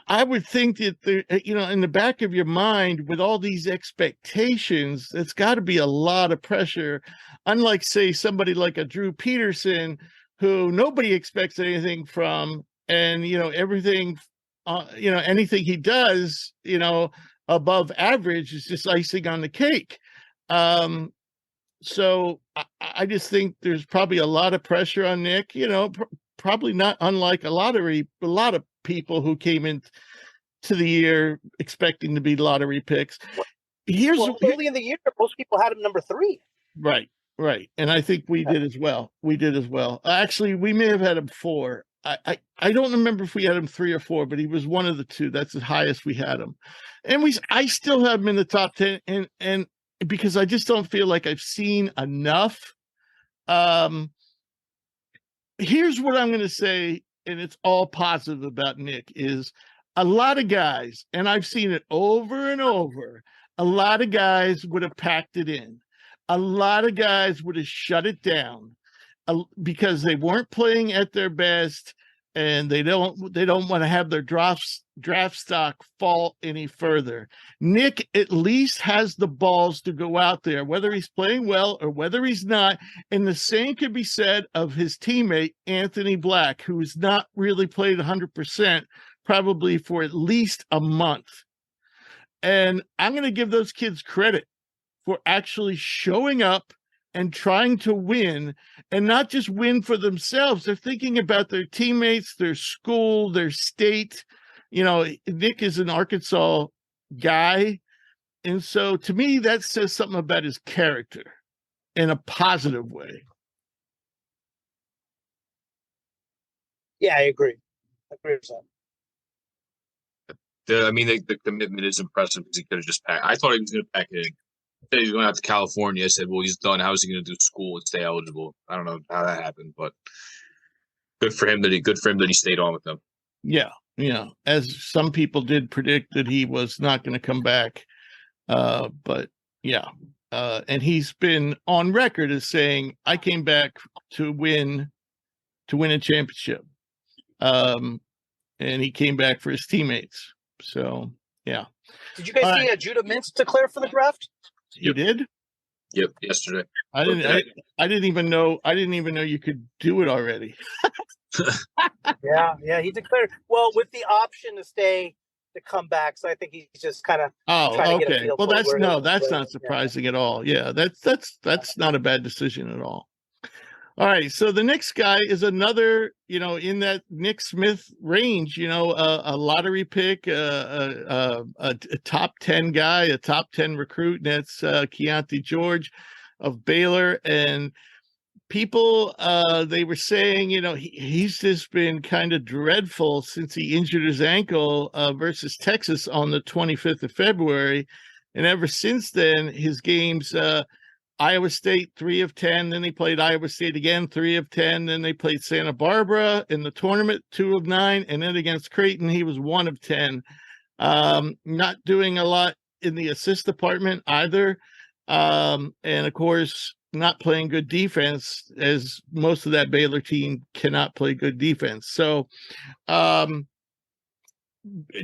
I would think that in the back of your mind with all these expectations, it's got to be a lot of pressure. Unlike, say, somebody like a Drew Peterson, who nobody expects anything from, and, everything, anything he does, above average is just icing on the cake. So I just think there's probably a lot of pressure on Nick, probably not unlike a lot of people who came into the year expecting to be lottery picks. Early in the year, most people had him number 3. Right. And I think we did as well. Actually, we may have had him 4. I don't remember if we had him 3 or 4, but he was one of the 2. That's the highest we had him. And I still have him in the top 10, and because I just don't feel like I've seen enough. Here's what I'm going to say, and it's all positive about Nick, is a lot of guys, and I've seen it over and over, a lot of guys would have packed it in. A lot of guys would have shut it down because they weren't playing at their best, and they don't want to have their draft stock fall any further. Nick at least has the balls to go out there, whether he's playing well or whether he's not. And the same could be said of his teammate, Anthony Black, who's not really played 100%, probably for at least a month. And I'm going to give those kids credit for actually showing up and trying to win, and not just win for themselves. They're thinking about their teammates, their school, their state. Nick is an Arkansas guy. And so to me, that says something about his character in a positive way. Yeah, I agree. I agree with that. The commitment is impressive because he could have just packed. I thought he was going to pack it in. He was going out to California. I said, well, he's done. How is he going to do school and stay eligible? I don't know how that happened, but good for him that he stayed on with them. Yeah. As some people did predict that he was not going to come back. But yeah. And he's been on record as saying, I came back to win a championship. And he came back for his teammates. So, yeah. Did you guys see Judah Mintz declare for the draft? You did? Yep, yesterday. I didn't even know you could do it already. Yeah, he declared. Well, with the option to come back, so I think he's just kind of trying to get a feel well, for that's not surprising at all. Yeah, that's not a bad decision at all. All right, so the next guy is another, in that Nick Smith range, a lottery pick, a top 10 guy, a top 10 recruit, and that's Keontae George of Baylor. And people, they were saying, he's just been kind of dreadful since he injured his ankle versus Texas on the 25th of February. And ever since then, his games, Iowa State 3 of 10, then they played Iowa State again 3 of 10, then they played Santa Barbara in the tournament 2 of 9, and then against Creighton he was 1 of 10. Not doing a lot in the assist department either, and of course not playing good defense, as most of that Baylor team cannot play good defense. So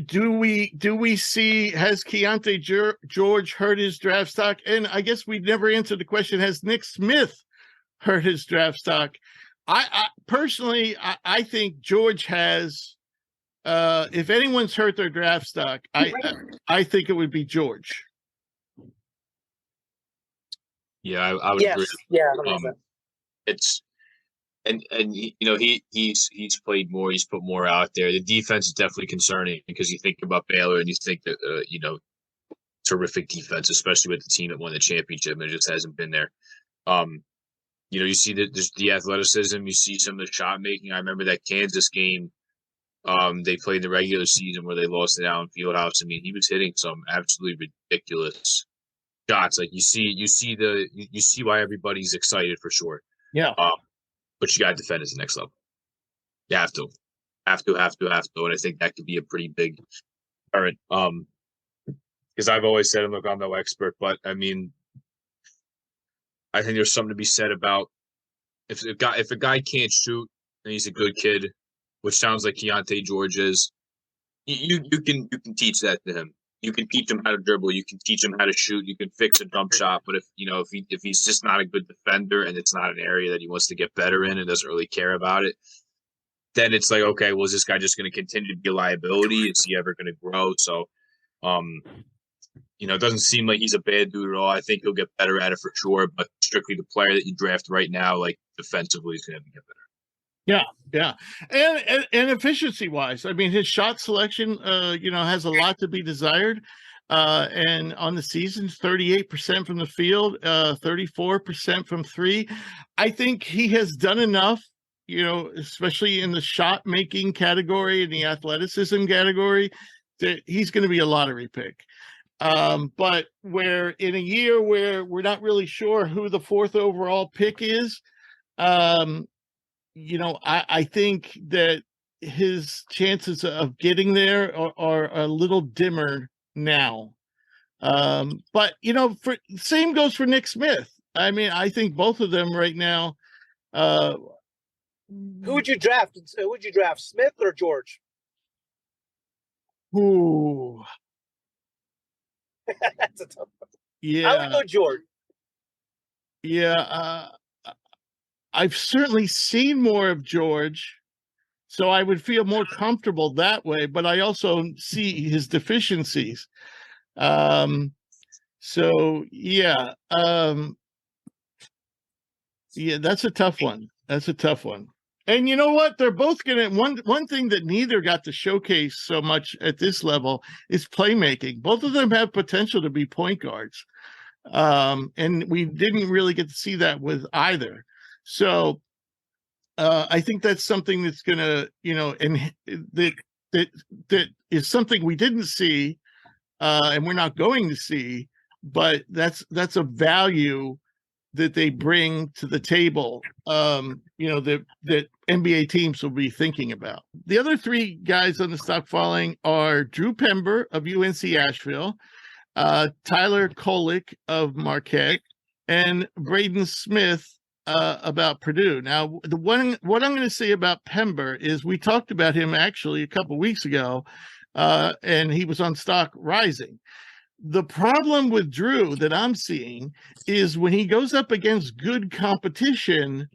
do we see, has Keontae George hurt his draft stock? And I guess we've never answered the question, has Nick Smith hurt his draft stock? I personally think George has. If anyone's hurt their draft stock, I think it would be George. Yeah, I would agree. Yeah, it's and he's played more. He's put more out there. The defense is definitely concerning because you think about Baylor and you think that terrific defense, especially with the team that won the championship, and it just hasn't been there. You see the athleticism. You see some of the shot making. I remember that Kansas game. They played the regular season where they lost it out in Fieldhouse. I mean, he was hitting some absolutely ridiculous shots. Like you see why everybody's excited for sure. Yeah. But you got to defend at the next level. You have to. Have to. And I think that could be a pretty big current. Because I've always said, and look, I'm no expert, but I mean, I think there's something to be said about if a guy can't shoot and he's a good kid, which sounds like Keontae George is, you can teach that to him. You can teach him how to dribble. You can teach him how to shoot. You can fix a jump shot. But if he's just not a good defender and it's not an area that he wants to get better in and doesn't really care about it, then it's like, okay, well, is this guy just going to continue to be a liability? Is he ever going to grow? So, it doesn't seem like he's a bad dude at all. I think he'll get better at it for sure. But strictly the player that you draft right now, like defensively, is going to get better. Yeah. And efficiency wise, I mean, his shot selection, has a lot to be desired. And on the season, 38% from the field, 34% from three. I think he has done enough, especially in the shot making category and the athleticism category, that he's going to be a lottery pick. But where in a year where we're not really sure who the 4th overall pick is, I think that his chances of getting there are a little dimmer now. But same goes for Nick Smith. I mean, I think both of them right now. Who would you draft? Smith or George? Ooh. That's a tough one. Yeah. I would go George. Yeah. I've certainly seen more of George, so I would feel more comfortable that way, but I also see his deficiencies. So yeah. Yeah, that's a tough one. And you know what? They're both one thing that neither got to showcase so much at this level is playmaking. Both of them have potential to be point guards. And we didn't really get to see that with either. So I think that's something that's going to, and that is something we didn't see and we're not going to see, but that's a value that they bring to the table, that NBA teams will be thinking about. The other three guys on the stock falling are Drew Pember of UNC Asheville, Tyler Kolek of Marquette, and Braden Smith about Purdue. Now, what I'm going to say about Pember is we talked about him actually a couple weeks ago, and he was on Stock Rising. The problem with Drew that I'm seeing is when he goes up against good competition,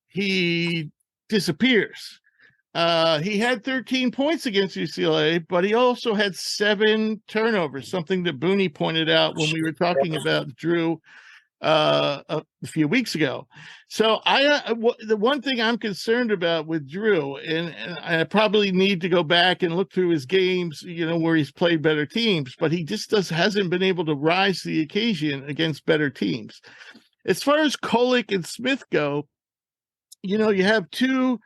he disappears. He had 13 points against UCLA, but he also had 7 turnovers, something that Bunni pointed out when we were talking about Drew a few weeks ago. So the one thing I'm concerned about with Drew, and I probably need to go back and look through his games, where he's played better teams, but he just hasn't been able to rise to the occasion against better teams. As far as Kolek and Smith go, you have 2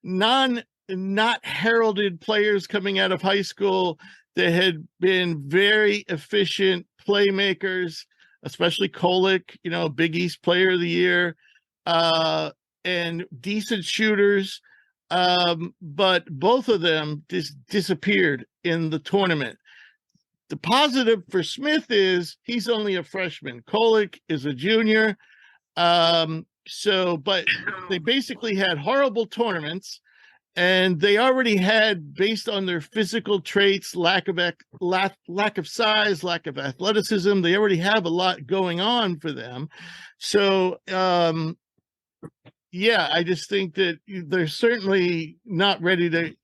not heralded players coming out of high school that had been very efficient playmakers, especially Kolek, Big East Player of the Year, and decent shooters. But both of them just disappeared in the tournament. The positive for Smith is he's only a freshman. Kolek is a junior. But they basically had horrible tournaments, and they already had, based on their physical traits, lack of size, lack of athleticism, they already have a lot going on for them. So, I just think that they're certainly not ready to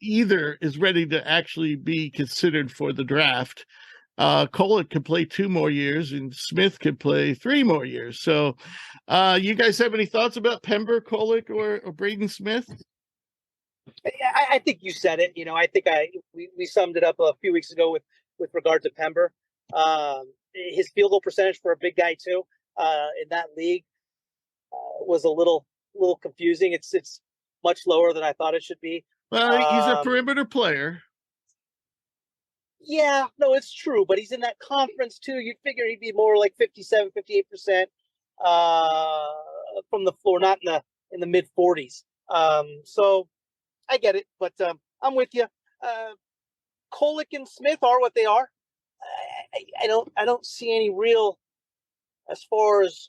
actually be considered for the draft. Kolek could play 2 more years, and Smith could play 3 more years. So, you guys have any thoughts about Pember, Kolek, or Braden Smith? I think you said it. I think we summed it up a few weeks ago with regard to Pember. His field goal percentage for a big guy too in that league was a little confusing. It's much lower than I thought it should be. Well, he's a perimeter player. Yeah, no, it's true, but he's in that conference too. You'd figure he'd be more like 57, 58% from the floor, not in the mid 40s. So I get it, but I'm with you. Kolick and Smith are what they are. I don't see any real, as far as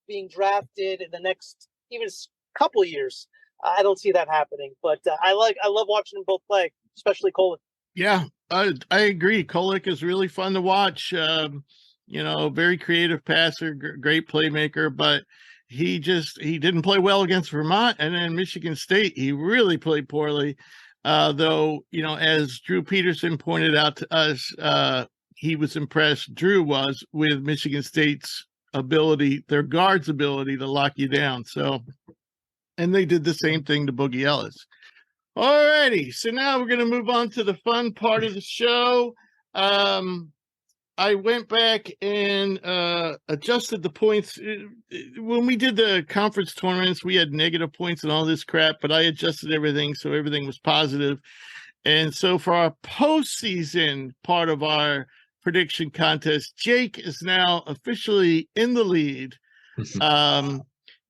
being drafted in the next even couple of years. I don't see that happening. But I love watching them both play, especially Kolick. Yeah, I agree. Kolick is really fun to watch. Very creative passer, great playmaker, but he didn't play well against Vermont, and then Michigan State, he really played poorly. Though, as Drew Peterson pointed out to us, he was impressed, Drew was, with Michigan State's ability, their guards' ability to lock you down. So, and they did the same thing to Boogie Ellis. All righty, so now we're going to move on to the fun part of the show. I went back and adjusted the points. When we did the conference tournaments, we had negative points and all this crap, but I adjusted everything so everything was positive. And so for our postseason part of our prediction contest, Jake is now officially in the lead,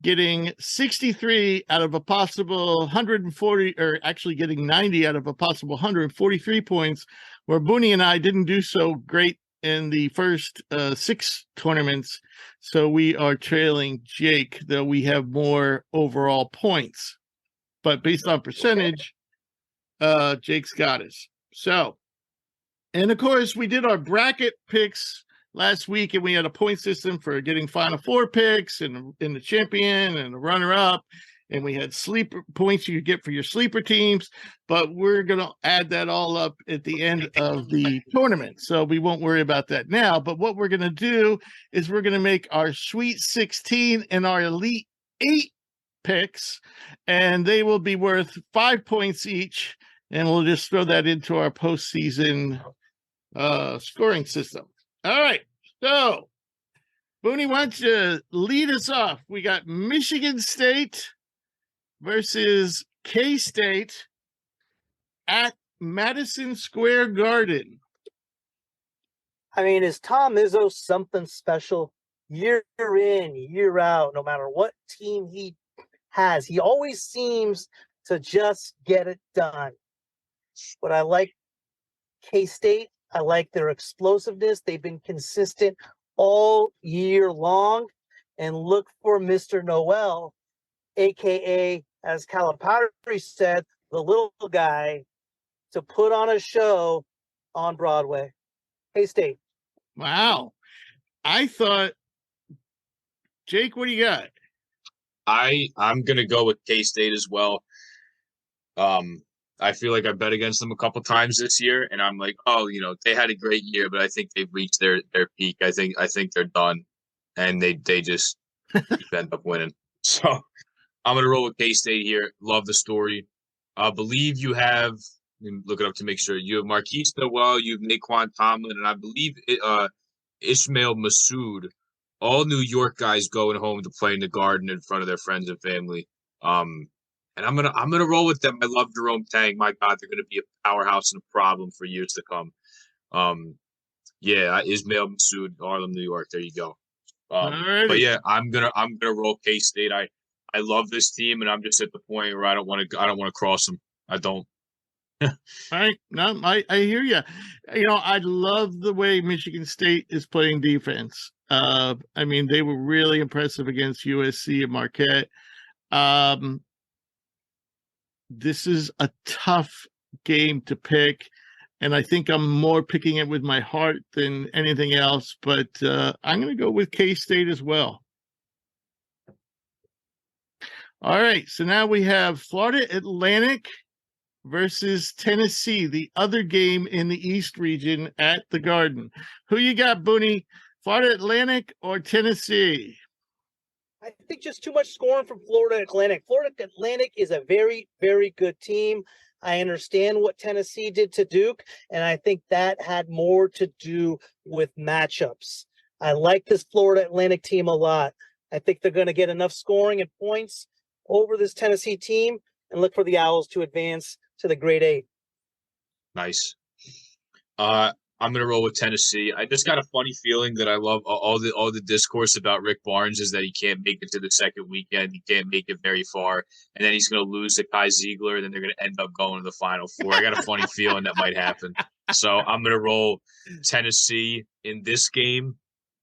getting 63 out of a possible 140, or actually getting 90 out of a possible 143 points, where Bunni and I didn't do so great in the first 6 tournaments. So we are trailing Jake, though we have more overall points. But based on percentage, Jake's got us. So, and of course, we did our bracket picks last week, and we had a point system for getting Final Four picks and in the champion and the runner-up. And we had sleeper points you could get for your sleeper teams, but we're going to add that all up at the end of the tournament. So we won't worry about that now. But what we're going to do is we're going to make our Sweet 16 and our Elite 8 picks, and they will be worth 5 points each. And we'll just throw that into our postseason scoring system. All right. So, Bunni, why don't you lead us off? We got Michigan State versus K-State at Madison Square Garden. I mean, is Tom Izzo something special year in, year out, no matter what team he has? He always seems to just get it done. But I like K-State. I like their explosiveness. They've been consistent all year long. And look for Mr. Noel, a.k.a., as Calipari said, the little guy, to put on a show on Broadway. K-State. Wow. I thought, Jake, what do you got? I'm going to go with K-State as well. I feel like I bet against them a couple times this year, and I'm like, they had a great year, but I think they've reached their peak. I think they're done, and they just end up winning. So I'm going to roll with K-State here. Love the story. I believe you have, look it up to make sure, you have Marquise Noel, you have Naquan Tomlin, and I believe Ishmael Massoud, all New York guys going home to play in the Garden in front of their friends and family. And I'm gonna roll with them. I love Jerome Tang. My God, they're gonna be a powerhouse and a problem for years to come. Ismail Massoud, Harlem, New York. There you go. But yeah, I'm gonna roll K-State. I love this team, and I'm just at the point where I don't want to cross them. I don't. All right. No, I hear you. I love the way Michigan State is playing defense. I mean, they were really impressive against USC and Marquette. This is a tough game to pick, and I think I'm more picking it with my heart than anything else, but I'm going to go with K-State as well. All right, so now we have Florida Atlantic versus Tennessee, the other game in the East region at the Garden. Who you got, Bunni? Florida Atlantic or Tennessee? I think just too much scoring from Florida Atlantic. Florida Atlantic is a very, very good team. I understand what Tennessee did to Duke, and I think that had more to do with matchups. I like this Florida Atlantic team a lot. I think they're going to get enough scoring and points over this Tennessee team, and look for the Owls to advance to the Grade 8. Nice. I'm gonna roll with Tennessee. I just got a funny feeling that I love all the discourse about Rick Barnes is that he can't make it to the second weekend. He can't make it very far, and then he's gonna lose to Kai Ziegler, and then they're gonna end up going to the Final Four. I got a funny feeling that might happen. So I'm gonna roll Tennessee in this game,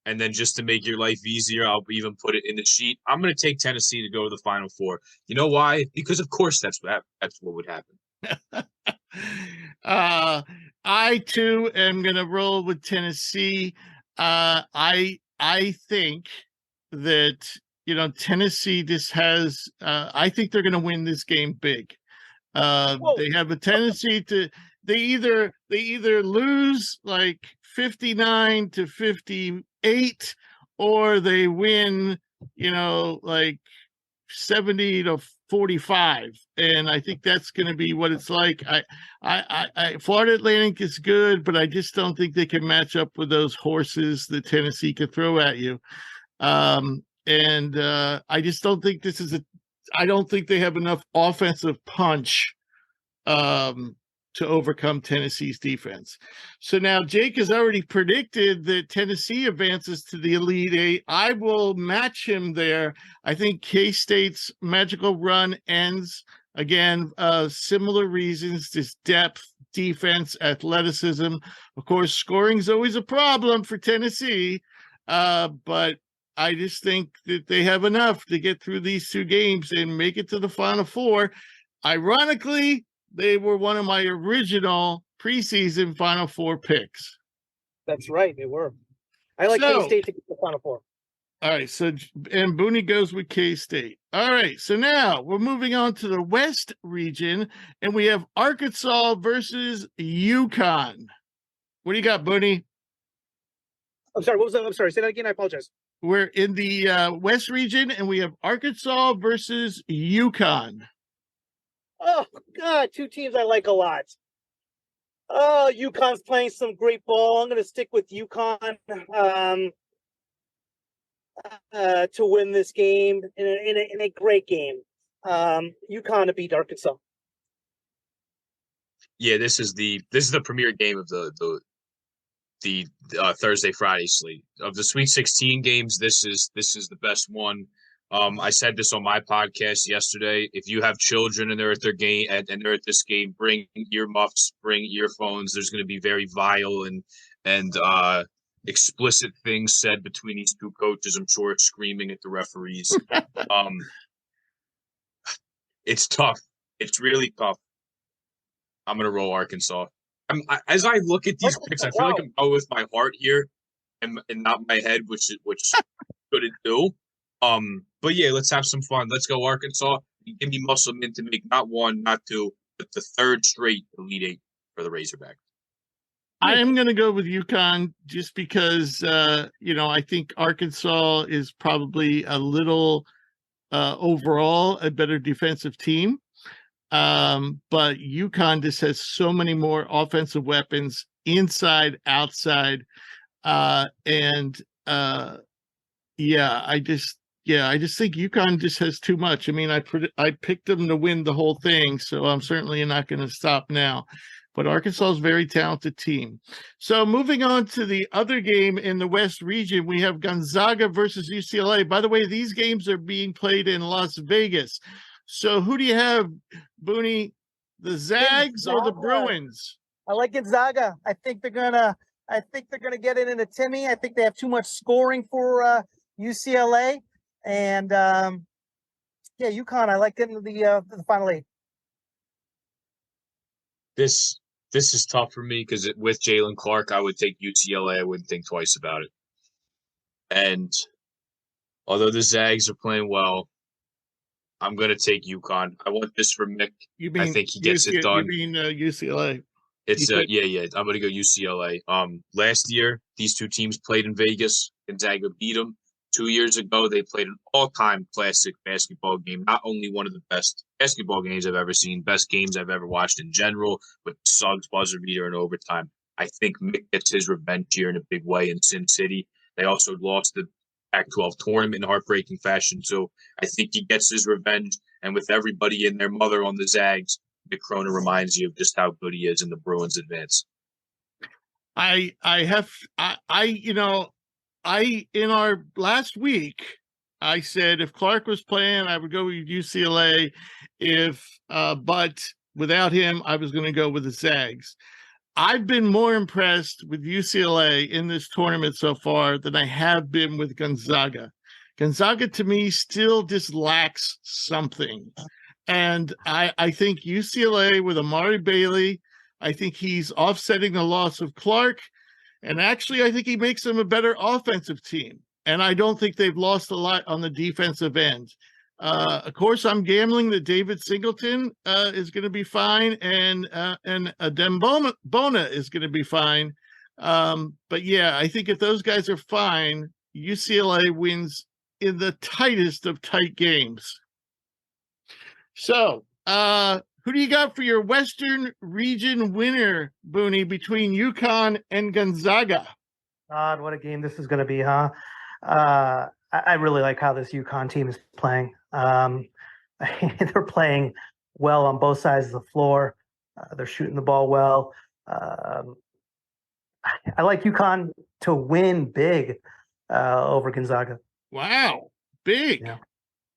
and then just to make your life easier, I'll even put it in the sheet. I'm gonna take Tennessee to go to the Final Four. You know why? Because of course that's what would happen. I too am going to roll with Tennessee. I think that Tennessee just has. I think they're going to win this game big. They have a tendency to. They either lose like 59-58, or they win. Like 70-45, and I think that's going to be what it's like. I Florida Atlantic is good, but I just don't think they can match up with those horses that Tennessee could throw at you. And I just don't think I don't think they have enough offensive punch to overcome Tennessee's defense. So now Jake has already predicted that Tennessee advances to the Elite Eight. I will match him there. I think K-State's magical run ends. Again, similar reasons, just depth, defense, athleticism. Of course, scoring is always a problem for Tennessee, but I just think that they have enough to get through these two games and make it to the Final Four. Ironically, they were one of my original preseason Final Four picks. That's right, they were. I like K-State to get the Final Four. All right, and Bunni goes with K-State. All right, so now we're moving on to the West region, and we have Arkansas versus UConn. What do you got, Bunni? I'm sorry, what was that? I'm sorry, say that again, I apologize. We're in the West region, and we have Arkansas versus UConn. Oh, God, two teams I like a lot. Oh, UConn's playing some great ball. I'm going to stick with UConn to win this game in a great game. UConn to beat Arkansas. Yeah, this is the premier game of the Thursday Friday slate of the Sweet 16 games. This is the best one. I said this on my podcast yesterday. If you have children and they're at their game and they're at this game, bring earmuffs, bring earphones. There's going to be very vile and explicit things said between these two coaches. I'm sure it's screaming at the referees. It's tough. It's really tough. I'm going to roll Arkansas. As I look at these picks, I feel like I'm going with my heart here and not my head, which couldn't do. But yeah, let's have some fun. Let's go Arkansas. Give me Musselman to make not one, not two, but the third straight Elite Eight for the Razorbacks. I am going to go with UConn just because, I think Arkansas is probably a little overall a better defensive team. But UConn just has so many more offensive weapons inside, outside. I just think UConn just has too much. I mean, I picked them to win the whole thing, so I'm certainly not going to stop now. But Arkansas is a very talented team. So moving on to the other game in the West region, we have Gonzaga versus UCLA. By the way, these games are being played in Las Vegas. So who do you have, Bunni? The Zags or the Bruins? I like Gonzaga. I think they're gonna get it into Timmy. I think they have too much scoring for UCLA. And UConn, I like getting to the Final Eight. This is tough for me because with Jalen Clark, I would take UCLA. I wouldn't think twice about it. And although the Zags are playing well, I'm going to take UConn. I want this for Mick. I think he gets it done. You mean UCLA? It's yeah. I'm going to go UCLA. Last year, these two teams played in Vegas. Gonzaga beat them. 2 years ago, they played an all-time classic basketball game. Not only one of the best basketball games I've ever seen, best games I've ever watched in general, with Suggs buzzer beater in overtime. I think Mick gets his revenge here in a big way in Sin City. They also lost the Pac-12 tournament in heartbreaking fashion, so I think he gets his revenge. And with everybody and their mother on the Zags, Mick Cronin reminds you of just how good he is in the Bruins advance. In our last week, I said if Clark was playing, I would go with UCLA. But without him, I was going to go with the Zags. I've been more impressed with UCLA in this tournament so far than I have been with Gonzaga. Gonzaga, to me, still just lacks something. And I think UCLA with Amari Bailey, I think he's offsetting the loss of Clark. And actually, I think he makes them a better offensive team. And I don't think they've lost a lot on the defensive end. Of course, I'm gambling that David Singleton is going to be fine, and Adem Bona is going to be fine. But yeah, I think if those guys are fine, UCLA wins in the tightest of tight games. So, who do you got for your Western region winner, Bunni, between UConn and Gonzaga? God, what a game this is going to be, huh? I really like how this UConn team is playing. They're playing well on both sides of the floor. They're shooting the ball well. I like UConn to win big over Gonzaga. Wow, big. Yeah.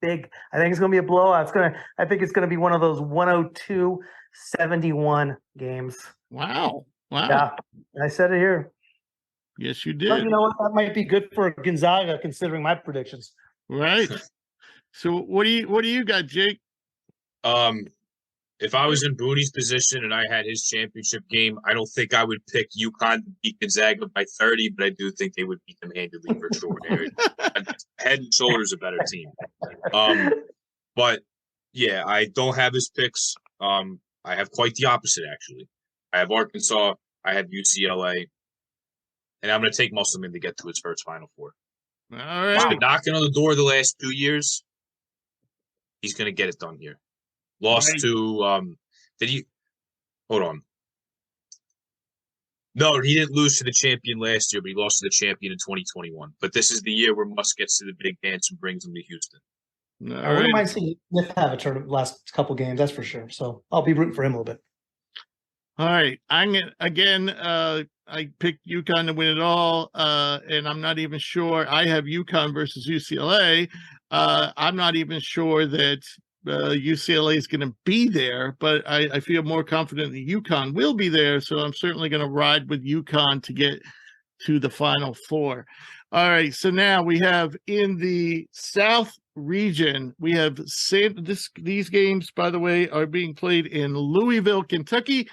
Big. I think it's going to be a blowout. I think it's going to be one of those 102-71 games. Wow. Yeah, I said it here. Yes, you did. But you know what? That might be good for Gonzaga, considering my predictions. Right. So, what do you got, Jake? If I was in Booney's position and I had his championship game, I don't think I would pick UConn to beat Gonzaga by 30, but I do think they would beat them handily for sure. Head and shoulders a better team. But yeah, I don't have his picks. I have quite the opposite, actually. I have Arkansas. I have UCLA. And I'm going to take Musselman to get to his first Final Four. All right. He's been knocking on the door the last 2 years. He's going to get it done here. Lost to did he hold on? No, he didn't lose to the champion last year, but he lost to the champion in 2021. But this is the year where Musk gets to the big dance and brings him to Houston. I wouldn't mind seeing Smith have a turn last couple games, that's for sure. So I'll be rooting for him a little bit. All right. I'm gonna again I picked UConn to win it all, and I'm not even sure. I have UConn versus UCLA. I'm not even sure that UCLA is going to be there, but I feel more confident that UConn will be there, so I'm certainly going to ride with UConn to get to the Final Four. All right, so now we have in the South region, we have these games, by the way, are being played in Louisville, Kentucky.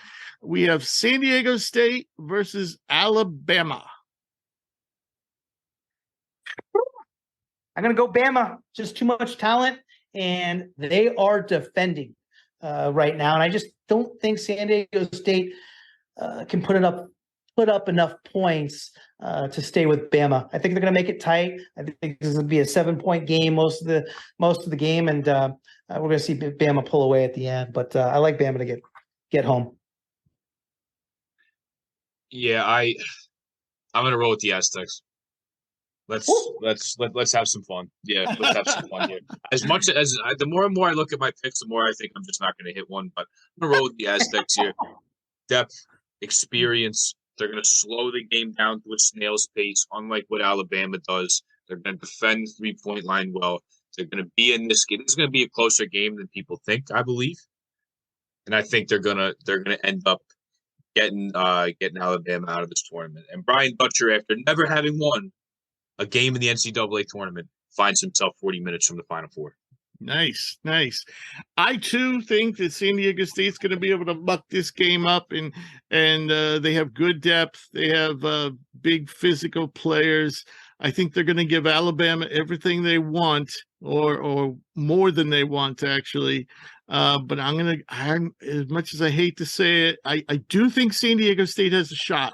We have San Diego State versus Alabama. I'm going to go Bama. Just too much talent, and they are defending right now. And I just don't think San Diego State can put up enough points to stay with Bama. I think they're going to make it tight. I think this is going to be a 7-point game most of the game, and we're going to see Bama pull away at the end. But I like Bama to get home. Yeah, I'm gonna roll with the Aztecs. Let's have some fun. Yeah, let's have some fun here. As much as the more and more I look at my picks, the more I think I'm just not going to hit one. But I'm gonna roll with the Aztecs here. Depth, experience. They're gonna slow the game down to a snail's pace, unlike what Alabama does. They're gonna defend 3-point line well. They're gonna be in this game. This is gonna be a closer game than people think, I believe. And I think they're gonna end up getting Alabama out of this tournament. And Brian Butcher, after never having won a game in the NCAA tournament, finds himself 40 minutes from the Final Four. Nice. I too think that San Diego State's going to be able to muck this game up, and they have good depth. They have big physical players. I think they're going to give Alabama everything they want, or more than they want, actually. But as much as I hate to say it, I do think San Diego State has a shot,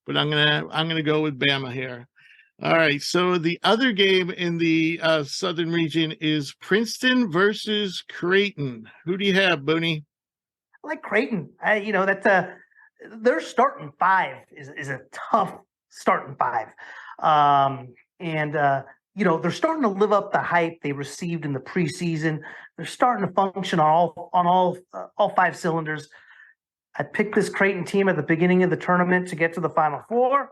but I'm gonna go with Bama here. All right. So the other game in the Southern region is Princeton versus Creighton. Who do you have, Bunny? I like Creighton. Their starting five is a tough starting five, and they're starting to live up the hype they received in the preseason. They're starting to function on all 5 cylinders. I picked this Creighton team at the beginning of the tournament to get to the Final Four.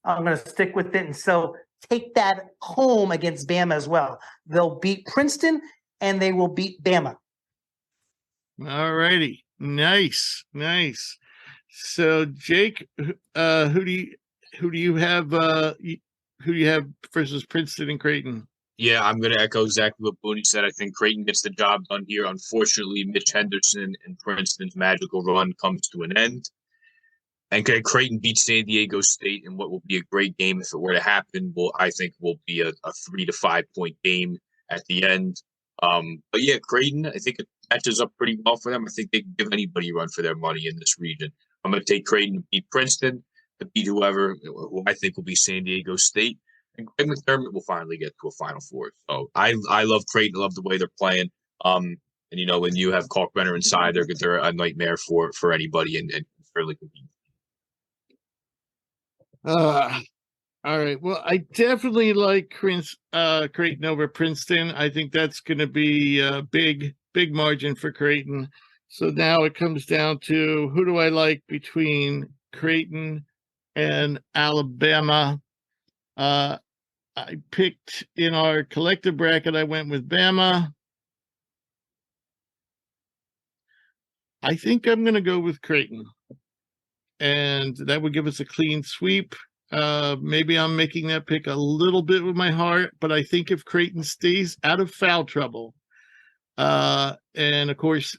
I'm going to stick with it, and so take that home against Bama as well. They'll beat Princeton, and they will beat Bama. All righty. Nice. So, Jake, who do you have versus Princeton and Creighton? Yeah, I'm going to echo exactly what Bunni said. I think Creighton gets the job done here. Unfortunately, Mitch Henderson and Princeton's magical run comes to an end. And Creighton beats San Diego State in what will be a great game if it were to happen. I think will be a 3 to 5 point game at the end. But yeah, Creighton, I think it matches up pretty well for them. I think they can give anybody a run for their money in this region. I'm going to take Creighton to beat Princeton, to beat who I think will be San Diego State. And Greg McDermott will finally get to a Final Four. So I love Creighton, love the way they're playing. And when you have Kalkbrenner inside, they're a nightmare for anybody and fairly compete. All right. Well, I definitely like Creighton over Princeton. I think that's going to be a big margin for Creighton. So now it comes down to who do I like between Creighton and Alabama. I picked in our collective bracket, I went with Bama. I think I'm going to go with Creighton. And that would give us a clean sweep. Maybe I'm making that pick a little bit with my heart, but I think if Creighton stays out of foul trouble, and of course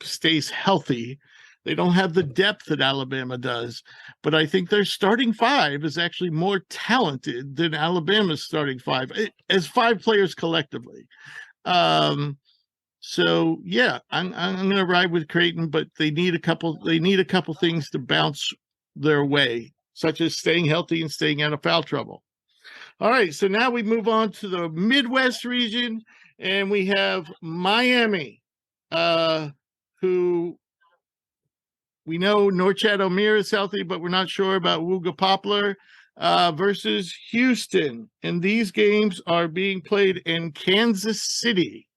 stays healthy, they don't have the depth that Alabama does, but I think their starting five is actually more talented than Alabama's starting five as 5 players collectively. So yeah, I'm going to ride with Creighton, but they need a couple things to bounce their way, such as staying healthy and staying out of foul trouble. All right, so now we move on to the Midwest region, and we have Miami, who we know Norchad Omier is healthy, but we're not sure about Wooga Poplar, versus Houston. And these games are being played in Kansas City.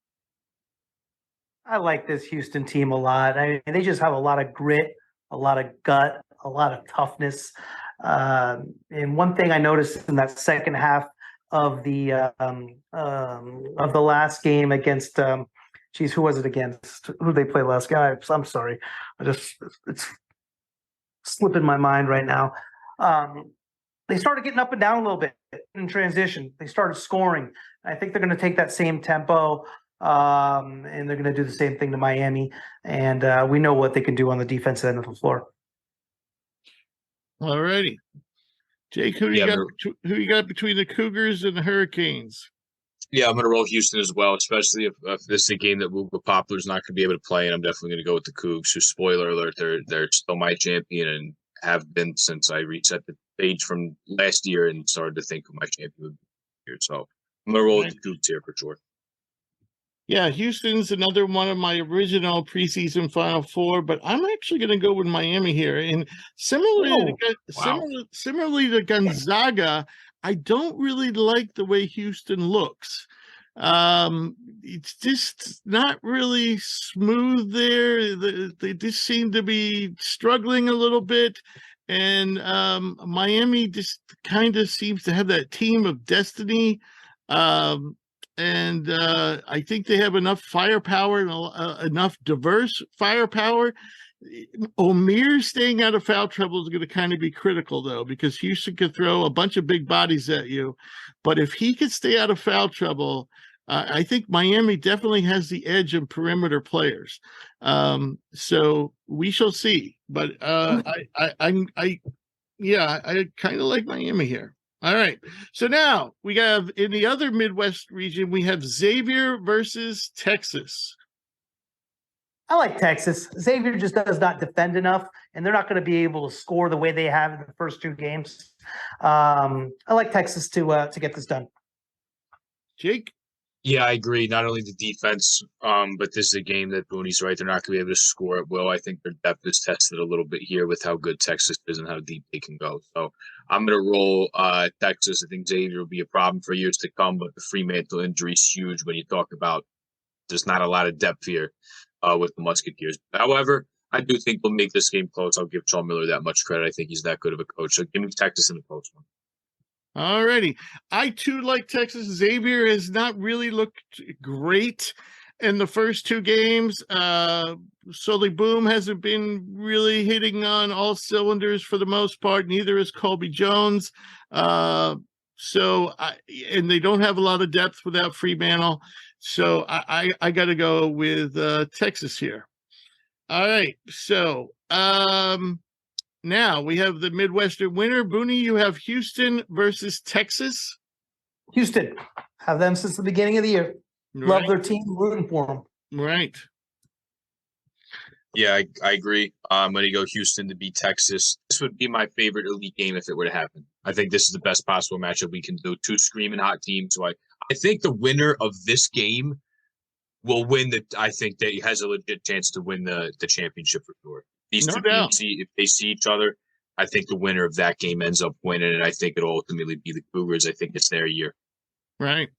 I like this Houston team a lot. I mean, they just have a lot of grit, a lot of gut, a lot of toughness. And one thing I noticed in that second half of the last game against, who was it against? Who they play last game? I'm sorry, it's slipping my mind right now. They started getting up and down a little bit in transition. They started scoring. I think they're going to take that same tempo. And they're going to do the same thing to Miami, and we know what they can do on the defensive end of the floor. All righty, Jake, who you got between the Cougars and the Hurricanes? Yeah, I'm going to roll Houston as well, especially if this is a game that Wooga Poplar's not going to be able to play, and I'm definitely going to go with the Cougs. Who, spoiler alert, they're still my champion and have been since I reset the page from last year and started to think of my champion would be here. So I'm going to roll with the Cougs here for sure. Yeah, Houston's another one of my original preseason Final Four, but I'm actually going to go with Miami here. And similarly to Gonzaga, I don't really like the way Houston looks. It's just not really smooth there. They just seem to be struggling a little bit. And Miami just kind of seems to have that team of destiny. And I think they have enough firepower and enough diverse firepower. Omier staying out of foul trouble is going to kind of be critical, though, because Houston could throw a bunch of big bodies at you. But if he could stay out of foul trouble, I think Miami definitely has the edge in perimeter players. So we shall see. But I kind of like Miami here. All right. So now we have in the other Midwest region, we have Xavier versus Texas. I like Texas. Xavier just does not defend enough, and they're not going to be able to score the way they have in the first 2 games. I like Texas to get this done. Jake? Yeah, I agree. Not only the defense, but this is a game that Booney's right. They're not going to be able to score at will. I think their depth is tested a little bit here with how good Texas is and how deep they can go. So I'm going to roll Texas. I think Xavier will be a problem for years to come, but the Fremantle injury is huge when you talk about there's not a lot of depth here with the Musketeers. However, I do think we'll make this game close. I'll give Sean Miller that much credit. I think he's that good of a coach. So give me Texas in the close one. All righty. I too like Texas. Xavier has not really looked great in the first two games. Sully Boom hasn't been really hitting on all cylinders for the most part. Neither is Colby Jones. And they don't have a lot of depth without Freemantle. So I got to go with Texas here. All right. So now we have the Midwestern winner. Bunni, you have Houston versus Texas. Houston. Have them since the beginning of the year. Right. Love their team, rooting for them. Right. Yeah, I agree. I'm going to go Houston to beat Texas. This would be my favorite elite game if it were to happen. I think this is the best possible matchup we can do. Two screaming hot teams. So I think the winner of this game will win. I think that he has a legit chance to win the championship for sure. These two teams, if they see each other, I think the winner of that game ends up winning, and I think it'll ultimately be the Cougars. I think it's their year. Right.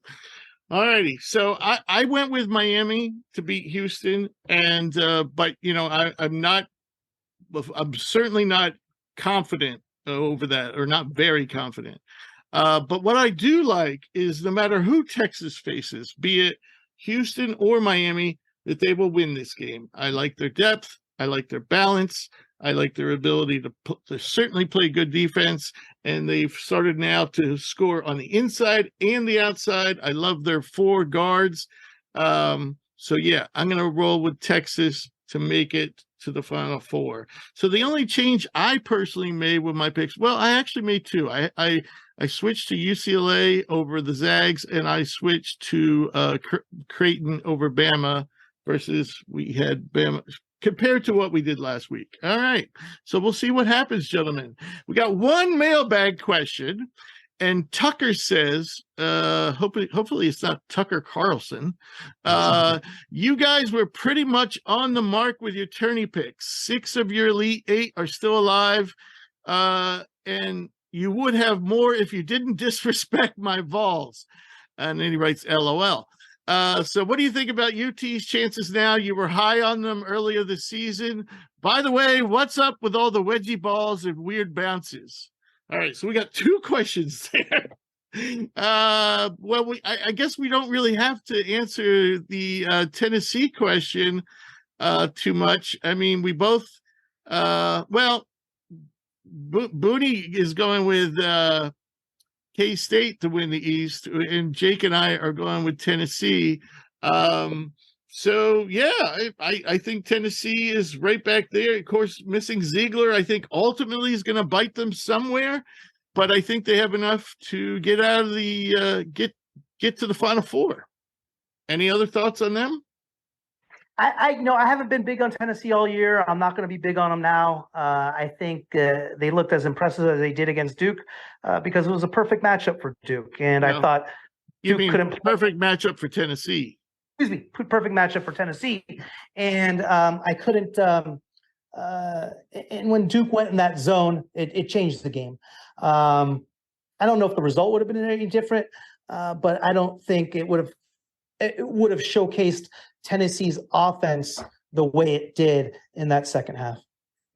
All righty. So I went with Miami to beat Houston, and but I'm certainly not confident over that, or not very confident. But what I do like is no matter who Texas faces, be it Houston or Miami, that they will win this game. I like their depth. I like their balance. I like their ability to certainly play good defense, and they've started now to score on the inside and the outside. I love their four guards. So, yeah, I'm going to roll with Texas to make it to the Final Four. So the only change I personally made with my picks, well, I actually made two. I switched to UCLA over the Zags, and I switched to Creighton over Bama versus we had Bama – compared to what we did last week. All right. So we'll see what happens, gentlemen. We got one mailbag question, and Tucker says, hopefully it's not Tucker Carlson. You guys were pretty much on the mark with your tourney picks. 6 of your Elite 8 are still alive. And you would have more if you didn't disrespect my Vols. And then he writes, LOL. So what do you think about UT's chances now? You were high on them earlier this season. By the way, what's up with all the wedgie balls and weird bounces? All right, so we got 2 questions there. I guess we don't really have to answer the Tennessee question too much. I mean, we both, Bunni is going with K-State to win the East, and Jake and I are going with Tennessee. So, yeah, I think Tennessee is right back there. Of course, missing Ziegler, I think ultimately is going to bite them somewhere, but I think they have enough to get out of the get to the Final Four. Any other thoughts on them? I haven't been big on Tennessee all year. I'm not going to be big on them now. I think they looked as impressive as they did against Duke because it was a perfect matchup for Duke. And I thought Duke couldn't. Perfect matchup for Tennessee. Excuse me, perfect matchup for Tennessee. And I couldn't. And when Duke went in that zone, it changed the game. I don't know if the result would have been any different, but I don't think it would have showcased Tennessee's offense the way it did in that second half.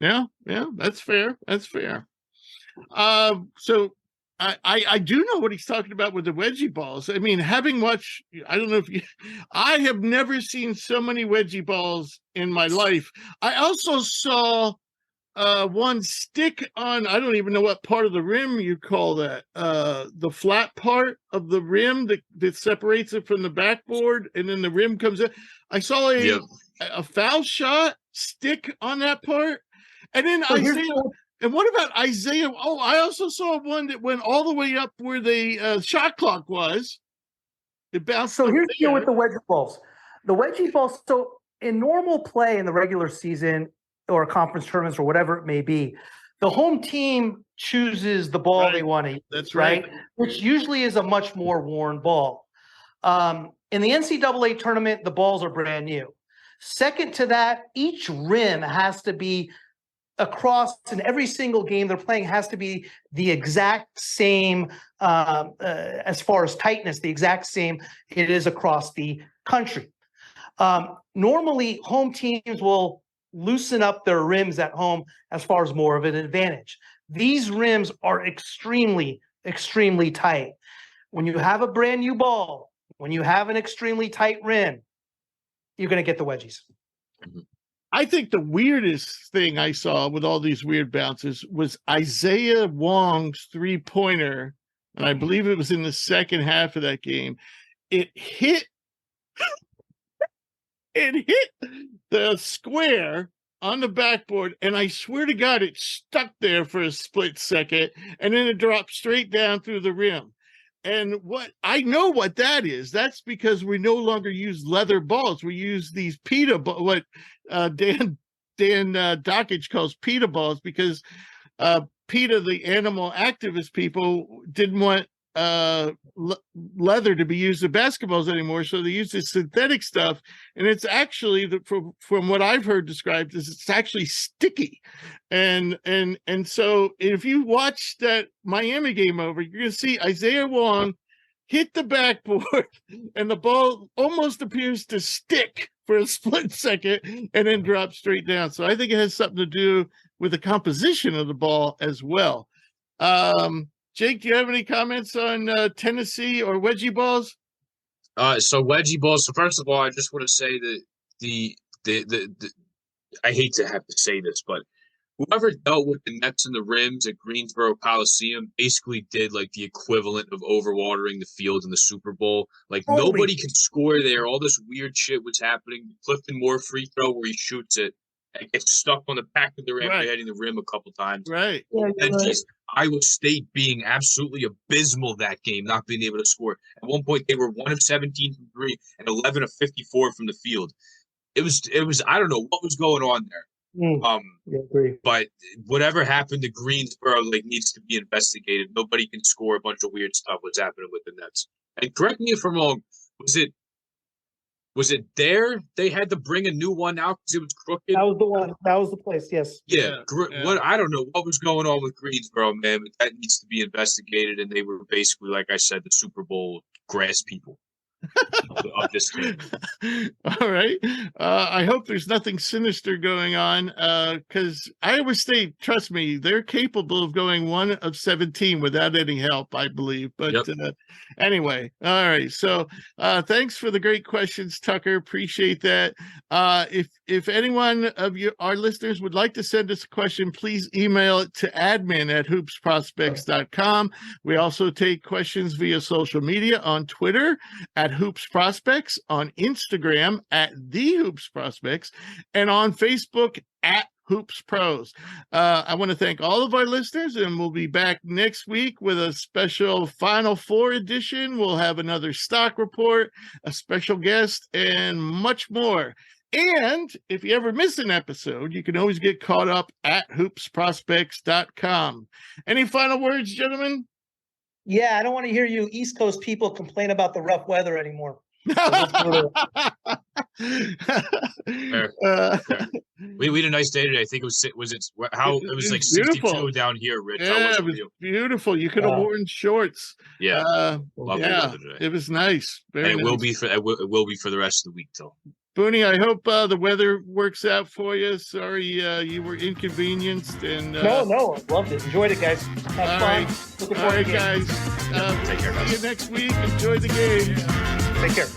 Yeah, that's fair. That's fair. So I do know what he's talking about with the wedgie balls. I mean, having watched, I don't know if I have never seen so many wedgie balls in my life. I also saw one stick on, I don't even know what part of the rim you call that, the flat part of the rim that separates it from the backboard, and then the rim comes in. I saw a foul shot stick on that part. And then and what about Isaiah? Oh, I also saw one that went all the way up where the shot clock was. It bounced. So here's the deal with the wedgie balls. The wedgie balls, so in normal play in the regular season or conference tournaments or whatever it may be, the home team chooses the ball they want to use. That's right. Which usually is a much more worn ball. In the NCAA tournament, the balls are brand new. Second to that, each rim has to be across in every single game they're playing has to be the exact same as far as tightness, the exact same it is across the country. Normally, home teams will loosen up their rims at home as far as more of an advantage. These rims are extremely, extremely tight. When you have a brand new ball, when you have an extremely tight rim, you're going to get the wedgies. I think the weirdest thing I saw with all these weird bounces was Isaiah Wong's three-pointer, and I believe it was in the second half of that game. It hit the square on the backboard, and I swear to God, it stuck there for a split second, and then it dropped straight down through the rim. And what I know what that is. That's because we no longer use leather balls. We use these pita, what Dan Dockage calls pita balls, because PETA, the animal activist people, didn't want leather to be used in basketballs anymore, so they use this synthetic stuff, and it's actually, from what I've heard described, is it's actually sticky, and so if you watch that Miami game over, you're going to see Isaiah Wong hit the backboard, and the ball almost appears to stick for a split second and then drop straight down. So I think it has something to do with the composition of the ball as well. Jake, do you have any comments on Tennessee or wedgie balls? So wedgie balls. So first of all, I just want to say that the I hate to have to say this, but whoever dealt with the nets and the rims at Greensboro Coliseum basically did like the equivalent of overwatering the field in the Super Bowl. Like nobody could score there. All this weird shit was happening. Clifton Moore free throw where he shoots it and gets stuck on the back of the rim, hitting the rim a couple times. Right. And Iowa State being absolutely abysmal that game, not being able to score. At one point, they were 1 of 17 from 3 and 11 of 54 from the field. It was. I don't know what was going on there. Agree. But whatever happened to Greensboro needs to be investigated. Nobody can score. A bunch of weird stuff was happening with the Nets. And correct me if I'm wrong. Was it there they had to bring a new one out because it was crooked? That was the one. That was the place. Yes. Yeah. What I don't know what was going on with Greensboro, man. But that needs to be investigated. And they were basically, like I said, the Super Bowl grass people of this game. All right. I hope there's nothing sinister going on, because Iowa State, trust me, they're capable of going 1 of 17 without any help, I believe. But anyway, all right. So thanks for the great questions, Tucker. Appreciate that. If anyone of our listeners would like to send us a question, please email it to admin@hoopsprospects.com. We also take questions via social media on Twitter @HoopsProspects, on Instagram @TheHoopsProspects, and on Facebook @HoopsPros. I want to thank all of our listeners, and we'll be back next week with a special Final Four edition. We'll have another stock report, a special guest, and much more. And if you ever miss an episode, you can always get caught up at hoopsprospects.com. Any final words, gentlemen? Yeah, I don't want to hear you East Coast people complain about the rough weather anymore. We had a nice day today. I think it was like 62 down here, Rich. Yeah, it was beautiful. You could have worn shorts. Yeah, lovely weather today. It was nice. Very nice. Will be for it will be for the rest of the week, though. Bunny, I hope the weather works out for you. Sorry you were inconvenienced. And No, I loved it. Enjoyed it, guys. Have fun. Looking forward to guys. Take care, guys. See you next week. Enjoy the game. Take care.